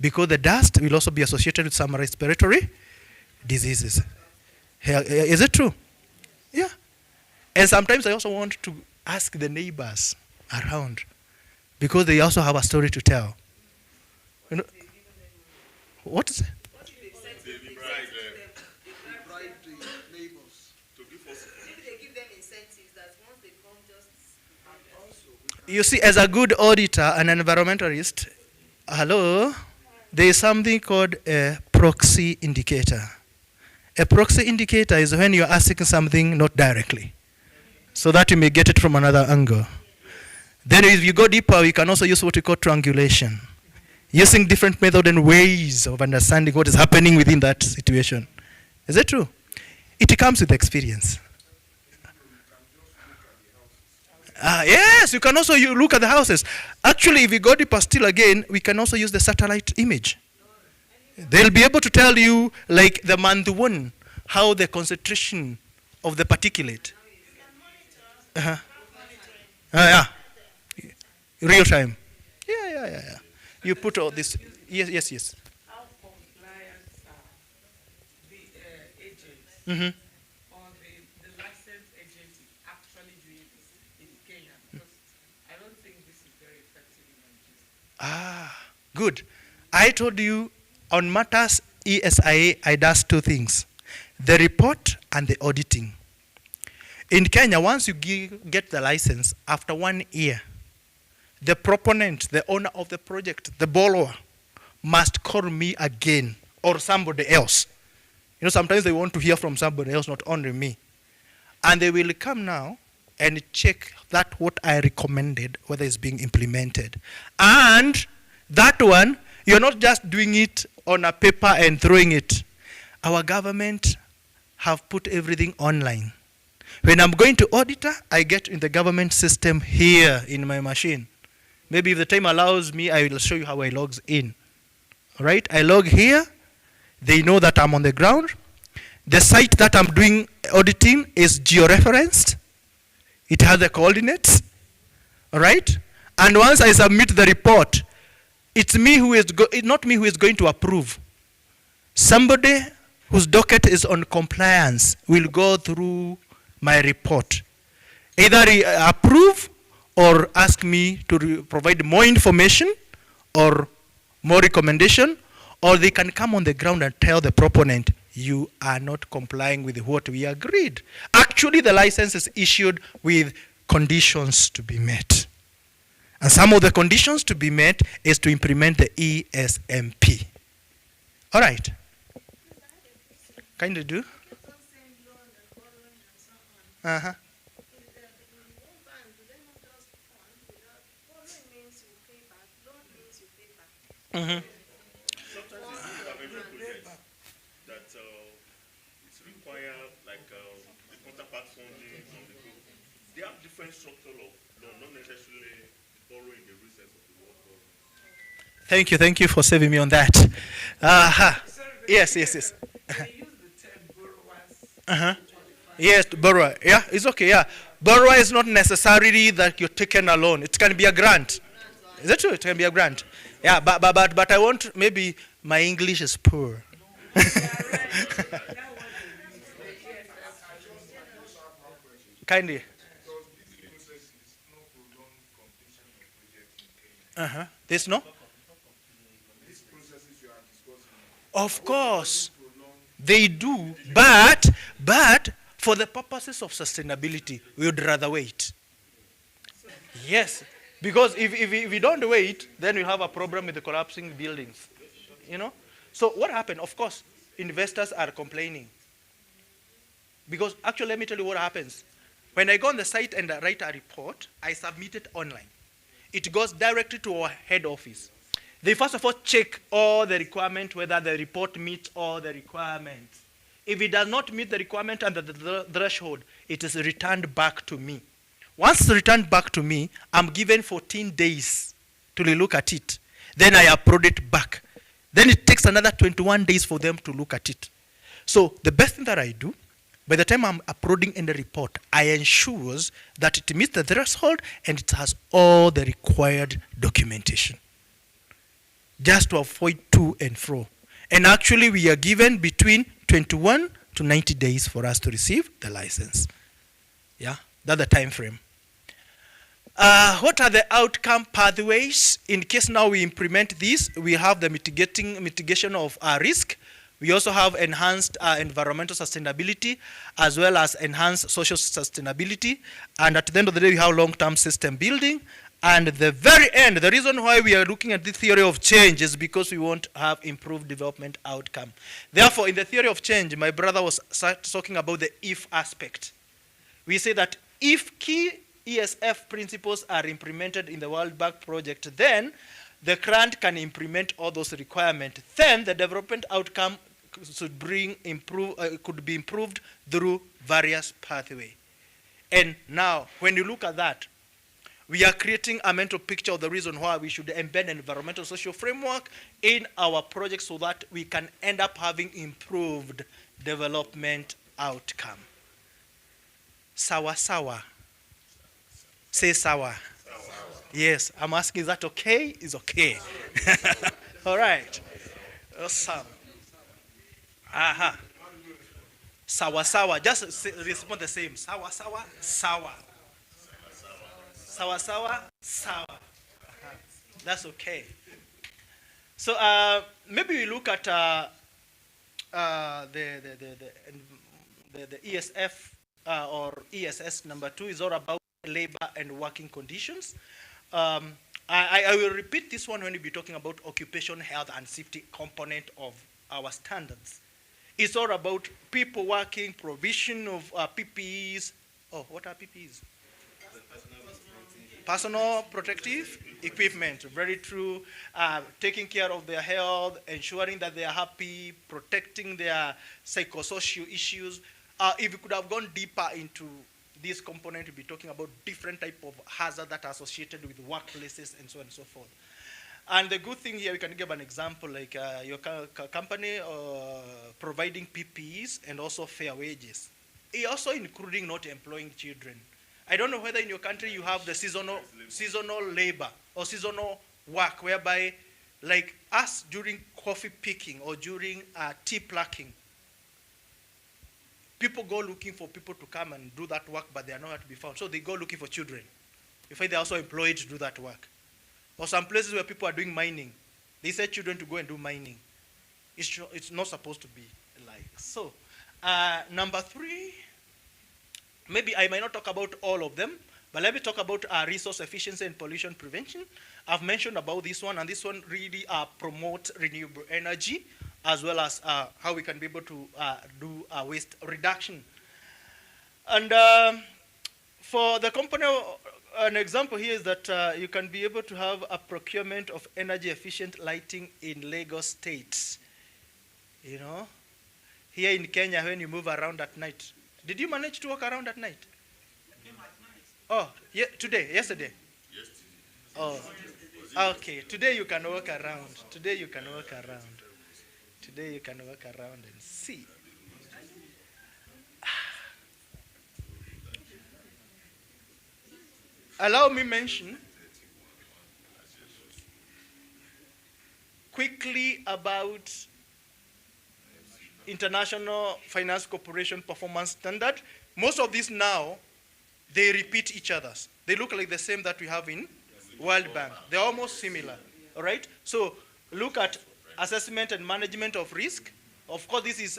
Because the dust will also be associated with some respiratory diseases. Is it true? Yeah. And sometimes I also want to ask the neighbors around because they also have a story to tell. You know, what is it? You see, as a good auditor and an environmentalist, hello, there is something called a proxy indicator. A proxy indicator is when you're asking something not directly, so that you may get it from another angle. Then if you go deeper, we can also use what we call triangulation, using different methods and ways of understanding what is happening within that situation. Is that true? It comes with experience. Yes, you can also look at the houses. Actually, if you go deeper still again, we can also use the satellite image. They'll be able to tell you, like the month one, how the concentration of the particulate. Yeah. Real time. Yeah. You put all this. Yes. How compliant the agents or the licensed agents actually doing this in Kenya? Because I don't think this is very effective in Nigeria. Good. I told you on matters ESIA, I does two things: the report and the auditing. In Kenya, once you get the license, after 1 year, the proponent, the owner of the project, the borrower, must call me again or somebody else. You know, sometimes they want to hear from somebody else, not only me. And they will come now and check that what I recommended, whether it's being implemented. And that one, you're not just doing it on a paper and throwing it. Our government have put everything online. When I'm going to auditor, I get in the government system here in my machine. Maybe if the time allows me, I will show you how I log in. All right, I log here. They know that I'm on the ground. The site that I'm doing auditing is georeferenced. It has the coordinates. All right, and once I submit the report, it's me who is not me who is going to approve. Somebody whose docket is on compliance will go through my report, either approve or ask me to provide more information or more recommendation, or they can come on the ground and tell the proponent, you are not complying with what we agreed. Actually, the license is issued with conditions to be met. And some of the conditions to be met is to implement the ESMP. All right. Kindly do. Uh-huh. Sometimes you have every project that it's required, like the counterpart funding from the group. They have different structure of loan, not necessarily borrowing the real sense of the word. Thank you for saving me on that. Yes. Yes, borrower. Yeah, it's okay. Yeah, borrower is not necessarily that you're taking a loan. It can be a grant. Is that true? It can be a grant. Yeah, but I want, maybe my English is poor. Kindly. There's no? Of course, they do, but for the purposes of sustainability, we would rather wait. Yes, because if we don't wait, then we have a problem with the collapsing buildings, you know. So what happened? Of course, investors are complaining. Because actually, let me tell you what happens. When I go on the site and I write a report, I submit it online. It goes directly to our head office. They first of all check all the requirements, whether the report meets all the requirements. If it does not meet the requirement under the threshold, it is returned back to me. Once it's returned back to me, I'm given 14 days to look at it. Then I upload it back. Then it takes another 21 days for them to look at it. So the best thing that I do, by the time I'm uploading in the report, I ensure that it meets the threshold and it has all the required documentation, just to avoid to and fro. And actually, we are given between 21 to 90 days for us to receive the license. Yeah, that's the time frame. What are the outcome pathways? In case now we implement this, we have the mitigation of risk. We also have enhanced environmental sustainability as well as enhanced social sustainability. And at the end of the day, we have long-term system building. And at the very end, the reason why we are looking at the theory of change is because we want to have improved development outcome. Therefore, in the theory of change, my brother was talking about the if aspect. We say that if key ESF principles are implemented in the World Bank project, then the grant can implement all those requirements. Then the development outcome could be improved through various pathways. And now, when you look at that, we are creating a mental picture of the reason why we should embed an environmental social framework in our project so that we can end up having improved development outcome. Sawa sawa. Say sawa. Yes, I'm asking, is that okay? It's okay. All right. Awesome. Aha. Sawa sawa. Just respond the same. Sawa sawa, sawa. Sawa sawa, sawa. That's okay. So maybe we look at the ESF or ESS number 2 is all about labor and working conditions. I will repeat this one when we be talking about occupation health and safety component of our standards. It's all about people working, provision of PPEs. Oh, what are PPEs? Personal protective equipment, very true. Taking care of their health, ensuring that they are happy, protecting their psychosocial issues. If we could have gone deeper into this component, we'll be talking about different type of hazards that are associated with workplaces and so on and so forth. And the good thing here, we can give an example, like your company providing PPEs and also fair wages. Also including not employing children. I don't know whether in your country you have the seasonal labor or seasonal work, whereby, like us during coffee picking or during tea plucking, people go looking for people to come and do that work, but they are nowhere to be found. So they go looking for children. In fact, they're also employed to do that work. Or some places where people are doing mining, they send children to go and do mining. It's not supposed to be like. So, number 3, maybe I might not talk about all of them, but let me talk about resource efficiency and pollution prevention. I've mentioned about this one, and this one really promotes renewable energy, as well as how we can be able to do waste reduction. And for the company, an example here is that you can be able to have a procurement of energy efficient lighting in Lagos State. You know, here in Kenya, when you move around at night, did you manage to walk around at night? Oh, yeah, yesterday? Oh, okay. Today you can walk around. Today you can walk around. Today you can walk around and see. Allow me mention quickly about International Finance Corporation Performance Standard. Most of these now, they repeat each other's. They look like the same that we have in World Bank. They're almost similar. All right? So look at assessment and management of risk. Of course, this is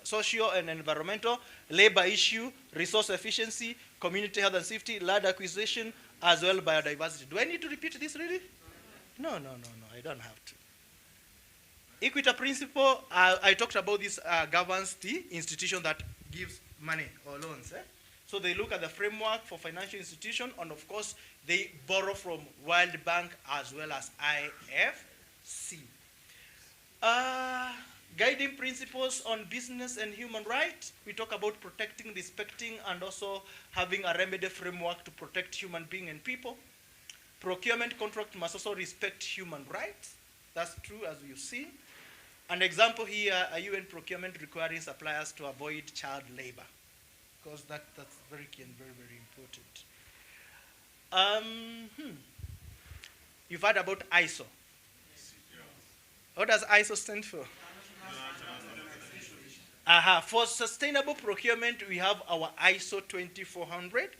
social and environmental, labor issue, resource efficiency, community health and safety, land acquisition, as well biodiversity. Do I need to repeat this really? No, I don't have to. Equity principle, I talked about this governs the institution that gives money or loans. So they look at the framework for financial institution, and of course, they borrow from World Bank as well as IFC. Guiding principles on business and human rights. We talk about protecting, respecting, and also having a remedy framework to protect human beings and people. Procurement contract must also respect human rights. That's true, as you've seen. An example here, a UN procurement requiring suppliers to avoid child labor, because that's very key and very, very important. You've heard about ISO. What does ISO stand for? For sustainable procurement, we have our ISO 2400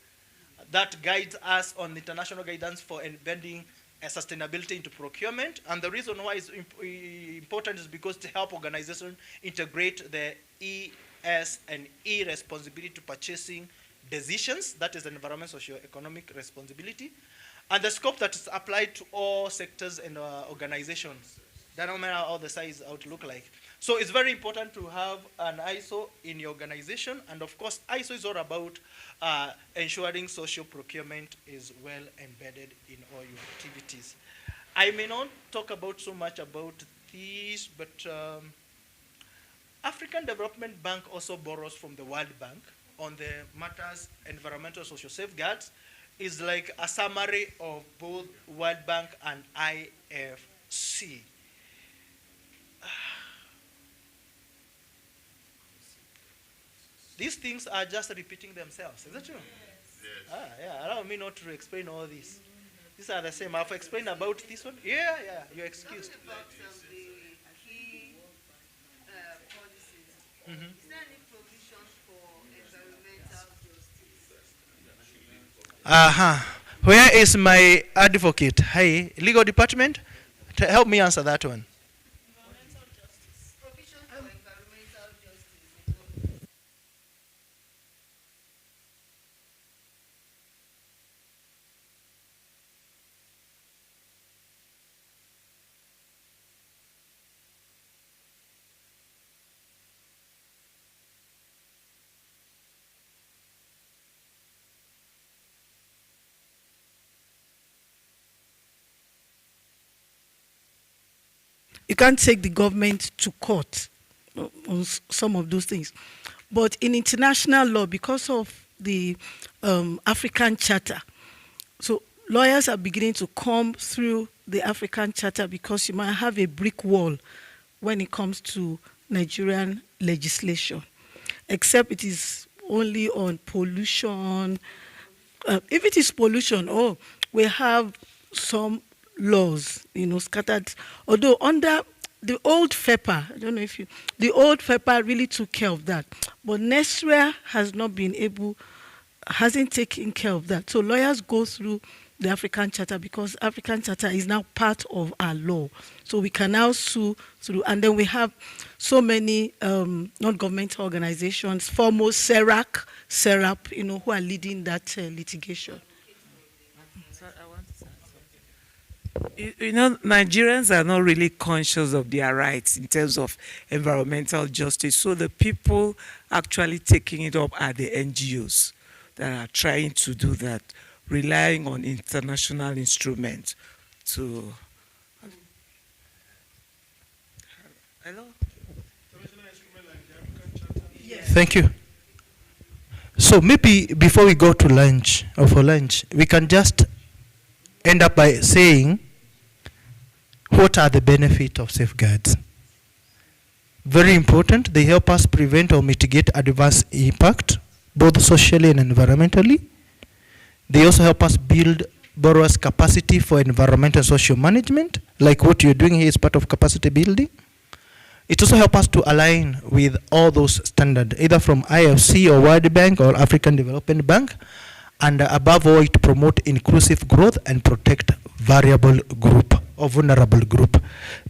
that guides us on international guidance for embedding sustainability into procurement. And the reason why it's important is because to help organizations integrate the E, S, and E responsibility to purchasing decisions, that is environmental, socio-economic responsibility, and the scope that is applied to all sectors and organizations. That no matter how the size would look like. So it's very important to have an ISO in your organization, and of course, ISO is all about ensuring social procurement is well embedded in all your activities. I may not talk about so much about this, but African Development Bank also borrows from the World Bank on the matters environmental social safeguards. Is like a summary of both World Bank and IFC. These things are just repeating themselves. Is that true? Yes. Yeah. Allow me not to explain all this. These are the same. I've explained about this one. Yeah. You're excused. Talking about the key policies. Is there any provisions for environmental justice? Where is my advocate? Hi, legal department. Help me answer that one. You can't take the government to court on some of those things. But in international law, because of the African Charter, so lawyers are beginning to come through the African Charter because you might have a brick wall when it comes to Nigerian legislation, except it is only on pollution. If it is pollution, we have some laws, scattered. Although under the old FEPA, I don't know if the old FEPA really took care of that, but NESRA hasn't taken care of that. So lawyers go through the African Charter because African Charter is now part of our law. So we can now sue through, and then we have so many non-governmental organizations, foremost SERAP, who are leading that litigation. Nigerians are not really conscious of their rights in terms of environmental justice. So the people actually taking it up are the NGOs that are trying to do that, relying on international instruments to... Hello? Thank you. So maybe before we go to lunch, or for lunch, we can just end up by saying, what are the benefits of safeguards? Very important. They help us prevent or mitigate adverse impact, both socially and environmentally. They also help us build borrowers' capacity for environmental and social management, like what you're doing here is part of capacity building. It also helps us to align with all those standards, either from IFC or World Bank or African Development Bank, and above all, it promote inclusive growth and protect variable group or vulnerable group.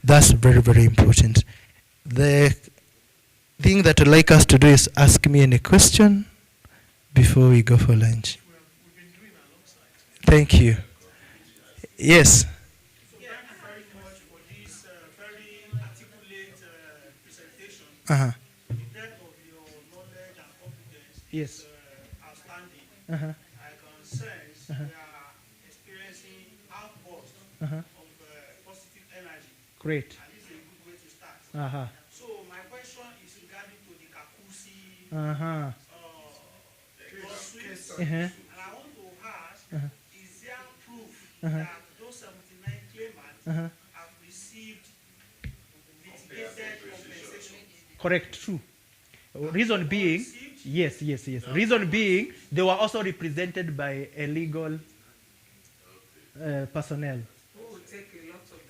That's very, very important. The thing that I'd like us to do is ask me any question before we go for lunch. Thank you. Yes. So thank you very much for this very articulate presentation. The depth of your knowledge and competence Yes. is outstanding. I can sense we are experiencing outburst of positive energy. Great. And this is a good way to start. So my question is regarding to the Kakusi lawsuits. And I want to ask, is there proof that those 79 claimants have received litigated compensation? Correct, true. Reason being, yes. Reason being, they were also represented by a legal personnel. Who will take a lot of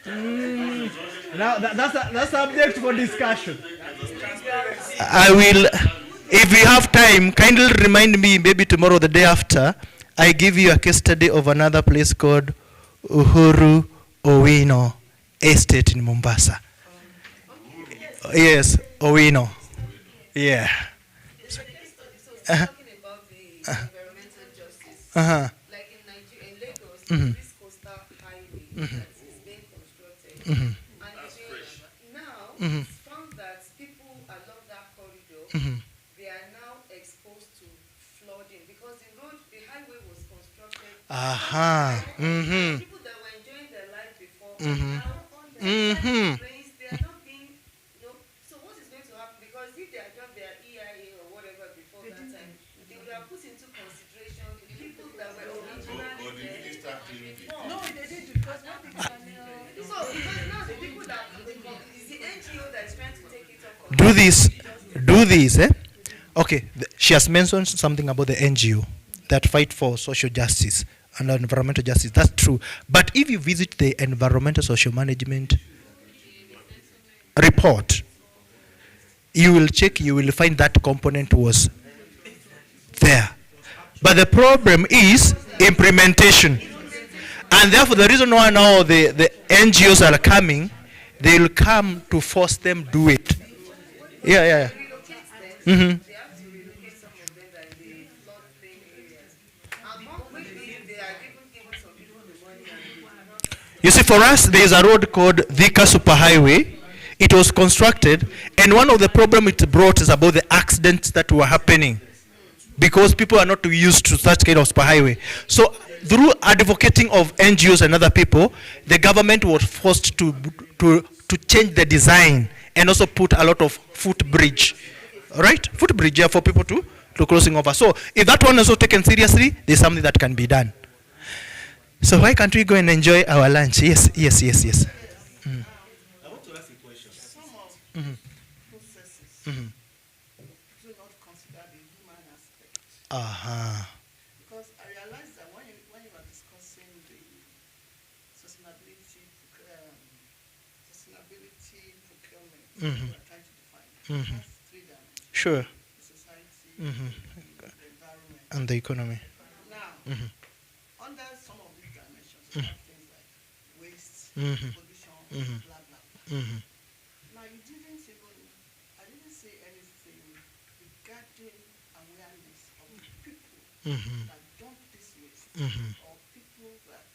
the money? Now that's subject for discussion. I will, if we have time, kindly remind me maybe tomorrow or the day after. I give you a case study of another place called Uhuru Owino Estate in Mombasa. Yes, Owino. Yeah. Talking about the environmental justice, like in Nigeria, in Lagos, this coastal highway that is being constructed, and now it's found that people along that corridor, they are now exposed to flooding because the highway was constructed. People that were enjoying their life before are now under rains. They are not being, so what is going to happen? Because if they had done their EIA or whatever before that time, they would have put into consideration the people that were originally there before. No, they didn't because what they can. So because now the people that it's the NGO that is trying to take it up. Do this, eh? Okay, she has mentioned something about the NGO that fight for social justice and environmental justice. That's true. But if you visit the environmental social management report, you will find that component was there. But the problem is implementation. And therefore, the reason why now the NGOs are coming, they will come to force them do it. Yeah. You see, for us, there is a road called Thika Superhighway. It was constructed, and one of the problems it brought is about the accidents that were happening because people are not used to such kind of superhighway. So, through advocating of NGOs and other people, the government was forced to change the design and also put a lot of footbridge, right? Footbridge, yeah, for people to crossing over. So, if that one is also taken seriously, there's something that can be done. So why can't we go and enjoy our lunch? Yes. I want to ask a question. Some of processes do not consider the human aspect. Because I realized that when you are discussing the sustainability procurement, we are trying to define it. It has 3 dimensions. Sure. The society, the environment, and the economy. Now, under some of these dimensions, you have things like waste, pollution, blah, blah, blah. Now, I didn't say anything regarding awareness of people that dump this waste, or people that,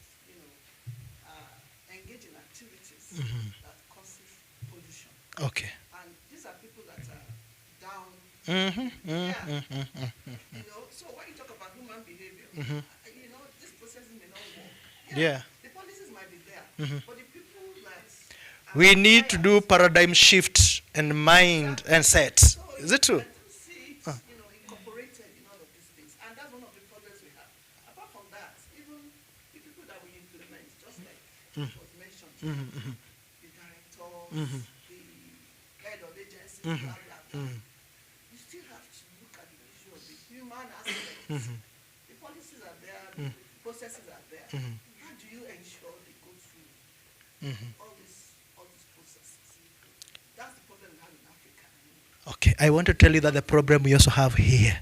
engage in activities that causes pollution. Okay. And these are people that are down. So when you talk about human behavior, this process may not work. Yeah. The policies might be there, but the people that we need to do paradigm shift and mind and set. Is it true? I don't see it, incorporated in all of these things, and that's one of the problems we have. Apart from that, even the people that we implement, just like was mentioned, the directors, the head of agencies, blah, blah, blah. You still have to look at the issue of the human aspect. The policies are there, the processes are there. How do you ensure they go through all these processes? That's the problem we have in Africa. Okay, I want to tell you that the problem we also have here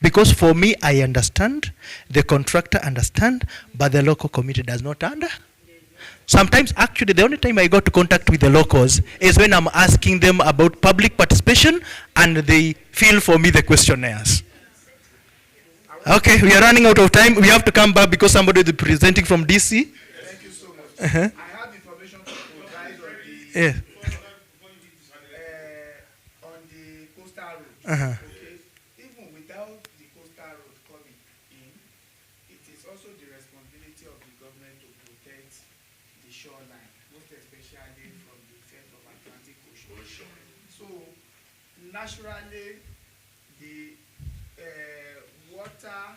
Because for me, I understand, the contractor understand, but the local community does not understand. Sometimes, actually, the only time I got to contact with the locals is when I'm asking them about public participation and they fill for me the questionnaires. Okay, we are running out of time. We have to come back because somebody is presenting from DC. Thank you so much. Uh-huh. I have information to provide on the Yeah. on the coastal road. Uh-huh. Okay, even without the coastal road coming in, it is also the responsibility of the government to protect the shoreline, most especially from the effect of Atlantic Ocean. So naturally, the water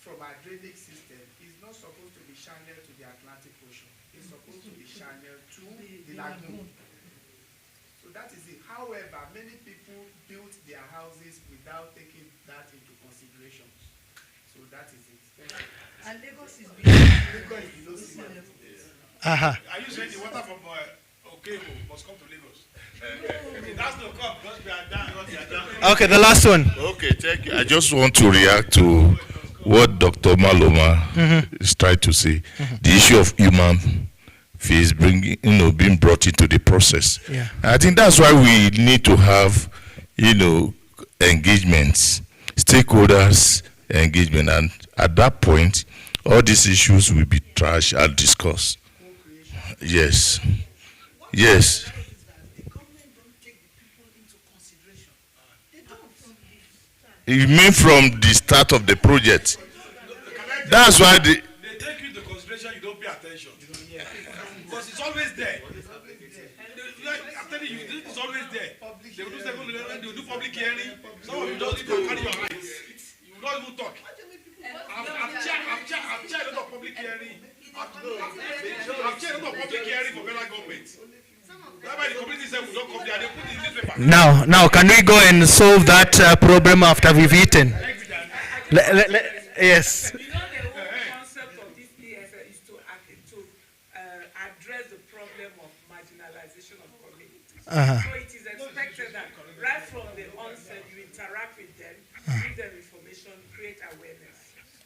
from our drainage system is not supposed to be channeled to the Atlantic Ocean. It's supposed to be channeled to the lagoon. So that is it. However, many people built their houses without taking that into consideration. So that is it. Thank you. And Lagos is below sea level. Uh-huh. Are you saying the water from Okebo must come to Lagos? It has to come because we are down. We are down. Okay, the last one. Okay, thank you. I just want to react to what Dr. Maloma is trying to say. The issue of human face being brought into the process. Yeah. I think that's why we need to have, engagements, stakeholders engagement, and at that point, all these issues will be trashed and discussed. Yes. Yes. You mean from the start of the project? That's why They take you into consideration, you don't pay attention. Because it's always there. I'm telling you, it's always there. They will do second level, they will do public hearing. Some of you don't even carry your rights. You will not even talk. I've chaired a lot of public hearing. I've chaired a lot of public hearing for federal government. That's why the community said we don't come there, they put it in this paper. Now, can we go and solve that problem after we've eaten? Yes. You know, the whole concept of this PSL is to address the problem of marginalization of communities. Uh-huh. So it is expected that right from the onset, you interact with them, give them information, create awareness.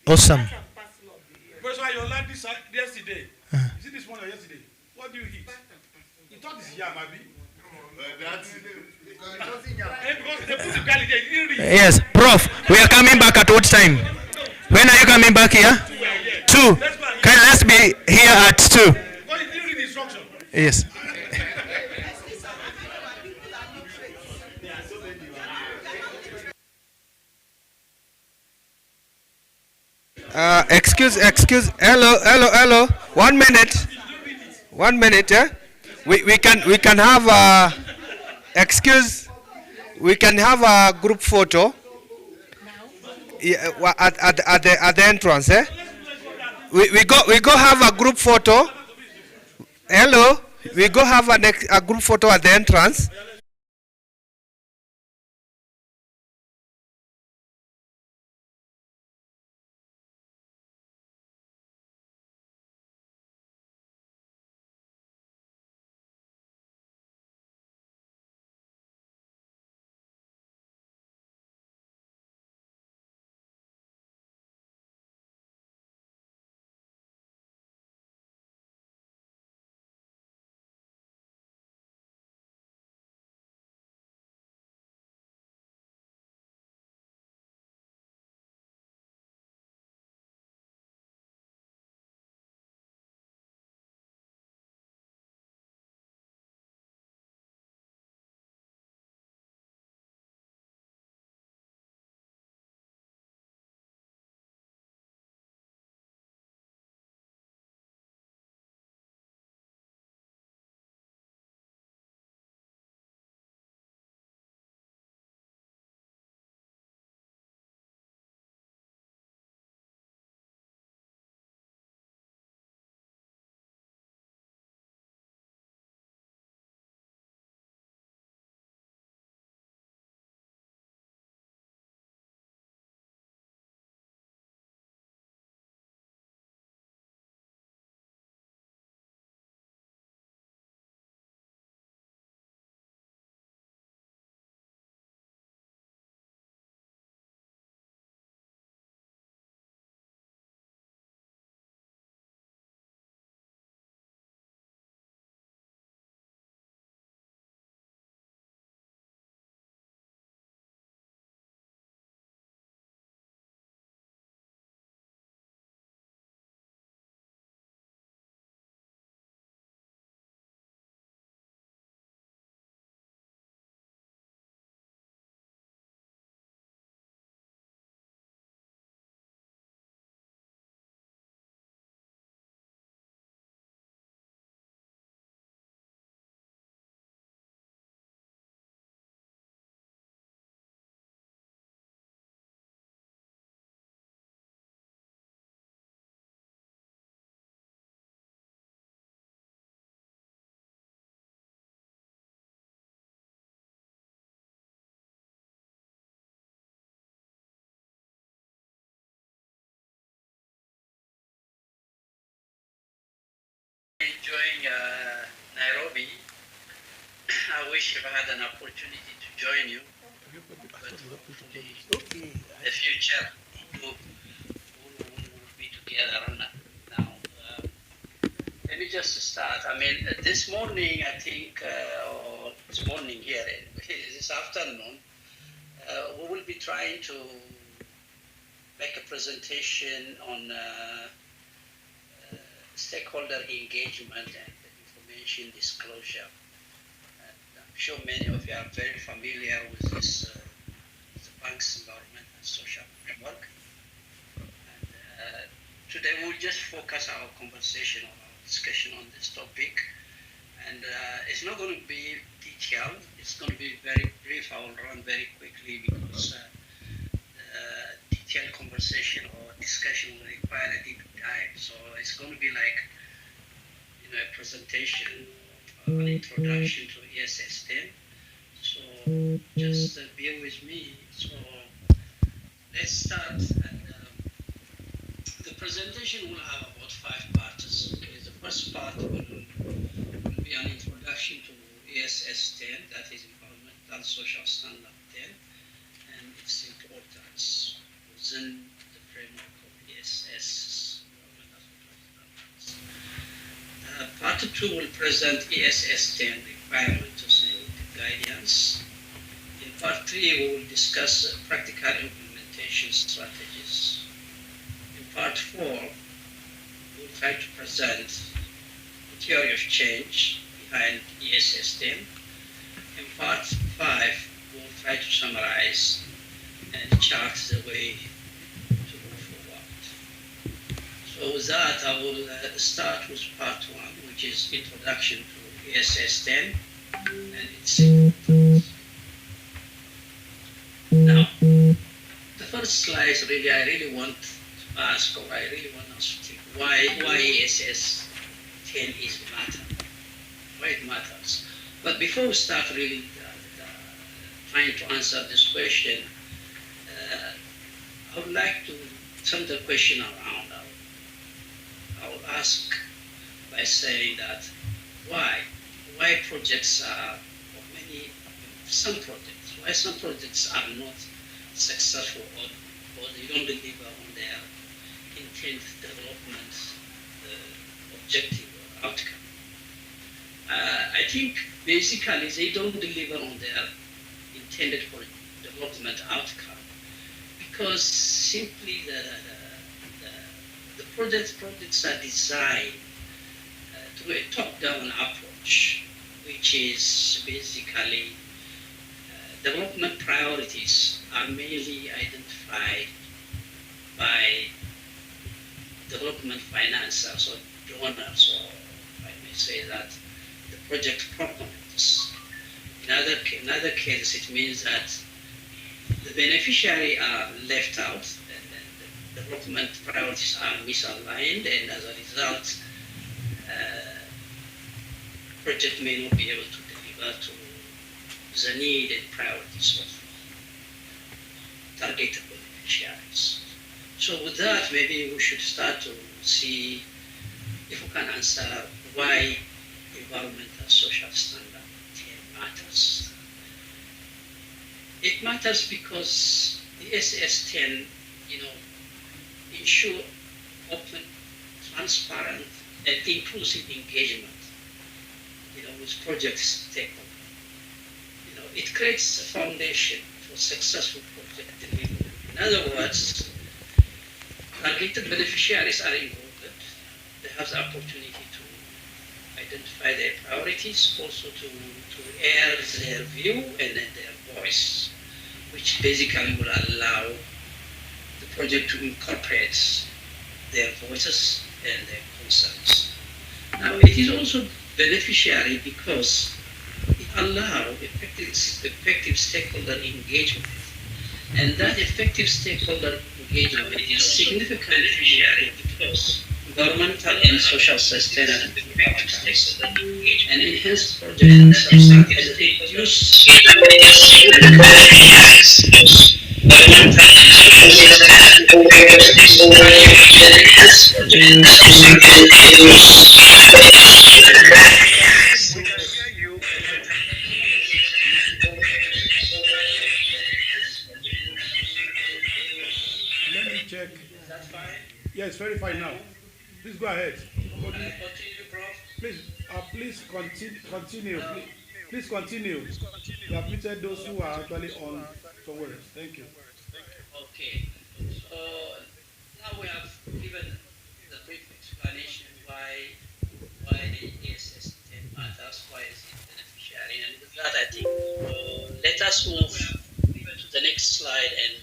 Awesome. That's a parcel of the Professor, your land this yesterday. You see this one or yesterday? What do you eat? You thought it's yam, abi? That's because they put the garlic there, you didn't read. Yes, Prof. We are coming back at what time? When are you coming back here? 2. Let's be here at 2. Because you didn't read the instruction. Yes. Hello. 1 minute. 1 minute, eh? We can have we can have a group photo at the entrance, eh? We go have a group photo. Hello, we go have a group photo at the entrance. wish if I had an opportunity to join you, but hopefully the future will be together now. Let me just start. I mean, this morning, I think, or this morning here, this afternoon, we will be trying to make a presentation on stakeholder engagement and information disclosure. And I'm sure many of you are very familiar with this the bank's environment and social framework. And today we'll just focus our conversation on our discussion on this topic. And it's not going to be detailed. It's going to be very brief. I will run very quickly because detailed conversation or discussion will require a deep dive. So it's going to be like, a presentation, an introduction to ESS 10. So just bear with me. So let's start. And the presentation will have about 5 parts. Okay, the first part will be an introduction to ESS 10, that is Environmental Social Standard 10, and its importance within the framework of ESS. Part 2 will present ESS 10 requirements and guidance. In part 3, we will discuss practical implementation strategies. In part 4, we'll try to present the theory of change behind ESS 10. In part 5, we'll try to summarize and chart the way to move forward. So with that, I will start with part 1, which is introduction to ESS 10 and its importance. Now, the first slide, really, I really want to ask, or I really want us to think, why ESS 10 is matter, why it matters. But before we start really trying to answer this question, I would like to turn the question around. I will ask by saying that why projects are, some projects are not successful or they don't deliver on their intended development objective or outcome. I think basically they don't deliver on their intended for development outcome because simply the projects are designed through a top-down approach, which is basically development priorities are mainly identified by development financiers or donors, or if I may say that, the project proponents. In other cases, it means that the beneficiary are left out and the development priorities are misaligned, and as a result, project may not be able to deliver to the need and priorities of targeted beneficiaries. So with that, maybe we should start to see if we can answer why environmental social standard 10 matters. It matters because the SS 10, ensure open, transparent, and inclusive engagement, with project stakeholders. It creates a foundation for successful project delivery. In other words, targeted beneficiaries are involved. They have the opportunity to identify their priorities, also to air their view and their voice, which basically will allow the project to incorporate their voices and their concerns. Now, it is also beneficiary because it allows effective stakeholder engagement. And that effective stakeholder engagement is significantly because environmental and social sustainability outcomes and enhanced projects and reduce Please go ahead. Continue, Prof. Please continue. Please continue. You have muted those who are actually on somewhere else. Thank you. Okay. So now we have given the brief explanation why the ESS 10 matters, why is it beneficiary, and with that I think let us move to the next slide and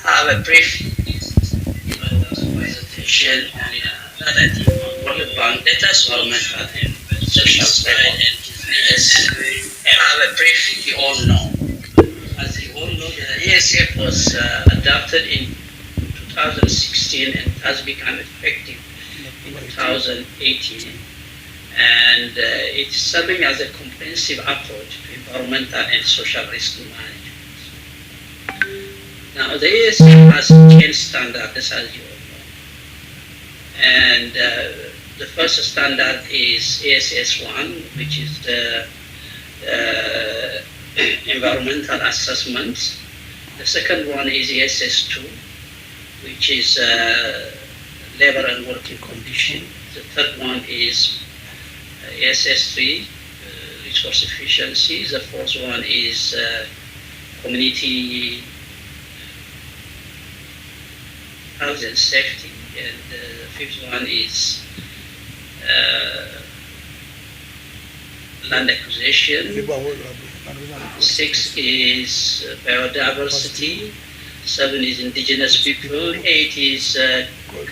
have a brief presentation on that I think on World Bank data development and social side and business, and have a brief, you all know. As you all know, the ESF was adopted in 2016 and has become effective in 2018. And it's serving as a comprehensive approach to environmental and social risk management. Now, the ESF has 10 standards, as you all know. And the first standard is ESS1, which is the environmental assessment. The second one is ESS2, which is labor and working condition. The third one is ESS3, resource efficiency. The fourth one is community health and safety. And the fifth one is land acquisition. 6 is biodiversity. 7 is indigenous people. 8 is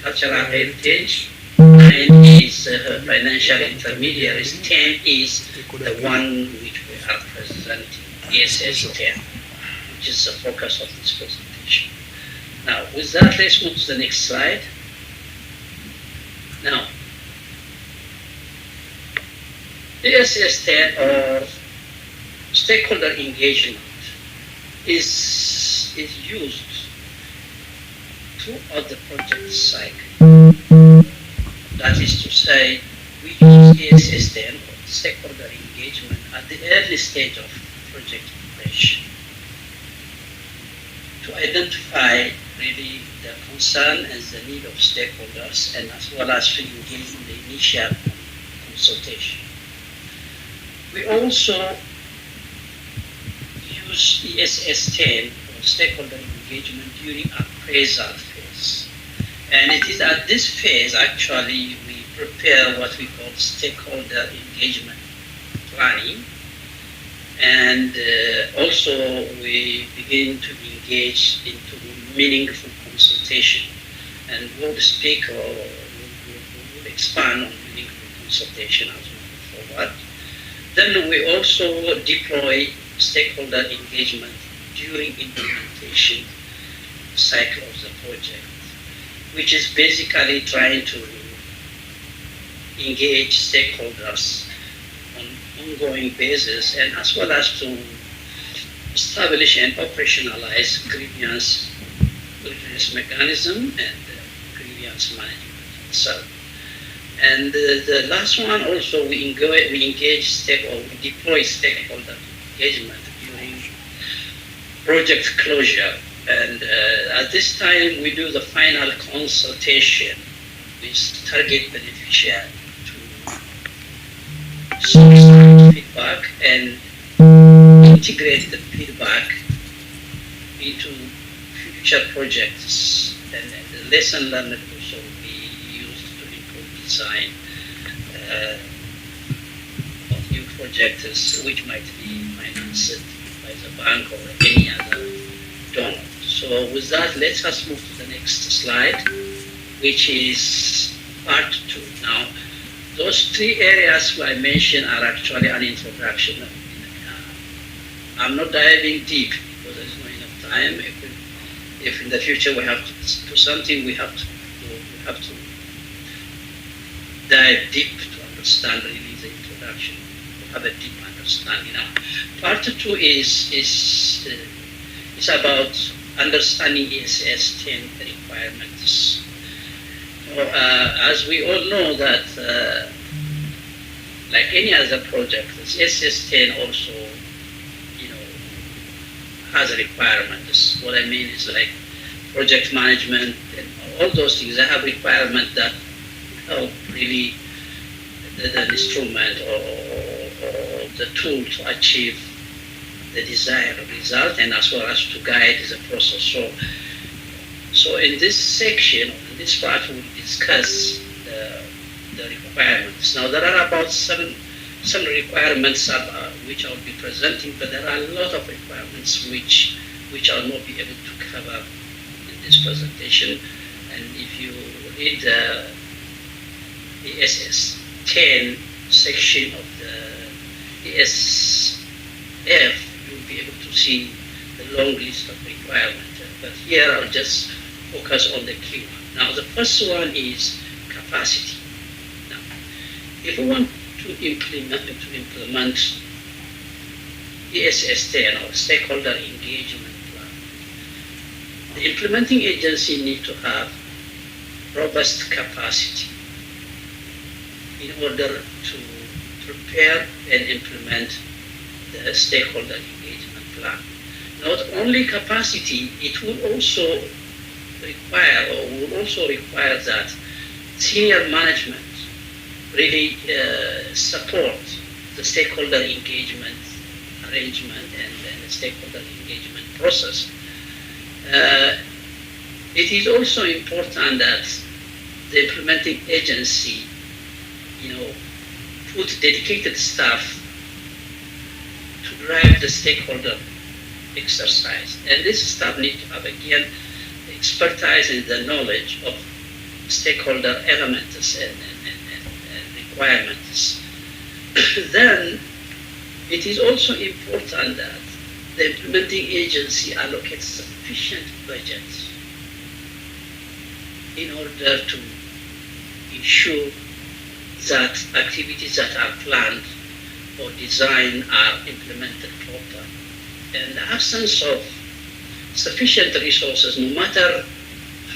cultural heritage. 9 is financial intermediaries. 10 is the one which we are presenting, ESS 10, which is the focus of this presentation. Now, with that, let's move to the next slide. Now, ESS 10 or stakeholder engagement is used throughout the project cycle. That is to say, we use ESS 10 or stakeholder engagement at the early stage of project preparation to identify really the concern and the need of stakeholders, and as well as to engage in the initial consultation. We also use ESS 10 or stakeholder engagement during appraisal phase. And it is at this phase actually we prepare what we call stakeholder engagement planning. And also we begin to engage into meaningful consultation. And we'll speak or we'll expand on meaningful consultation as we move forward. Then we also deploy stakeholder engagement during implementation cycle of the project, which is basically trying to engage stakeholders on ongoing basis, and as well as to establish and operationalize grievance redress mechanism and grievance management itself. And the last one also, we engage we deploy stakeholder engagement during project closure. And at this time, we do the final consultation with target beneficiary to solicit feedback and integrate the feedback into future projects. And the lesson learned also will be used to improve design of new projects, which might be financed by the bank or any other donor. So with that, let us move to the next slide, which is part 2. Now, those 3 areas I mentioned are actually an introduction. I'm not diving deep because there's not enough time. If in the future we have to do something, we have to dive deep to understand really the introduction, to have a deep understanding. Now, part 2 is about understanding ESS 10 requirements. As we all know that, like any other project, the ESS 10 also, has requirements. What I mean is like project management and all those things, they have requirements that help really the instrument or the tool to achieve the desired result, and as well as to guide the process. So in this section, in this part, we'll discuss the requirements. Now, there are about some requirements which I'll be presenting, but there are a lot of requirements which I'll not be able to cover in this presentation. And if you read the ESS 10 section of the ESF, you'll be able to see the long list of requirements. But here I'll just focus on the key one. Now, the first one is capacity. Now, if we want to implement ESS 10 or stakeholder engagement plan, the implementing agency need to have robust capacity in order to prepare and implement the stakeholder engagement plan. Not only capacity, it will also require that senior management really support the stakeholder engagement arrangement and the stakeholder engagement process. It is also important that the implementing agency, put dedicated staff to drive the stakeholder exercise. And this staff needs to have, again, expertise in the knowledge of stakeholder elements and requirements. Then it is also important that the implementing agency allocates sufficient budgets in order to ensure that activities that are planned or designed are implemented properly. And the absence of sufficient resources, no matter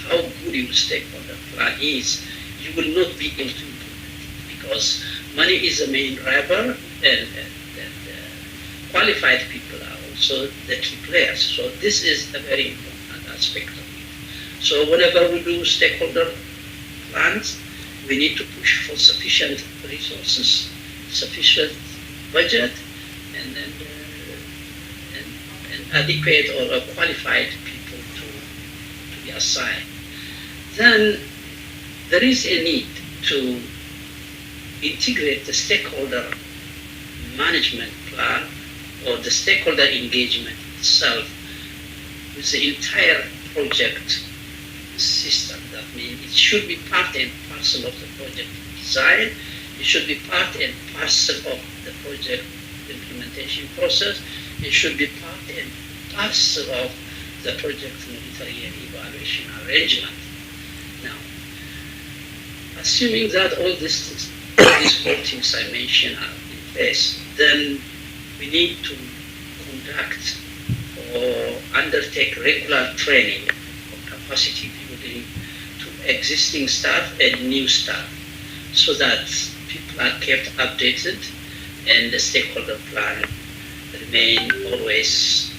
how good your stakeholder plan is, you will not be able to implement it, because money is the main driver, and qualified people are also the key players. So this is a very important aspect of it. So whenever we do stakeholder plans, we need to push for sufficient resources, sufficient budget, and adequate or qualified people to be assigned. Then there is a need to integrate the stakeholder management plan or the stakeholder engagement itself with the entire project system. That means it should be part and parcel of the project design. It should be part and parcel of the project implementation process. It should be part and parcel of the project monitoring and evaluation arrangement. Now, assuming that all these four things I mentioned are in place, then we need to conduct or undertake regular training or capacity building to existing staff and new staff, so that people are kept updated and the stakeholder plan remain always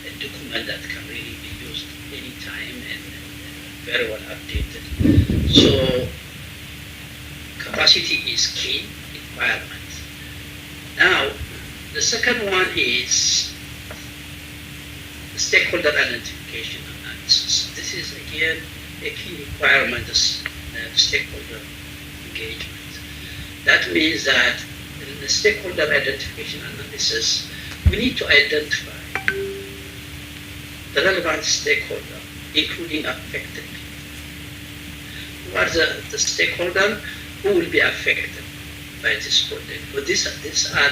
a document that can really be used anytime and very well updated. So capacity is key requirement. Now, the second one is stakeholder identification analysis. This is again a key requirement of stakeholder engagement. That means that in the stakeholder identification analysis, we need to identify the relevant stakeholder, including affected people. Who are the stakeholder who will be affected by this project? But these are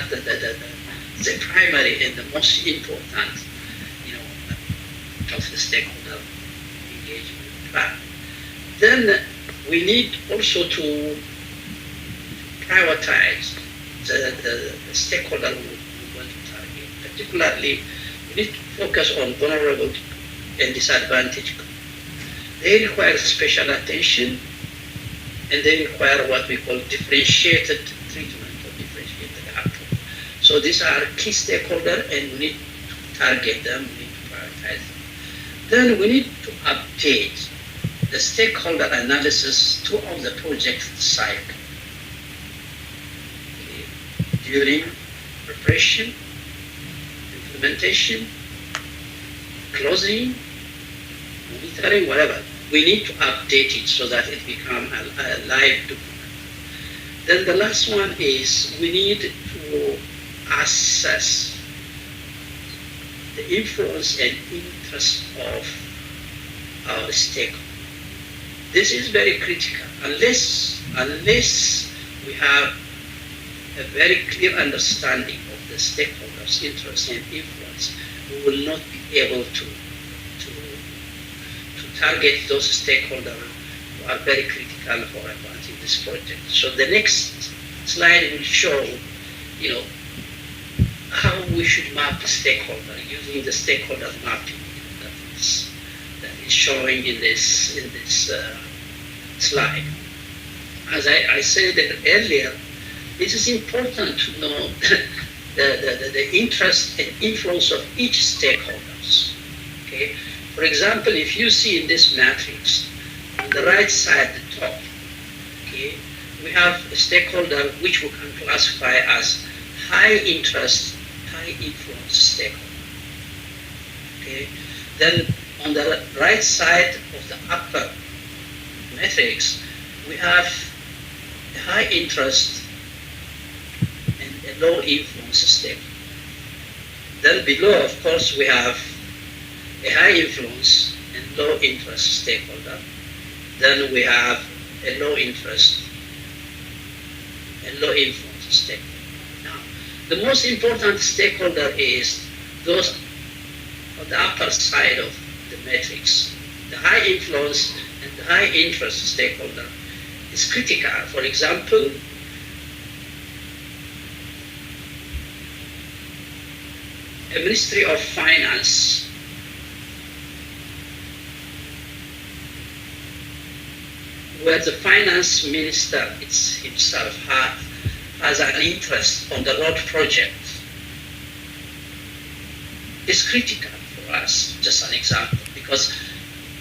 the primary and the most important, of the stakeholder engagement plan. Then we need also to prioritize the stakeholder we want to target. Particularly, we need to focus on vulnerable and disadvantaged groups. They require special attention, and they require what we call differentiated treatment or differentiated approach. So these are key stakeholders, and we need to target them, we need to prioritize them. Then we need to update the stakeholder analysis throughout the project cycle. During preparation, implementation, closing, monitoring, whatever. We need to update it so that it becomes a live document. Then the last one is we need to assess the influence and interest of our stakeholders. This is very critical. Unless we have a very clear understanding of the stakeholders' interest and influence, we will not be able to target those stakeholders who are very critical for advancing this project. So the next slide will show, how we should map the stakeholder using the stakeholder mapping that is showing in this slide. As I said earlier, it is important to know the interest and influence of each stakeholders. Okay. For example, if you see in this matrix, on the right side, the top, okay, we have a stakeholder which we can classify as high interest, high influence stakeholder. Okay. Then on the right side of the upper matrix, we have a high interest and a low influence stakeholder. Then below, of course, we have a high influence and low interest stakeholder. Then we have a low interest and low influence stakeholder. Now, the most important stakeholder is those on the upper side of the matrix. The high influence and the high interest stakeholder is critical. For example, a Ministry of Finance where the finance minister himself has an interest on the road project is critical for us, just an example, because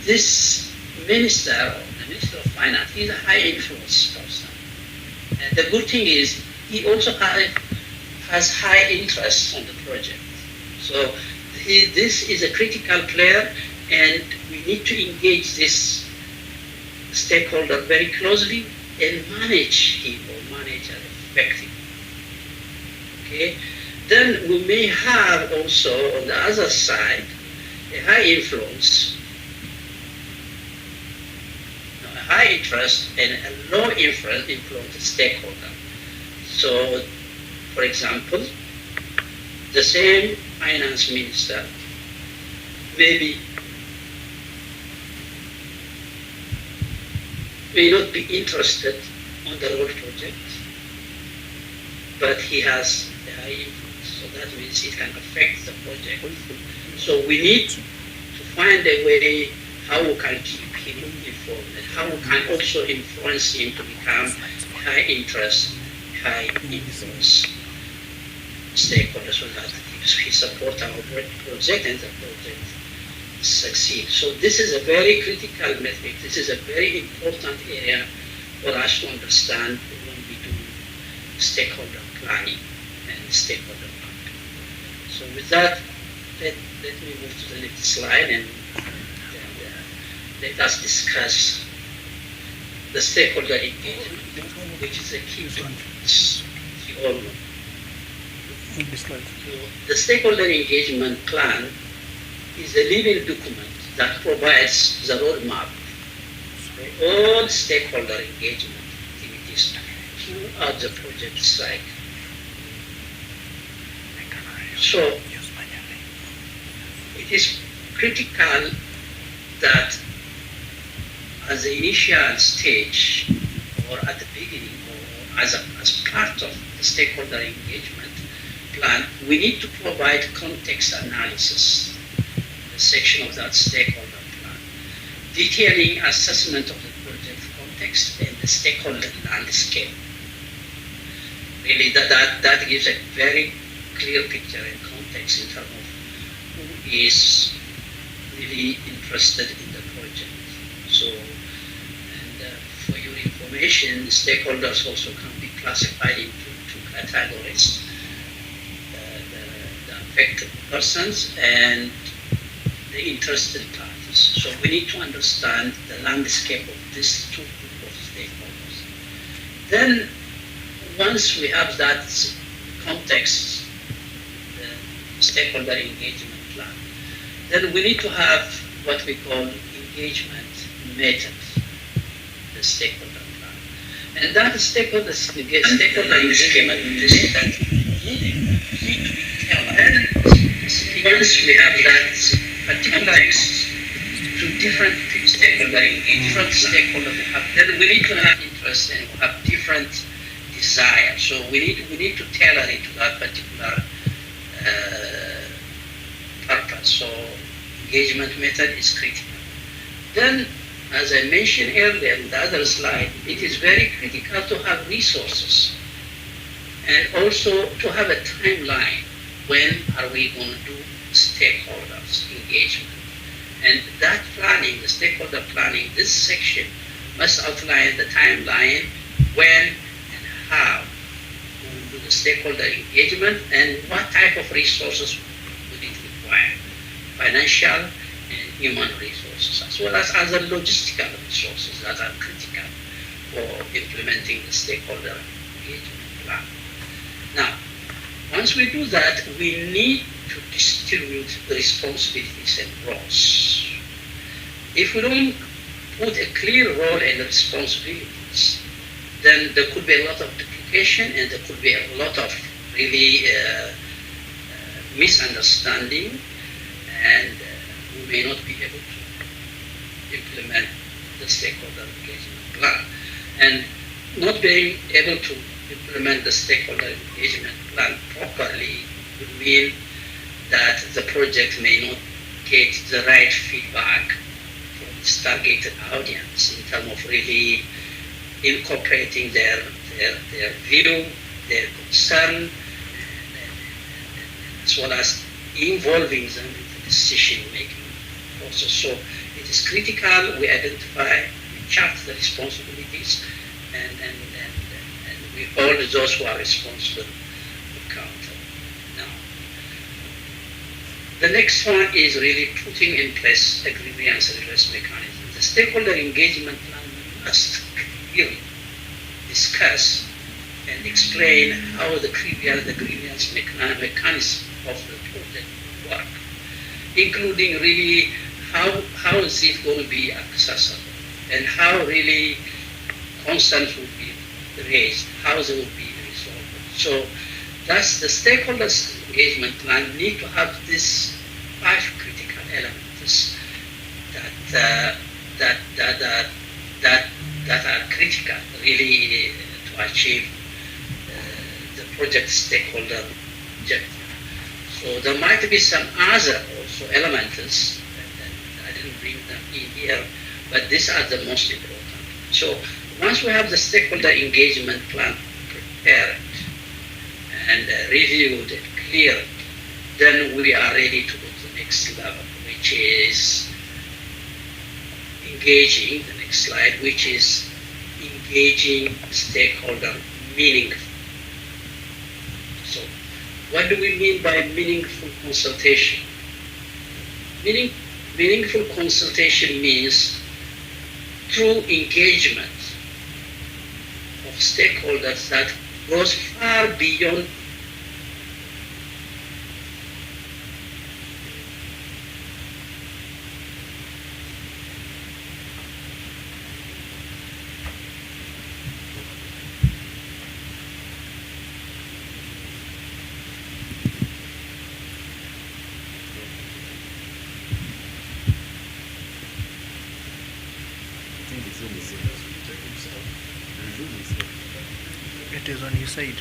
this minister, or the Minister of Finance, is a high influence person. And the good thing is he also has high interest on the project. So this is a critical player, and we need to engage this stakeholder very closely and manage him or manage her effectively. Okay? Then we may have also on the other side a high influence, a high interest and a low influence stakeholder. So, for example, the same finance minister may not be interested on the road project, but he has a high influence. So that means it can affect the project. So we need to find a way how we can keep him informed and how we can also influence him to become high interest, high influence stakeholder so that he supports our project and the project succeed. So this is a very critical metric. This is a very important area for us to understand when we do stakeholder planning and stakeholder mapping. So with that, let me move to the next slide and let us discuss the stakeholder engagement, which is a key one, as you all know. So the stakeholder engagement plan is a living document that provides the roadmap for all stakeholder engagement activities throughout the project cycle. So it is critical that at the initial stage or at the beginning or as part of the stakeholder engagement plan, we need to provide context analysis, the section of that stakeholder plan, detailing assessment of the project context and the stakeholder landscape. Really, that gives a very clear picture and context in terms of who is really interested in the project. So, and for your information, stakeholders also can be classified into two categories: the affected persons and the interested parties. So we need to understand the landscape of these two groups of stakeholders. Then, once we have that context, the stakeholder engagement plan, then we need to have what we call engagement method, the stakeholder plan. And that stakeholder engagement is that need to be tailored. Once we have that particular to different stakeholders have, then we need to have interest and have different desire. So we need to tailor it to that particular purpose. So engagement method is critical. Then, as I mentioned earlier in the other slide, it is very critical to have resources and also to have a timeline. When are we going to do stakeholders engagement? And that planning, the stakeholder planning, this section must outline the timeline, when and how we will do the stakeholder engagement and what type of resources would it require, financial and human resources, as well as other logistical resources that are critical for implementing the stakeholder engagement plan. Now, once we do that, we need to distribute the responsibilities and roles. If we don't put a clear role and responsibilities, then there could be a lot of duplication and there could be a lot of really misunderstanding, and we may not be able to implement the stakeholder engagement plan. And not being able to implement the stakeholder engagement plan properly would mean that the project may not get the right feedback from its targeted audience in terms of really incorporating their view, their concern, as well as involving them in the decision-making process. So it is critical we identify, we chart the responsibilities, and we hold those who are responsible accountable. Now, the next one is really putting in place a grievance redress mechanism. The stakeholder engagement plan must clearly discuss and explain how the grievance mechanism of the project work, including really how is it going to be accessible and how really concerns will be raised, how they will be resolved. So that's the stakeholders engagement plan need to have these 5 critical elements that are critical really to achieve the project stakeholder objective. So there might be some other also elements, and I didn't bring them in here, but these are the most important. So once we have the stakeholder engagement plan prepared and reviewed and cleared, then we are ready to go to the next level, which is engaging, the next slide, which is engaging stakeholder meaningfully. So what do we mean by meaningful consultation? Meaningful consultation means true engagement of stakeholders that goes far beyond It is on your side.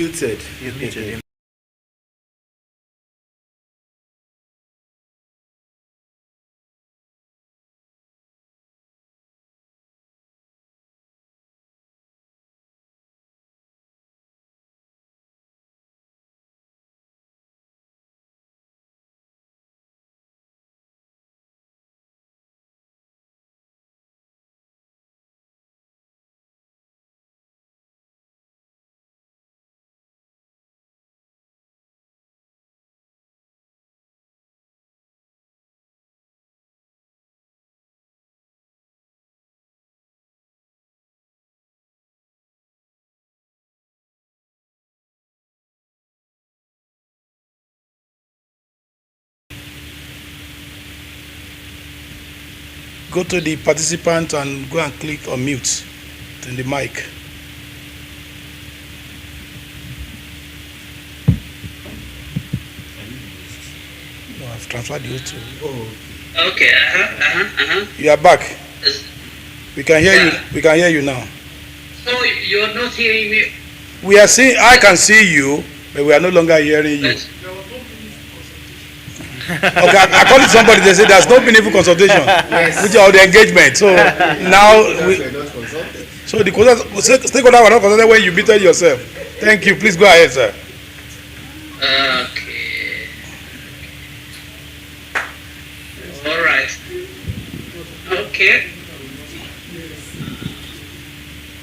Muted. Muted. Go to the participant and go and click on mute in the mic. No, I've transferred you to. Oh. Okay. You are back. We can hear you. We can hear you now. So you're not hearing me? We are seeing. I can see you, but we are no longer hearing you. Okay, according to somebody, they say there's no meaningful consultation, which are the engagement. So now, so the stakeholders were not consulted when you muted yourself. Thank you. Please go ahead, sir. Okay. All right. Okay.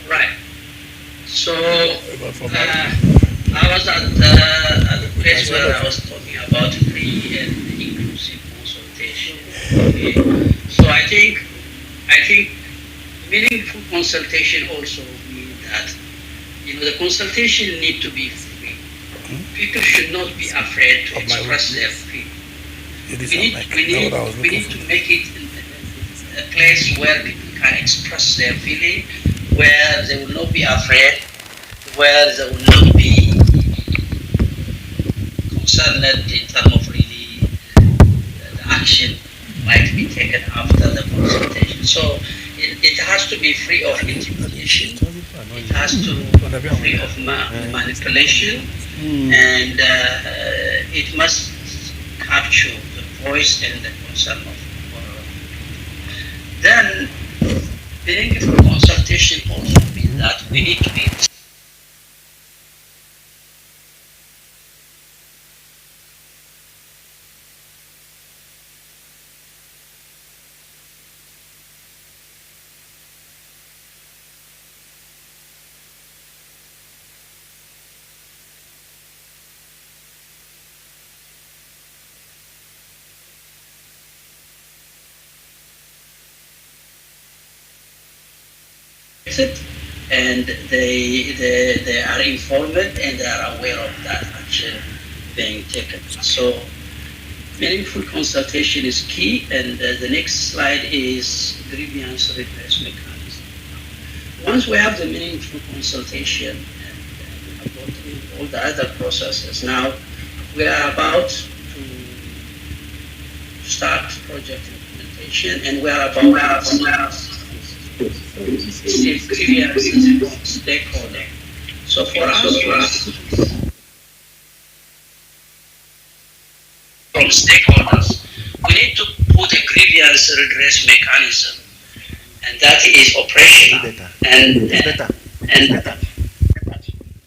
Right. So I was at the place where I was talking about free and inclusive consultation. Okay. So I think meaningful consultation also means that the consultation need to be free. People should not be afraid to express their feelings. We need to make it a place where people can express their feeling, where they will not be afraid, where they will not be concerned in terms of really the action might be taken after the consultation. So it has to be free of intimidation. It has to be free of manipulation, and it must capture the voice and the concern of all. Then, meaningful consultation also means that we need to be and they are informed and they are aware of that action being taken. So meaningful consultation is key, and the next slide is grievance redress mechanism. Once we have the meaningful consultation and we have gone through all the other processes, now we are about to start project implementation, and we are about stakeholder. So for us, from stakeholders, we need to put a grievance redress mechanism, and that is operational. And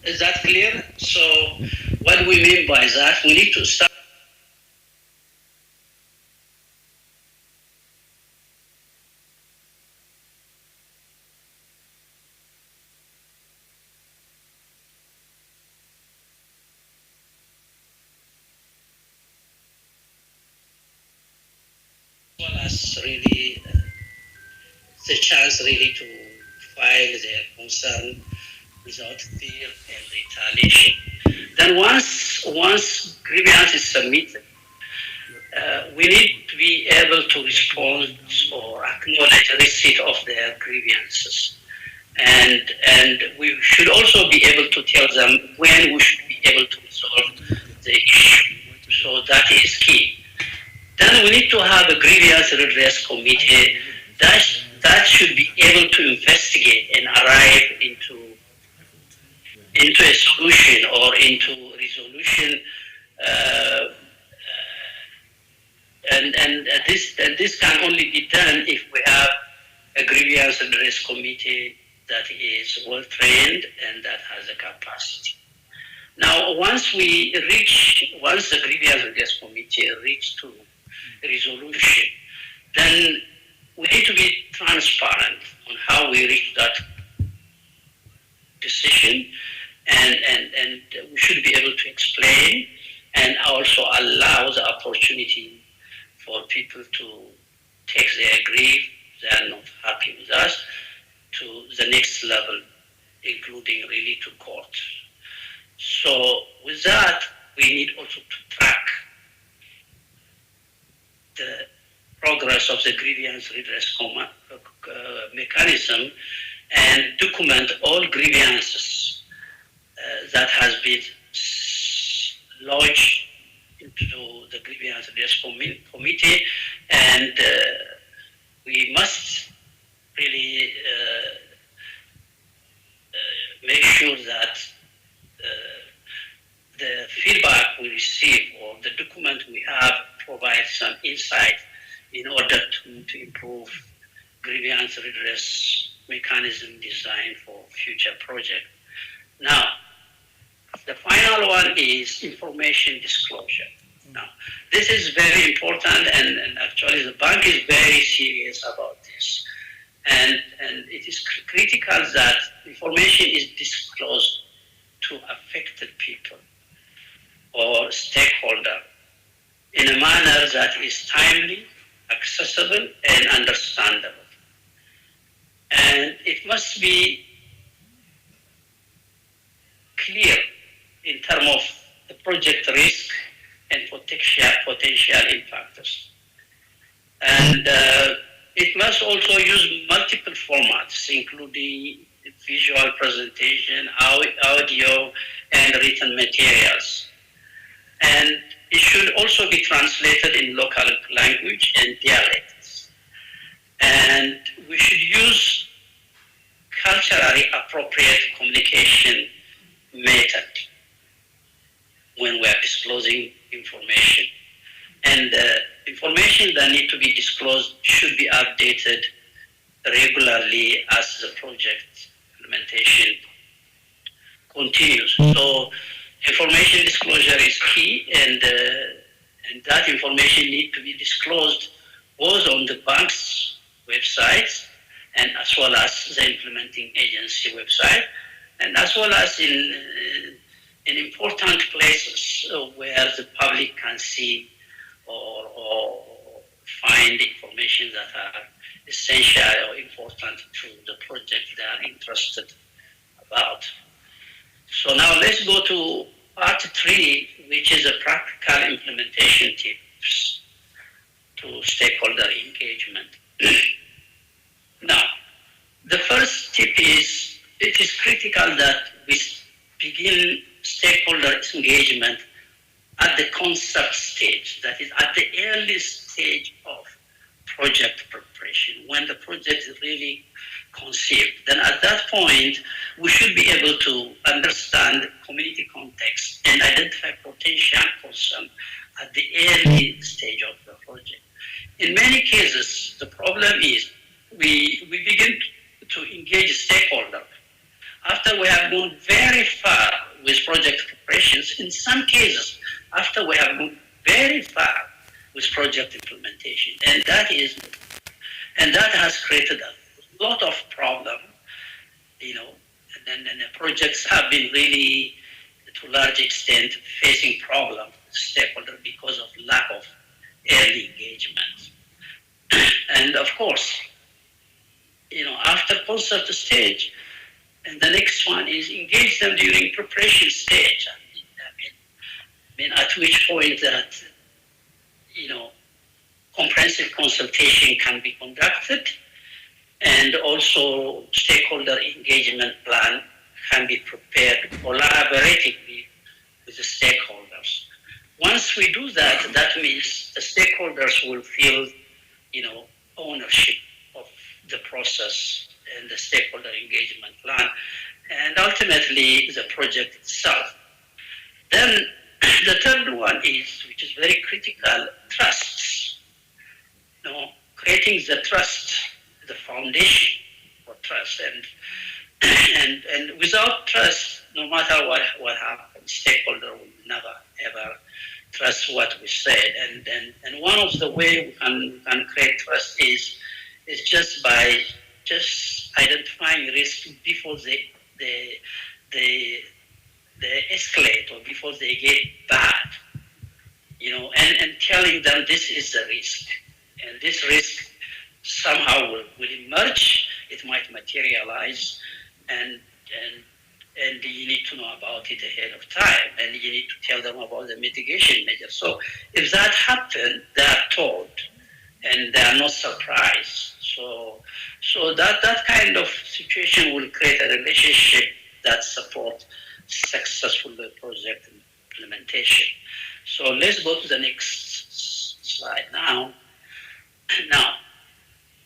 is that clear? So what we mean by that, we need to start. Well as really the chance really to file their concern without fear and retaliation. Then once grievance is submitted, we need to be able to respond or acknowledge receipt of their grievances. And we should also be able to tell them when we should be able to resolve the issue. So that is key. Then we need to have a grievance redress committee that should be able to investigate and arrive into into a solution or into resolution, uh, and this can only be done if we have a grievance redress committee that is well trained and that has a capacity. Now, once the grievance redress committee reach to resolution, then we need to be transparent on how we reach that decision, and we should be able to explain and also allow the opportunity for people to take their grief, they are not happy with us, to the next level, including really to court. So with that, we need also to track the progress of the grievance redress mechanism and document all grievances that has been lodged into the grievance redress committee, and we must really make sure that the feedback we receive or the document we have provides some insight in order to improve grievance redress mechanism design for future project. Now, the final one is information disclosure. Now, this is very important, and actually the bank is very serious about this. And it is critical that information is disclosed to affected people or stakeholder in a manner that is timely, accessible, and understandable. And it must be clear in terms of the project risk and potential impactors. And it must also use multiple formats, including visual presentation, audio, and written materials. And it should also be translated in local language and dialects. And we should use culturally appropriate communication method when we are disclosing information. And information that need to be disclosed should be updated regularly as the project implementation continues. So information disclosure is key, and that information needs to be disclosed both on the bank's website and as well as the implementing agency website, and as well as in important places where the public can see or find information that are essential or important to the project they are interested about. So now let's go to part 3, which is a practical implementation tips to stakeholder engagement. Now, the first tip is, it is critical that we begin stakeholder engagement at the concept stage, that is at the earliest stage of project preparation, when the project is really conceived. Then at that point, we should be able to understand community context and identify potential concerns at the early stage of the project. In many cases, the problem is we begin to engage stakeholders after we have gone very far with project preparations. In some cases, after we have gone very far with project implementation, and that has created a lot of problem, and the projects have been really, to a large extent, facing problem with stakeholders because of lack of early engagement. And of course, after concept stage, and the next one is engage them during preparation stage. I mean, at which point that, comprehensive consultation can be conducted, and also stakeholder engagement plan can be prepared collaboratively with the stakeholders. Once we do that, that means the stakeholders will feel, ownership of the process and the stakeholder engagement plan, and ultimately the project itself. Then the third one is, which is very critical, trusts. You know, creating the trust, the foundation for trust, and without trust, no matter what happens, stakeholder will never ever trust what we said. And one of the way we can create trust is just by just identifying risk before they they escalate or before they get bad, and telling them this is the risk. And this risk somehow will emerge, it might materialize, and, and, and you need to know about it ahead of time, and you need to tell them about the mitigation measures. So if that happens, they are told, and they are not surprised. So that kind of situation will create a relationship that supports successful project implementation. So let's go to the next slide now. Now,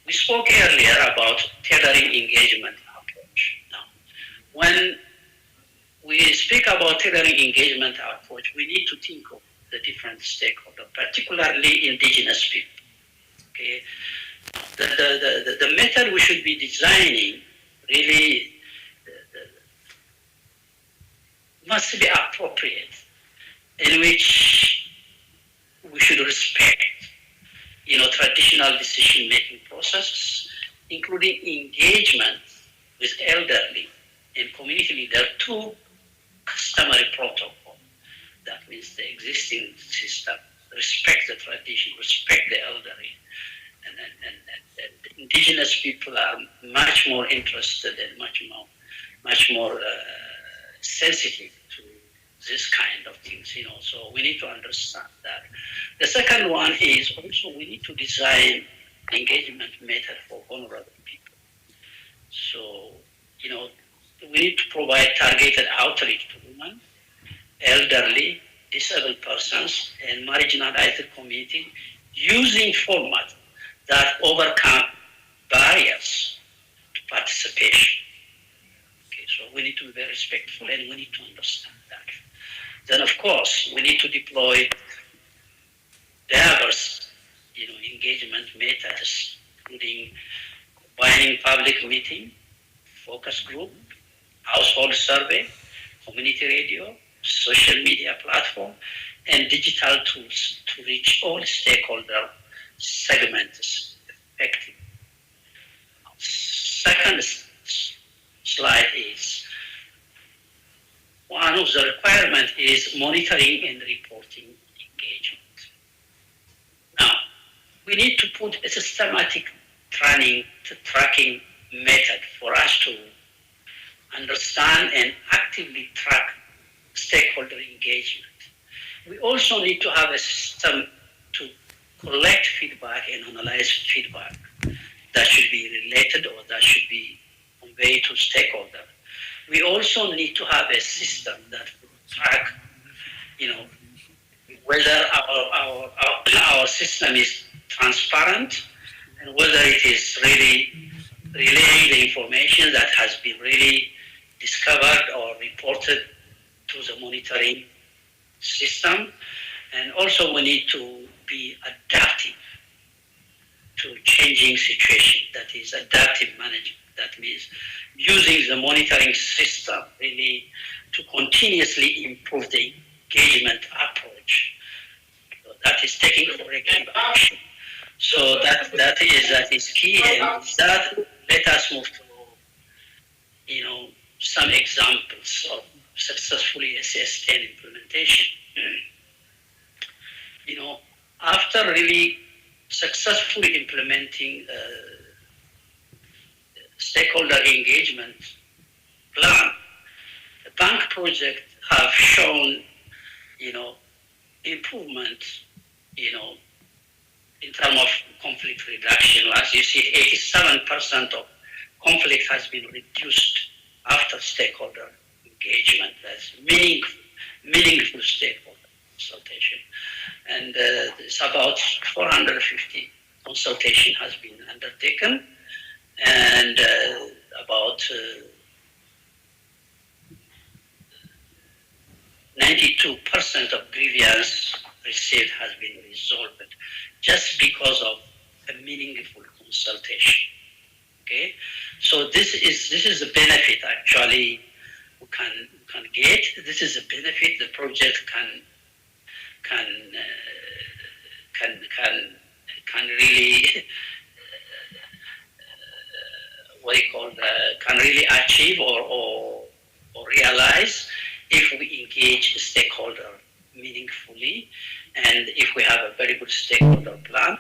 we spoke earlier about tailoring engagement approach. Now, when we speak about tailoring engagement approach, we need to think of the different stakeholders, particularly indigenous people. Okay, the method we should be designing really must be appropriate, in which we should respect, traditional decision-making processes, including engagement with elderly and community leaders to customary protocol. That means the existing system, respect the tradition, respect the elderly. And indigenous people are much more interested and much more sensitive to this kind of things, so we need to understand that. The second one is also we need to design engagement method for vulnerable people. So, we need to provide targeted outreach to women, elderly, disabled persons, and marginalized community using formats that overcome barriers to participation. Okay, so we need to be very respectful and we need to understand that. Then, of course, we need to deploy diverse, engagement methods, including combining public meeting, focus group, household survey, community radio, social media platform, and digital tools to reach all stakeholder segments effectively. Second slide is one of the requirements is monitoring and reporting engagement. Now, we need to put a systematic tracking method for us to understand and actively track stakeholder engagement. We also need to have a system to collect feedback and analyze feedback that should be related or that should be conveyed to stakeholders. We also need to have a system that will track, whether our system is transparent and whether it is really relaying the information that has been really discovered or reported to the monitoring system. And also we need to be adaptive to changing situation, that is adaptive management. That means using the monitoring system really to continuously improve the engagement approach. So that is taking corrective action. So that is key, and that let us move to some examples of successfully SS10 implementation. After really successfully implementing stakeholder engagement plan, the bank project have shown, improvement, in terms of conflict reduction. As you see, 87% of conflict has been reduced after stakeholder engagement. That's meaningful stakeholder consultation. And it's about 450 consultation has been undertaken, and about 92% of grievance received has been resolved just because of a meaningful consultation. Okay, so this is a benefit actually we can get. This is a benefit the project can can really what you call can really achieve or realize if we engage stakeholder meaningfully, and if we have a very good stakeholder plan,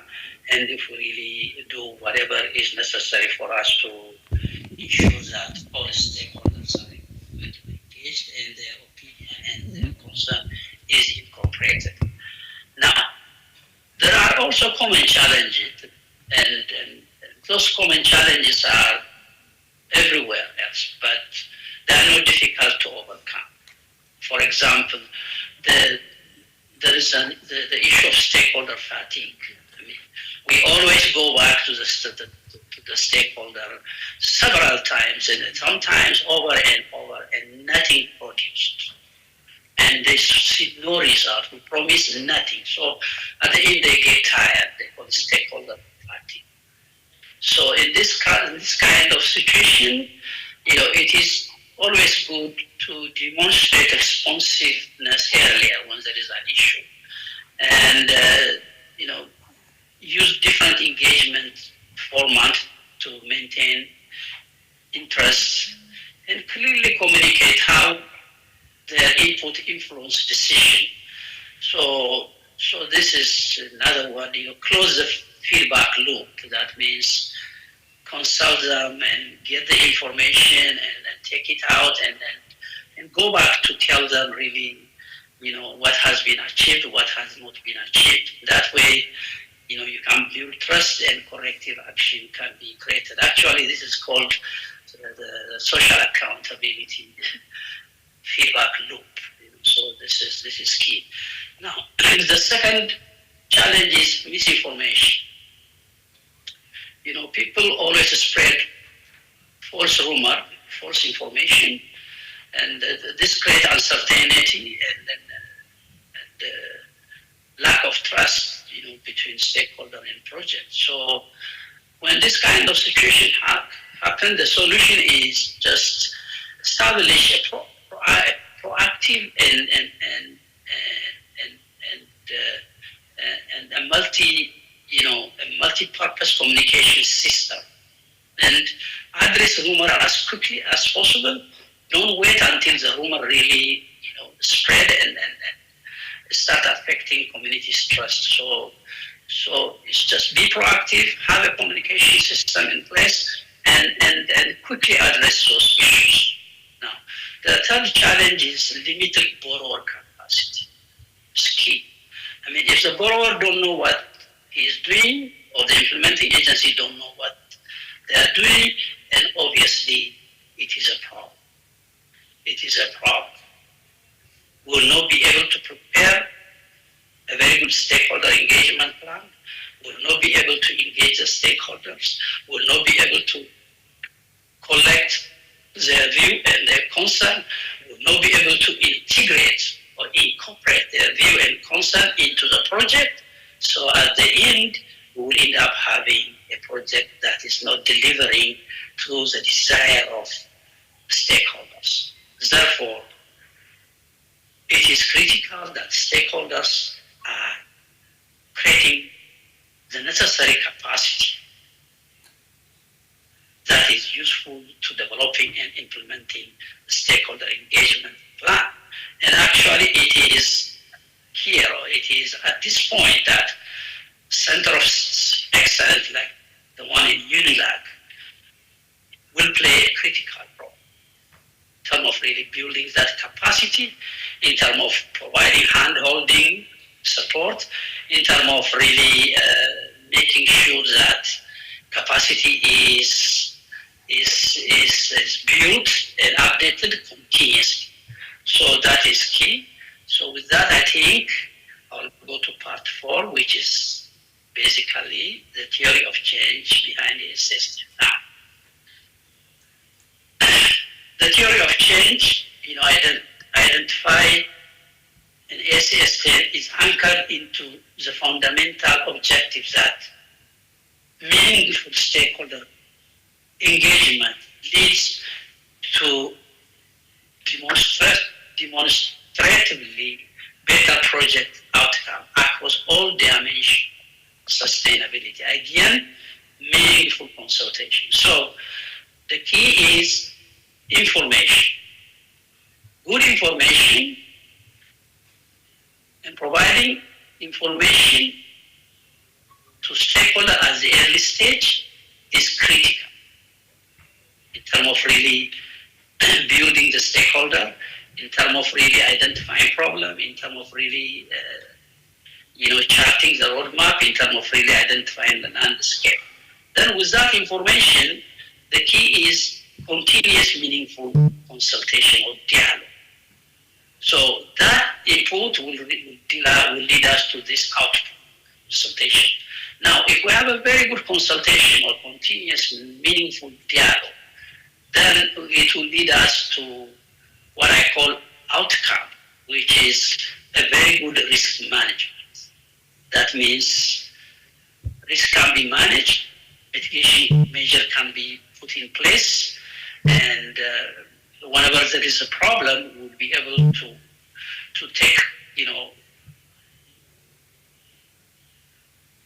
and if we really do whatever is necessary for us to ensure that all stakeholders are engaged and their opinion and their concern is incorporated. Now, there are also common challenges, and those common challenges are everywhere else, but they are not difficult to overcome. For example, there is the issue of stakeholder fatigue. I mean, we always go back to the stakeholder several times, and sometimes over and over, and nothing produced. And they see no result. We promise nothing. So at the end, they get tired. They call stakeholder fatigue. So in this kind of situation, it is always good to demonstrate responsiveness earlier when there is an issue, and use different engagement formats to maintain interest, and clearly communicate how their input influence decision. So this is another one. Close the feedback loop. That means consult them and get the information and take it out and go back to tell them really, what has been achieved, what has not been achieved. That way, you can build trust and corrective action can be created. Actually, this is called the social accountability feedback loop. So this is key. Now, the second challenge is misinformation. People always spread false rumor, false information, and this creates uncertainty and lack of trust, between stakeholder and project. So when this kind of situation happens, the solution is just establish a proactive and a multi-purpose communication system, and address rumor as quickly as possible. Don't wait until the rumor really spread and start affecting community's trust. So it's just be proactive, have a communication system in place, and quickly address those issues. Now, the third challenge is limited borrower capacity. It's key. I mean, if the borrower don't know what he is doing, or the implementing agency don't know what they are doing, and obviously it is a problem. It is a problem. We will not be able to prepare a very good stakeholder engagement plan. We will not be able to engage the stakeholders. We will not be able to collect their view and their concern. We will not be able to integrate or incorporate their view and concern into the project. So at the end, we will end up having a project that is not delivering to the desire of stakeholders. Therefore, it is critical that stakeholders are creating the necessary capacity that is useful to developing and implementing the stakeholder engagement plan. And actually it is here, or it is at this point, that Center of Excellence like the one in UNILAG will play a critical role in terms of really building that capacity, in terms of providing hand-holding support, in terms of really making sure that capacity is built and updated continuously. So that is key. So with that, I think I'll go to part 4, which is basically the theory of change behind the system. Now, the theory of change, identify is anchored into the fundamental objectives that meaningful stakeholder engagement leads to demonstratively better project outcome across all dimensions sustainability. Again, meaningful consultation. So the key is information. Good information and providing information to stakeholders at the early stage is critical in terms of really building the stakeholder, in terms of really identifying problem, in terms of really charting the roadmap, in terms of really identifying the landscape. Then with that information, the key is continuous meaningful consultation or dialogue. So that input will lead us to this output consultation. Now, if we have a very good consultation or continuous meaningful dialogue, then it will lead us to what I call outcome, which is a very good risk management. That means risk can be managed, mitigation measure can be put in place, and whenever there is a problem, we'll be able to take,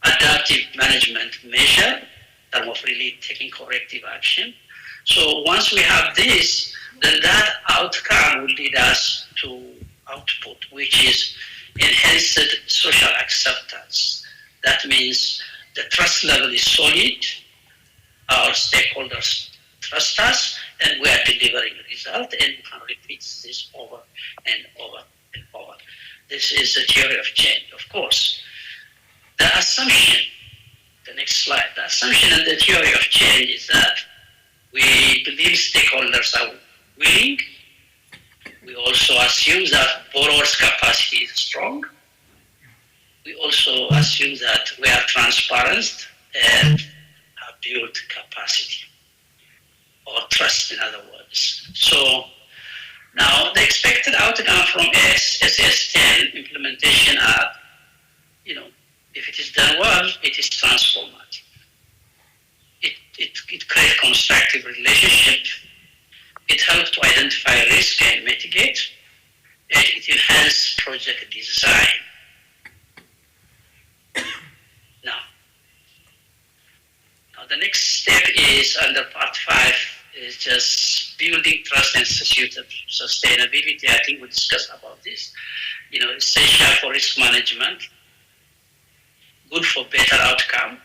adaptive management measure that was really taking corrective action. So once we have this, then that outcome will lead us to output, which is enhanced social acceptance. That means the trust level is solid, our stakeholders trust us, and we are delivering a result, and we can repeat this over and over and over. This is a theory of change, of course. The assumption, the next slide, the assumption in the theory of change is that we believe stakeholders are willing. We also assume that borrower's capacity is strong. We also assume that we are transparent and have built capacity or trust, in other words. So now the expected outcome from SS10 implementation are, if it is done well, it is transformative. It creates constructive relationship. It helps to identify risk and mitigate. And it enhances project design. Now the next step is under part 5 is just building trust and sustainability. I think we discussed about this. Essential for risk management, good for better outcome,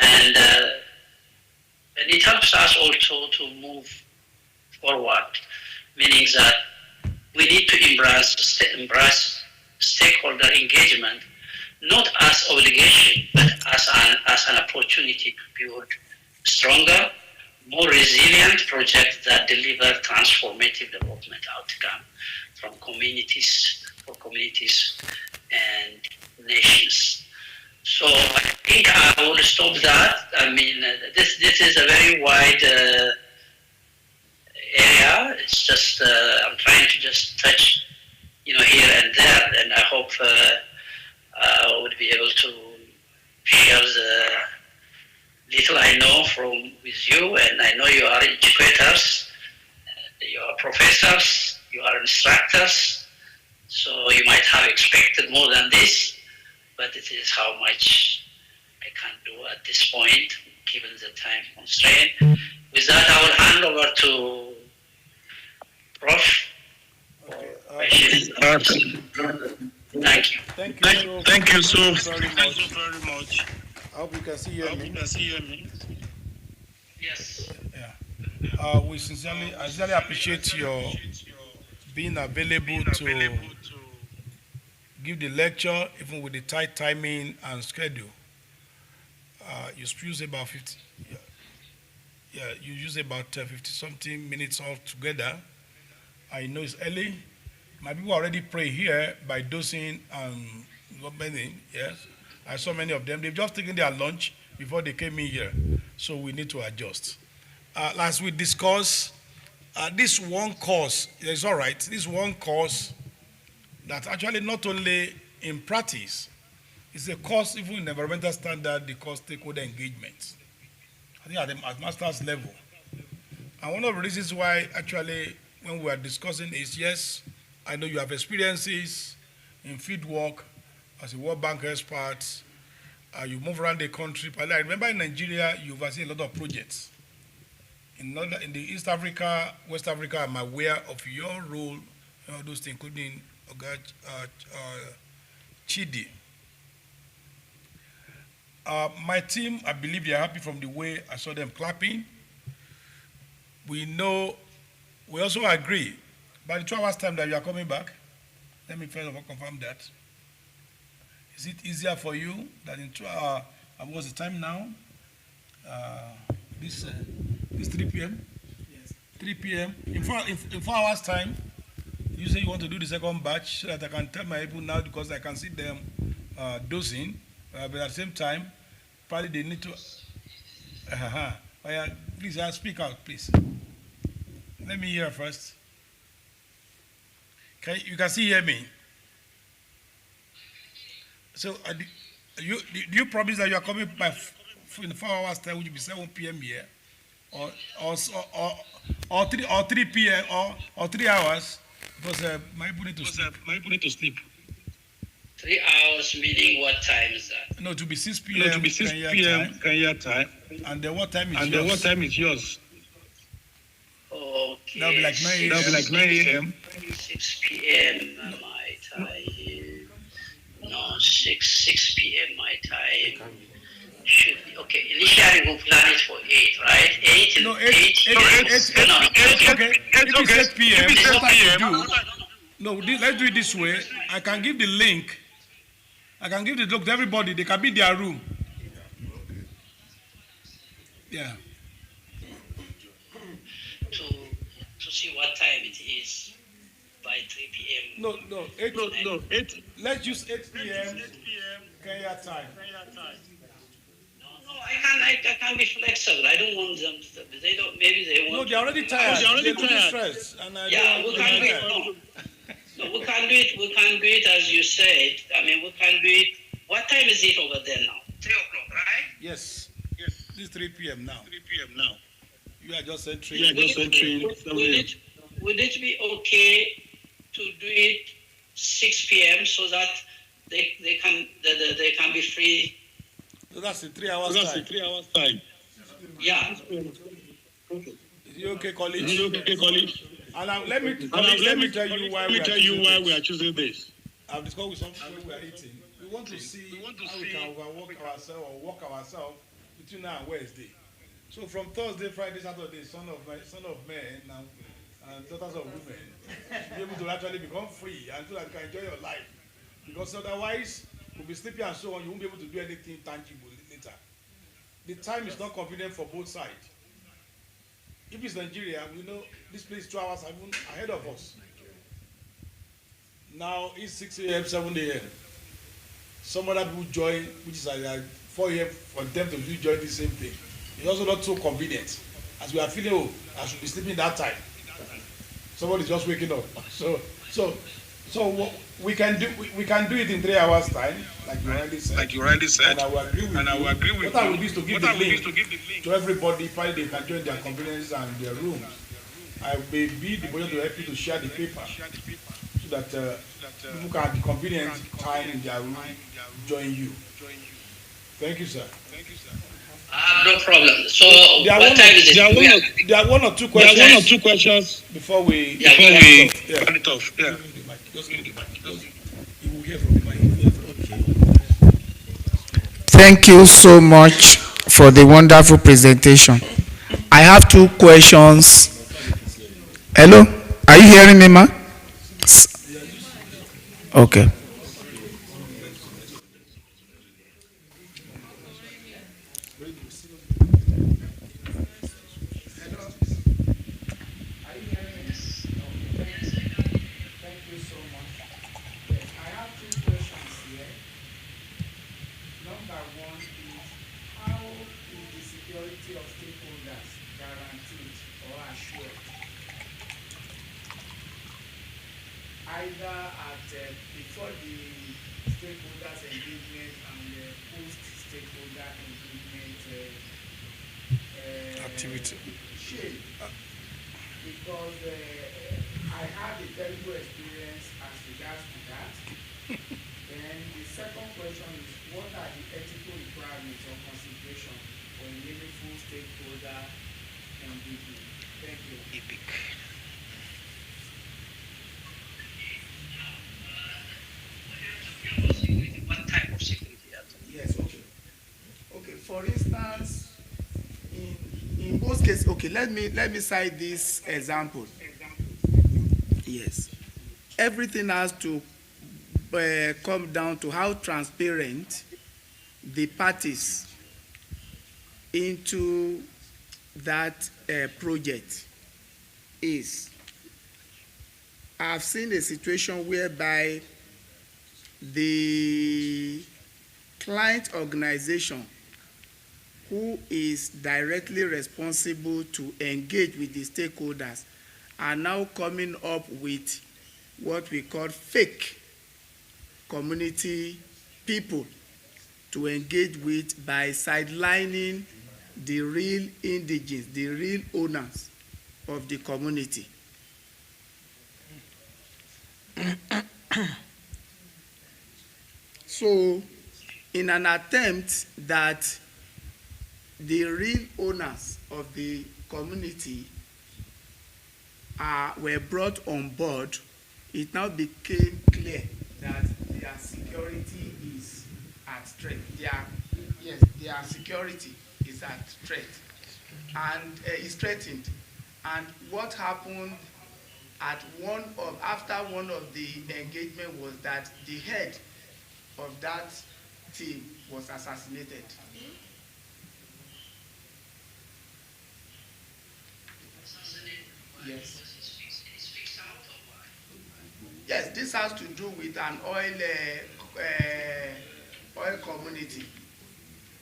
and it helps us also to move forward, meaning that we need to embrace stakeholder engagement, not as obligation, but as an opportunity to build stronger, more resilient projects that deliver transformative development outcome for communities and nations. So I think I will stop that. I mean, this is a very wide area. It's just I'm trying to just touch, here and there, and I hope I would be able to share the little I know with you. And I know you are educators, you are professors, you are instructors, so you might have expected more than this, but it is how much I can do at this point, given the time constraint. With that, I will hand over to Prof. Thank you. Thank you so very much. I hope you can see me. Yes. Yeah. I sincerely appreciate your being available to give the lecture, even with the tight timing and schedule. You use about 50. You use about 50-something minutes altogether. I know it's early. My people already pray here by dosing and many. Yes, I saw many of them. They've just taken their lunch before they came in here, so we need to adjust. As we discussed, this one course is all right. This one course that actually not only in practice, it's a course, even in environmental standard, they call stakeholder engagement. I think at master's level. And one of the reasons why, actually, when we are discussing is, yes, I know you have experiences in field work as a World Bank expert. You move around the country. But I remember in Nigeria, you oversee a lot of projects. In the East Africa, West Africa, I'm aware of your role, those things, including Chidi. My team, I believe they are happy from the way I saw them clapping. We know, we also agree, by the 2 hours time that you are coming back, let me first of all confirm that. Is it easier for you that in 2 hours, what's the time now? This 3 p.m.? Yes. 3 p.m. In 4 hours time, you say you want to do the second batch so that I can tell my people now because I can see them dosing, but at the same time, probably they need to. Please, speak out, please. Let me hear first. You can still hear me. So, do you promise that you are coming by in 4 hours time, which will be 7 p.m. here, or 3 p.m. or 3 hours? Because my people need to sleep. 3 hours meaning what time is that? No, to be 6 p.m. No, to be 6 p.m. Kenya time. And then what time is yours? And then what time is yours? Okay. That'll be like 9 a.m. That'll be like 9 a.m. 6 p.m. my time. No, 6 p.m. my time. Should be okay. Initially we'll plan it for 8, right? 8. No, 8. Okay. If it's 8 p.m. What I do? No, let's do it this way. I can give the link. I can give the link to everybody. They can be in their room. Yeah. To see what time it is by 3 p.m. No, 8. Let's use 8 p.m. Kenya time. No, I can be flexible. I don't want them to, they don't, maybe they want. No, they're already tired. They're already stressed. And yeah, we can do it. No, we can do it. We can do it as you said. I mean, we can do it. What time is it over there now? 3 o'clock, right? Yes. This is 3 p.m. now. 3 p.m. now. You are just entering. Would it be okay to do it 6 p.m. so that they can be free? So that's the 3 hours time. That's the 3 hours time. Yeah. Is it okay, colleagues? And let me tell you why we are choosing this. I've discussed with some people we are eating. We want to see how we can overwork ourselves or work ourselves between now and Wednesday. So from Thursday, Friday, Saturday, son of men and daughters of women, be able to actually become free and so that you can enjoy your life. Because otherwise, you'll be sleeping and so on, you won't be able to do anything tangible later. The time is not convenient for both sides. If it's Nigeria, we know this place is 2 hours ahead of us. Now it's 6 a.m., 7 a.m. Some other people join, which is like 4 a.m. for them to join the same thing. It's also not so convenient. As we are feeling, I should be sleeping that time. Somebody's just waking up. So we can do it in 3 hours time, like you already said. And I will agree with you. What I will do is to give the link to everybody, probably they can join their convenience and their rooms. I may be the person to help you to share the paper so that people can have the convenient time in their room join you. Thank you, sir. No problem. So what time is it? There are one or two questions before we turn it off. Yeah. Just give the mic. You will hear from the mic. Thank you so much for the wonderful presentation. I have 2 questions. Hello? Are you hearing me, ma? Okay. Either at before the stakeholders engagement and post-stakeholder engagement Activity. shape, because I had a terrible experience as regards to that. Then the second question is, what are the ethical requirements or consideration for a meaningful stakeholder engagement? Thank you. Epic. What type of security? Yes, okay. Okay, for instance, in most cases, okay, let me cite this example. Yes. Everything has to come down to how transparent the parties into that project is. I've seen a situation whereby the client organization who is directly responsible to engage with the stakeholders are now coming up with what we call fake community people to engage with by sidelining the real indigenes, the real owners of the community. So, in an attempt that the real owners of the community were brought on board, it now became clear that their security is at threat. Their security is at threat and is threatened. And what happened after one of the engagement was that the head of that team was assassinated. Yes. Yes, this has to do with an oil community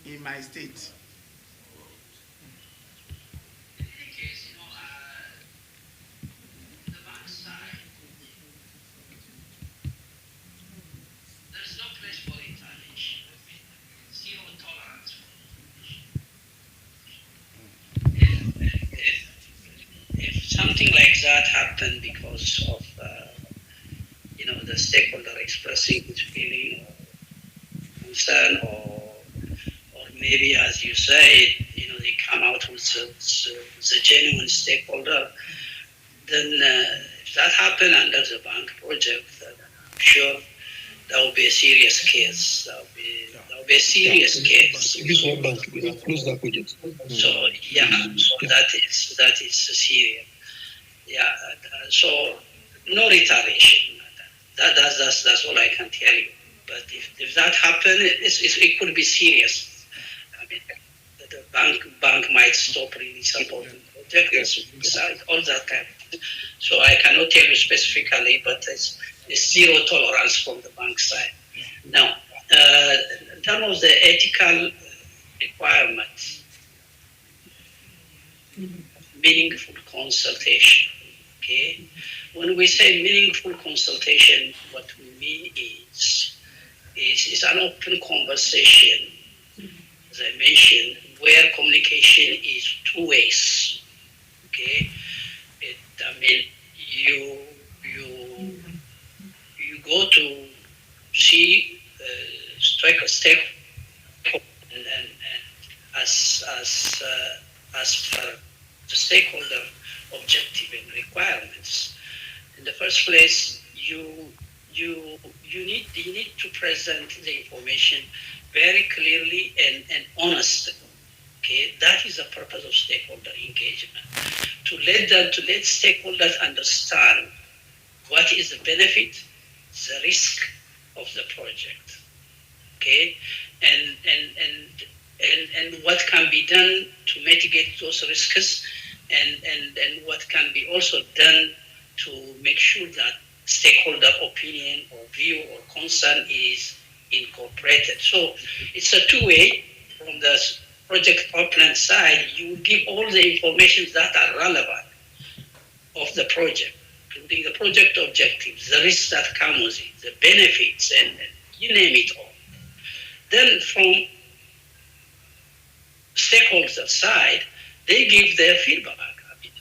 in my state. If something like that happened because of the stakeholder expressing his feeling or concern, or maybe as you say, they come out with the genuine stakeholder, then if that happened under the bank project, then I'm sure that will be a serious case. That will be a serious case. So yeah, so that is serious. Yeah, so no retaliation. That's all I can tell you. But if that happens, it could be serious. I mean, the bank might stop really supporting projects, all that kind of thing. So I cannot tell you specifically, but it's zero tolerance from the bank side. Now, in terms of the ethical requirements, meaningful consultation. Okay, when we say meaningful consultation, what we mean is an open conversation, as I mentioned, where communication is two ways. Okay, I mean you go to see stakeholder and as per the stakeholder objective and requirements. In the first place, you need to present the information very clearly and honestly. Okay, that is the purpose of stakeholder engagement. To let stakeholders understand what is the benefit, the risk of the project. Okay, and what can be done to mitigate those risks, and what can be also done to make sure that stakeholder opinion or view or concern is incorporated. So it's a two-way. From the project power plant side, you give all the information that are relevant of the project, including the project objectives, the risks that come with it, the benefits, and you name it all. Then from stakeholder side, they give their feedback. I mean,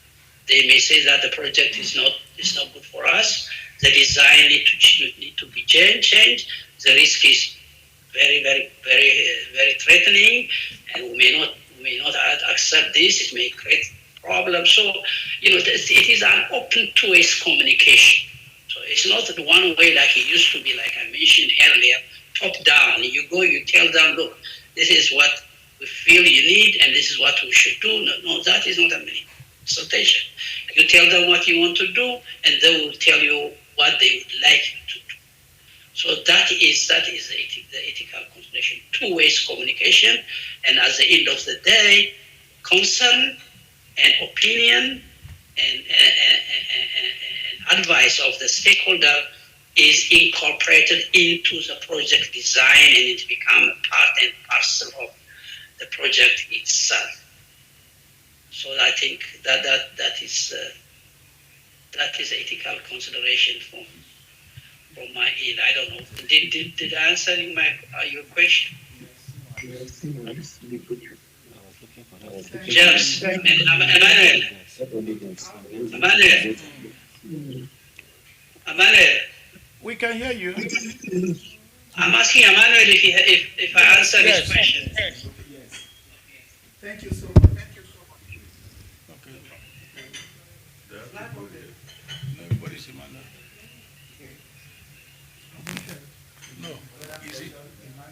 they may say that the project is not good for us. The design need to be changed. The risk is very threatening, and we may not accept this. It may create problems. So it is an open two-way communication. So it's not the one way like it used to be, like I mentioned earlier, top down. You go, you tell them, look, this is what we feel you need, and this is what we should do. No, that is not a consultation. You tell them what you want to do, and they will tell you what they would like you to do. So that is the ethical consideration, two-way communication, and at the end of the day, concern and opinion and advice of the stakeholder is incorporated into the project design, and it becomes part and parcel of the project itself. So I think that is ethical consideration from my end. I don't know. Did I answer your question? James and Emmanuel. We can hear you. I'm asking Emmanuel if I answer his question. Yes. Thank you so much. Okay. No, everybody's Emmanuel. No,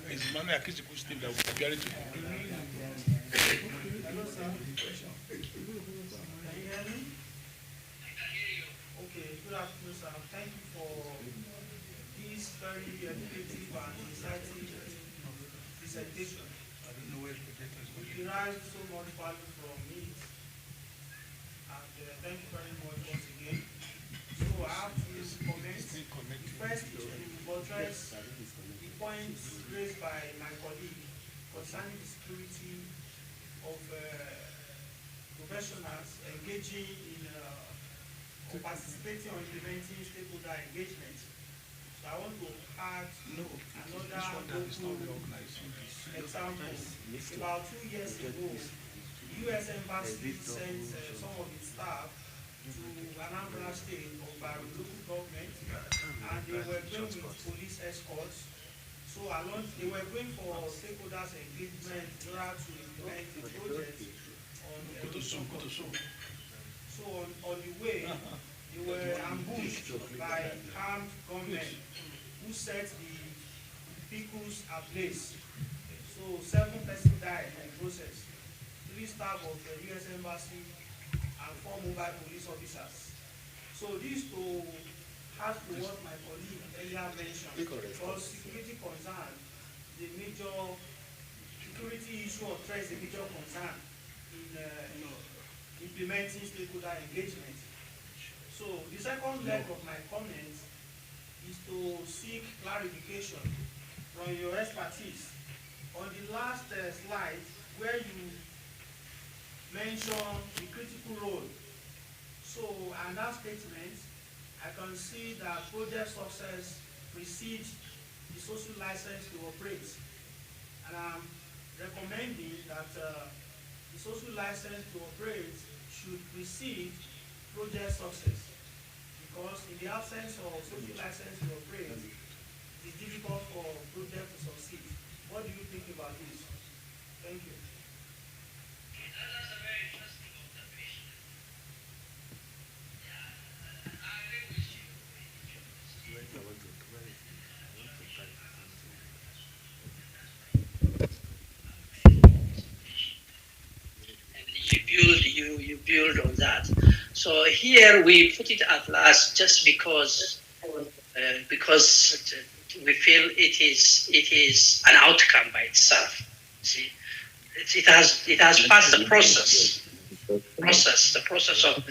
is Emmanuel Akisiku Steve that will compare it to him? Hello, sir. Can you hear me? Okay, good afternoon, sir. Thank you for this very educative and insightful presentation. I don't know where the projector is going. We derived so much value from it, and thank you very much once again. So I have to comment. The first is to buttress the points raised by my colleague concerning the security of professionals engaging in or participating or implementing stakeholder engagement. So I want to add another local example. About 2 years ago, the U.S. Embassy sent some of its staff to Anambra State or by local government, and they were going with police escorts. So they were going for stakeholders engagement in order to implement the project on So on the way, they were ambushed by armed gunmen who set the vehicles ablaze. So 7 persons died in the process. 3 staff of the U.S. Embassy and 4 mobile police officers. So this to add to what my colleague earlier mentioned, because security concern, the major security issue or threat is a major concern in implementing stakeholder engagement. So the second leg of my comments is to seek clarification from your expertise on the last slide where you mentioned the critical role. So, and that statement, I can see that project success precedes the social license to operate. And I'm recommending that the social license to operate should precede project success. Because in the absence of social license to operate, it is difficult for project to succeed. What do you think about this? Thank you. You build on that. So here we put it at last just because we feel it is an outcome by itself. See, it has passed the process of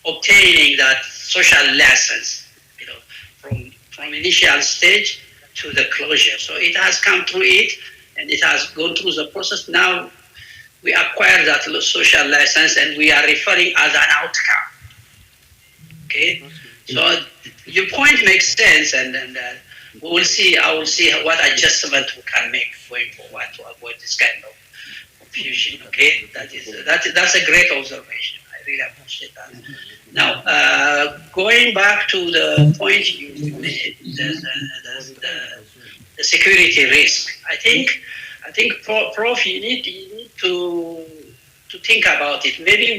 obtaining that social license, from initial stage to the closure. So it has come through it, and it has gone through the process. Now we acquire that social license, and we are referring as an outcome. Okay, So your point makes sense, and we will see. I will see what adjustment we can make going forward to avoid this kind of confusion. Okay, that's a great observation. I really appreciate that. Now, going back to the point you made, the security risk. I think, Prof, you need to think about it. Maybe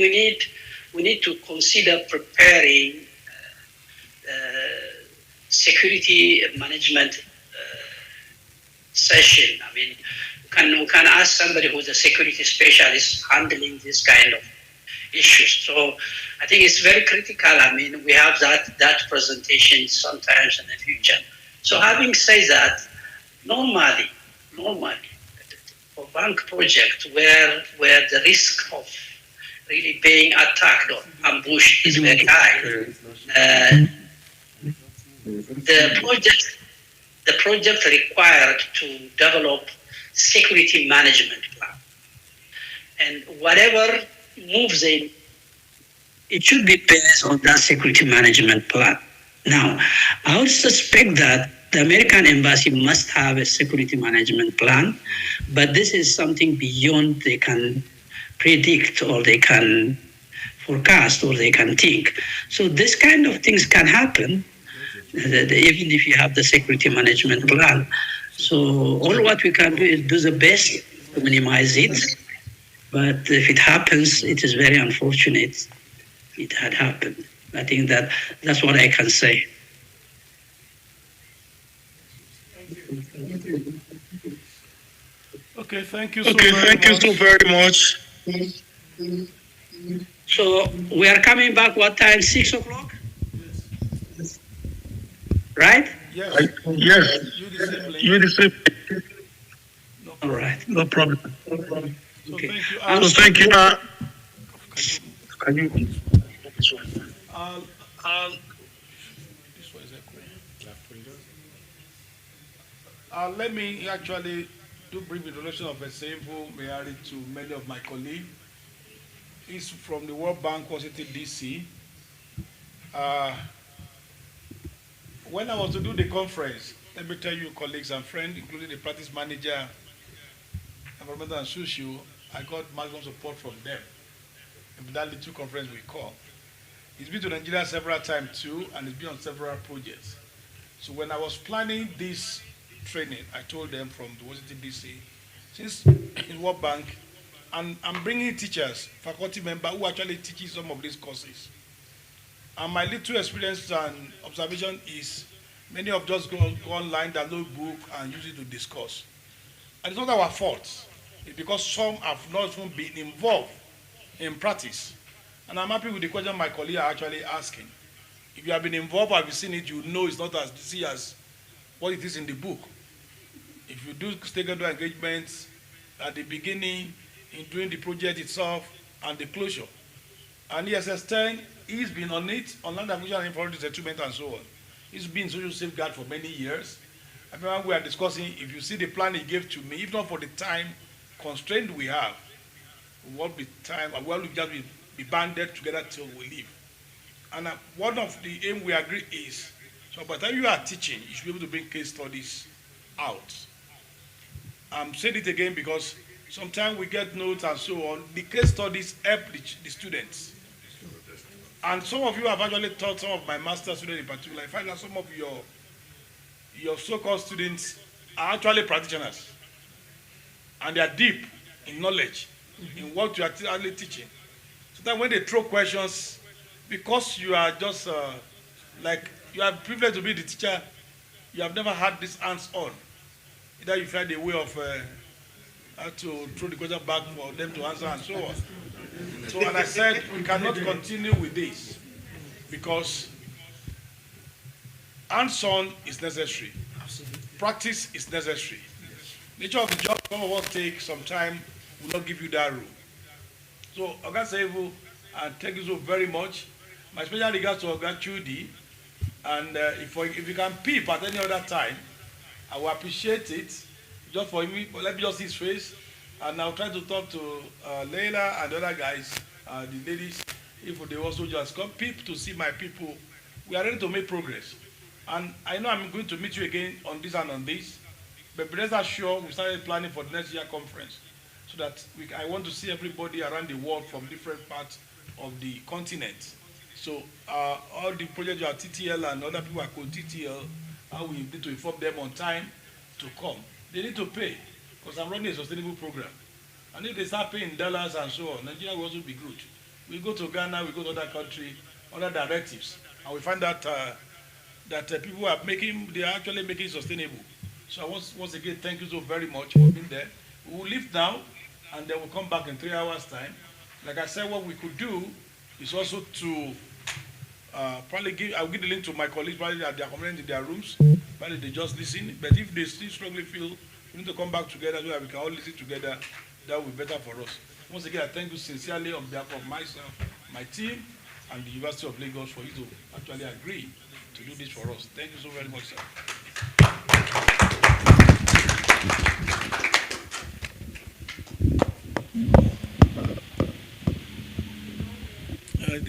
we need to consider preparing security management session. I mean, we can ask somebody who's a security specialist handling this kind of issues. So I think it's very critical. I mean, we have that presentation sometimes in the future. So having said that, normally, for bank project where the risk of really being attacked or ambushed is very high, the project required to develop security management plan. And whatever moves in, it should be based on that security management plan. Now, I would suspect that the American embassy must have a security management plan, but this is something beyond they can predict or they can forecast or they can think. So this kind of things can happen even if you have the security management plan. So all what we can do is do the best to minimize it. But if it happens, it is very unfortunate it had happened. I think that's what I can say. Okay, thank you so very much. So we are coming back what time? 6 o'clock? Right? Yes. Yes. You the same. All right. No problem. So Okay. thank you. So thank you. Can you? Let me actually do brief introduction of a sample married to many of my colleagues. He's from the World Bank, Washington, D.C. When I was to do the conference, let me tell you, colleagues and friends, including the practice manager, environmental and social, I got maximum support from them in that little conference we call. He's been to Nigeria several times too, and he's been on several projects. So when I was planning this training, I told them from the Washington DC, since in World Bank, and I'm bringing teachers, faculty members who actually teach some of these courses. And my little experience and observation is many of just go online, download book, and use it to discuss. And it's not our fault. It's because some have not even been involved in practice. And I'm happy with the question my colleagues are actually asking. If you have been involved or have you seen it, you know it's not as easy as what it is in the book. If you do stakeholder engagements at the beginning, in doing the project itself, and the closure. And ESS 10, he's been on it, on land acquisition and infrastructure settlement and so on. He's been social safeguard for many years. I remember we are discussing, if you see the plan he gave to me, if not for the time constraint we have, what be time, well, we just be banded together till we leave. And one of the aim we agree is, so by the time you are teaching, you should be able to bring case studies out. I'm saying it again because sometimes we get notes and so on. The case studies help the students. And some of you have actually taught some of my master students in particular. I find that some of your so-called students are actually practitioners. And they are deep in knowledge, in what you are actually teaching. So that when they throw questions, because you are just like, you are privileged to be the teacher, you have never had this hands-on. Either you find a way of how to throw the question back for them to answer and so on. So, and I said, we cannot continue with this because hands-on is necessary. Practice is necessary. Nature of the job, some of us take some time, will not give you that room. So, Oga Seifu, and thank you so very much. My special regards to Oga Chudi, and if you can peep at any other time, I will appreciate it. Just for me, let me just see his face, and I'll try to talk to Leila and the other guys, the ladies, if they also just come peep to see my people we are ready to make progress. And I know I'm going to meet you again on this and on this, but rest assured we started planning for the next year conference so that I want to see everybody around the world from different parts of the continent. So all the projects you are TTL and other people are called TTL, how we need to inform them on time to come. They need to pay because I'm running a sustainable program. And if they start paying dollars and so on, Nigeria will also be good. We go to Ghana, we go to other countries, other directives, and we find that people are they are actually making it sustainable. So I once again thank you so very much for being there. We will leave now, and then we'll come back in 3 hours' time. Like I said, what we could do is also to I'll give the link to my colleagues, probably at their community in their rooms, probably they just listen. But if they still strongly feel we need to come back together so that we can all listen together, that will be better for us. Once again, I thank you sincerely on behalf of myself, my team, and the University of Lagos for you to actually agree to do this for us. Thank you so very much, sir.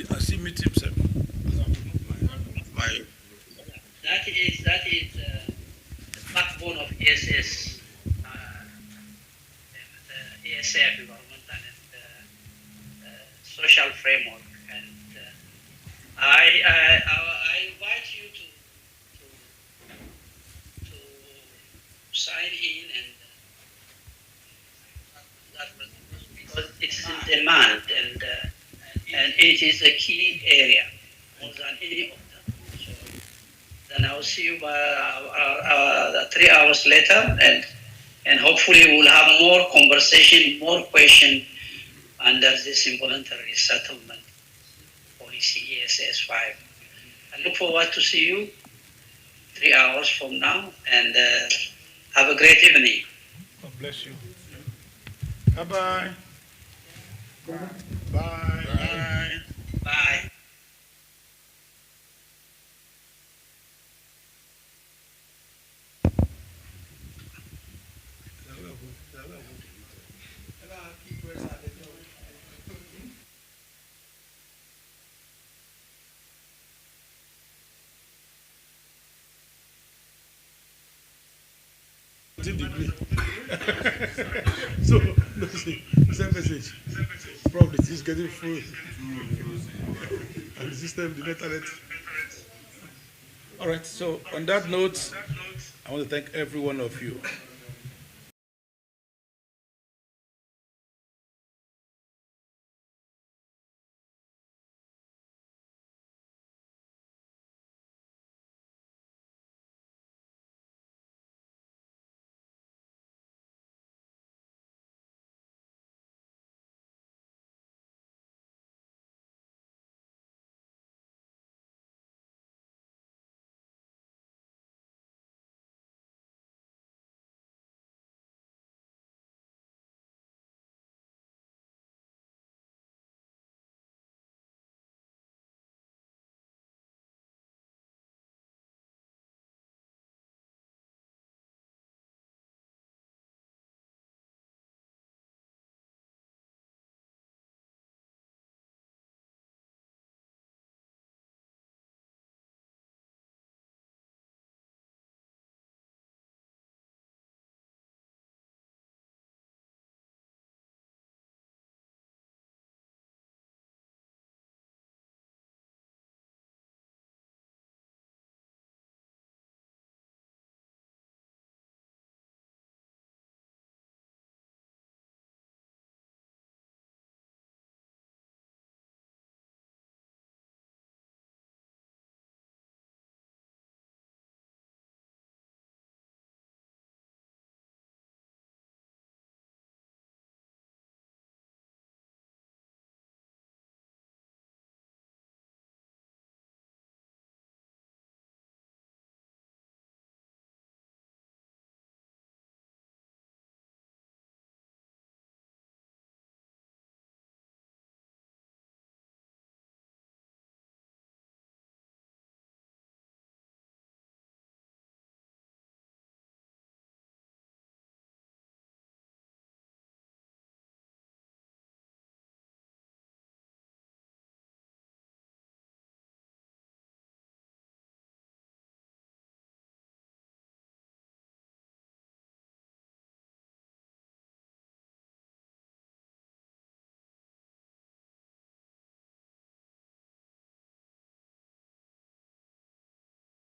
I see meeting, sir. That is the backbone of ESS, the ESF, environmental and social framework. And I invite you to sign in and because it's in demand and it is a key area more than any of them. So then I'll see you 3 hours later, and hopefully we'll have more conversation, more question under this involuntary settlement policy ESS 5. I look forward to see you 3 hours from now, and have a great evening. God bless you. Bye-bye. Bye. Bye. Bye. Bye. Degree. So, same message. Probably it's getting full. And the system, the internet. All right, so on that note, I want to thank every one of you.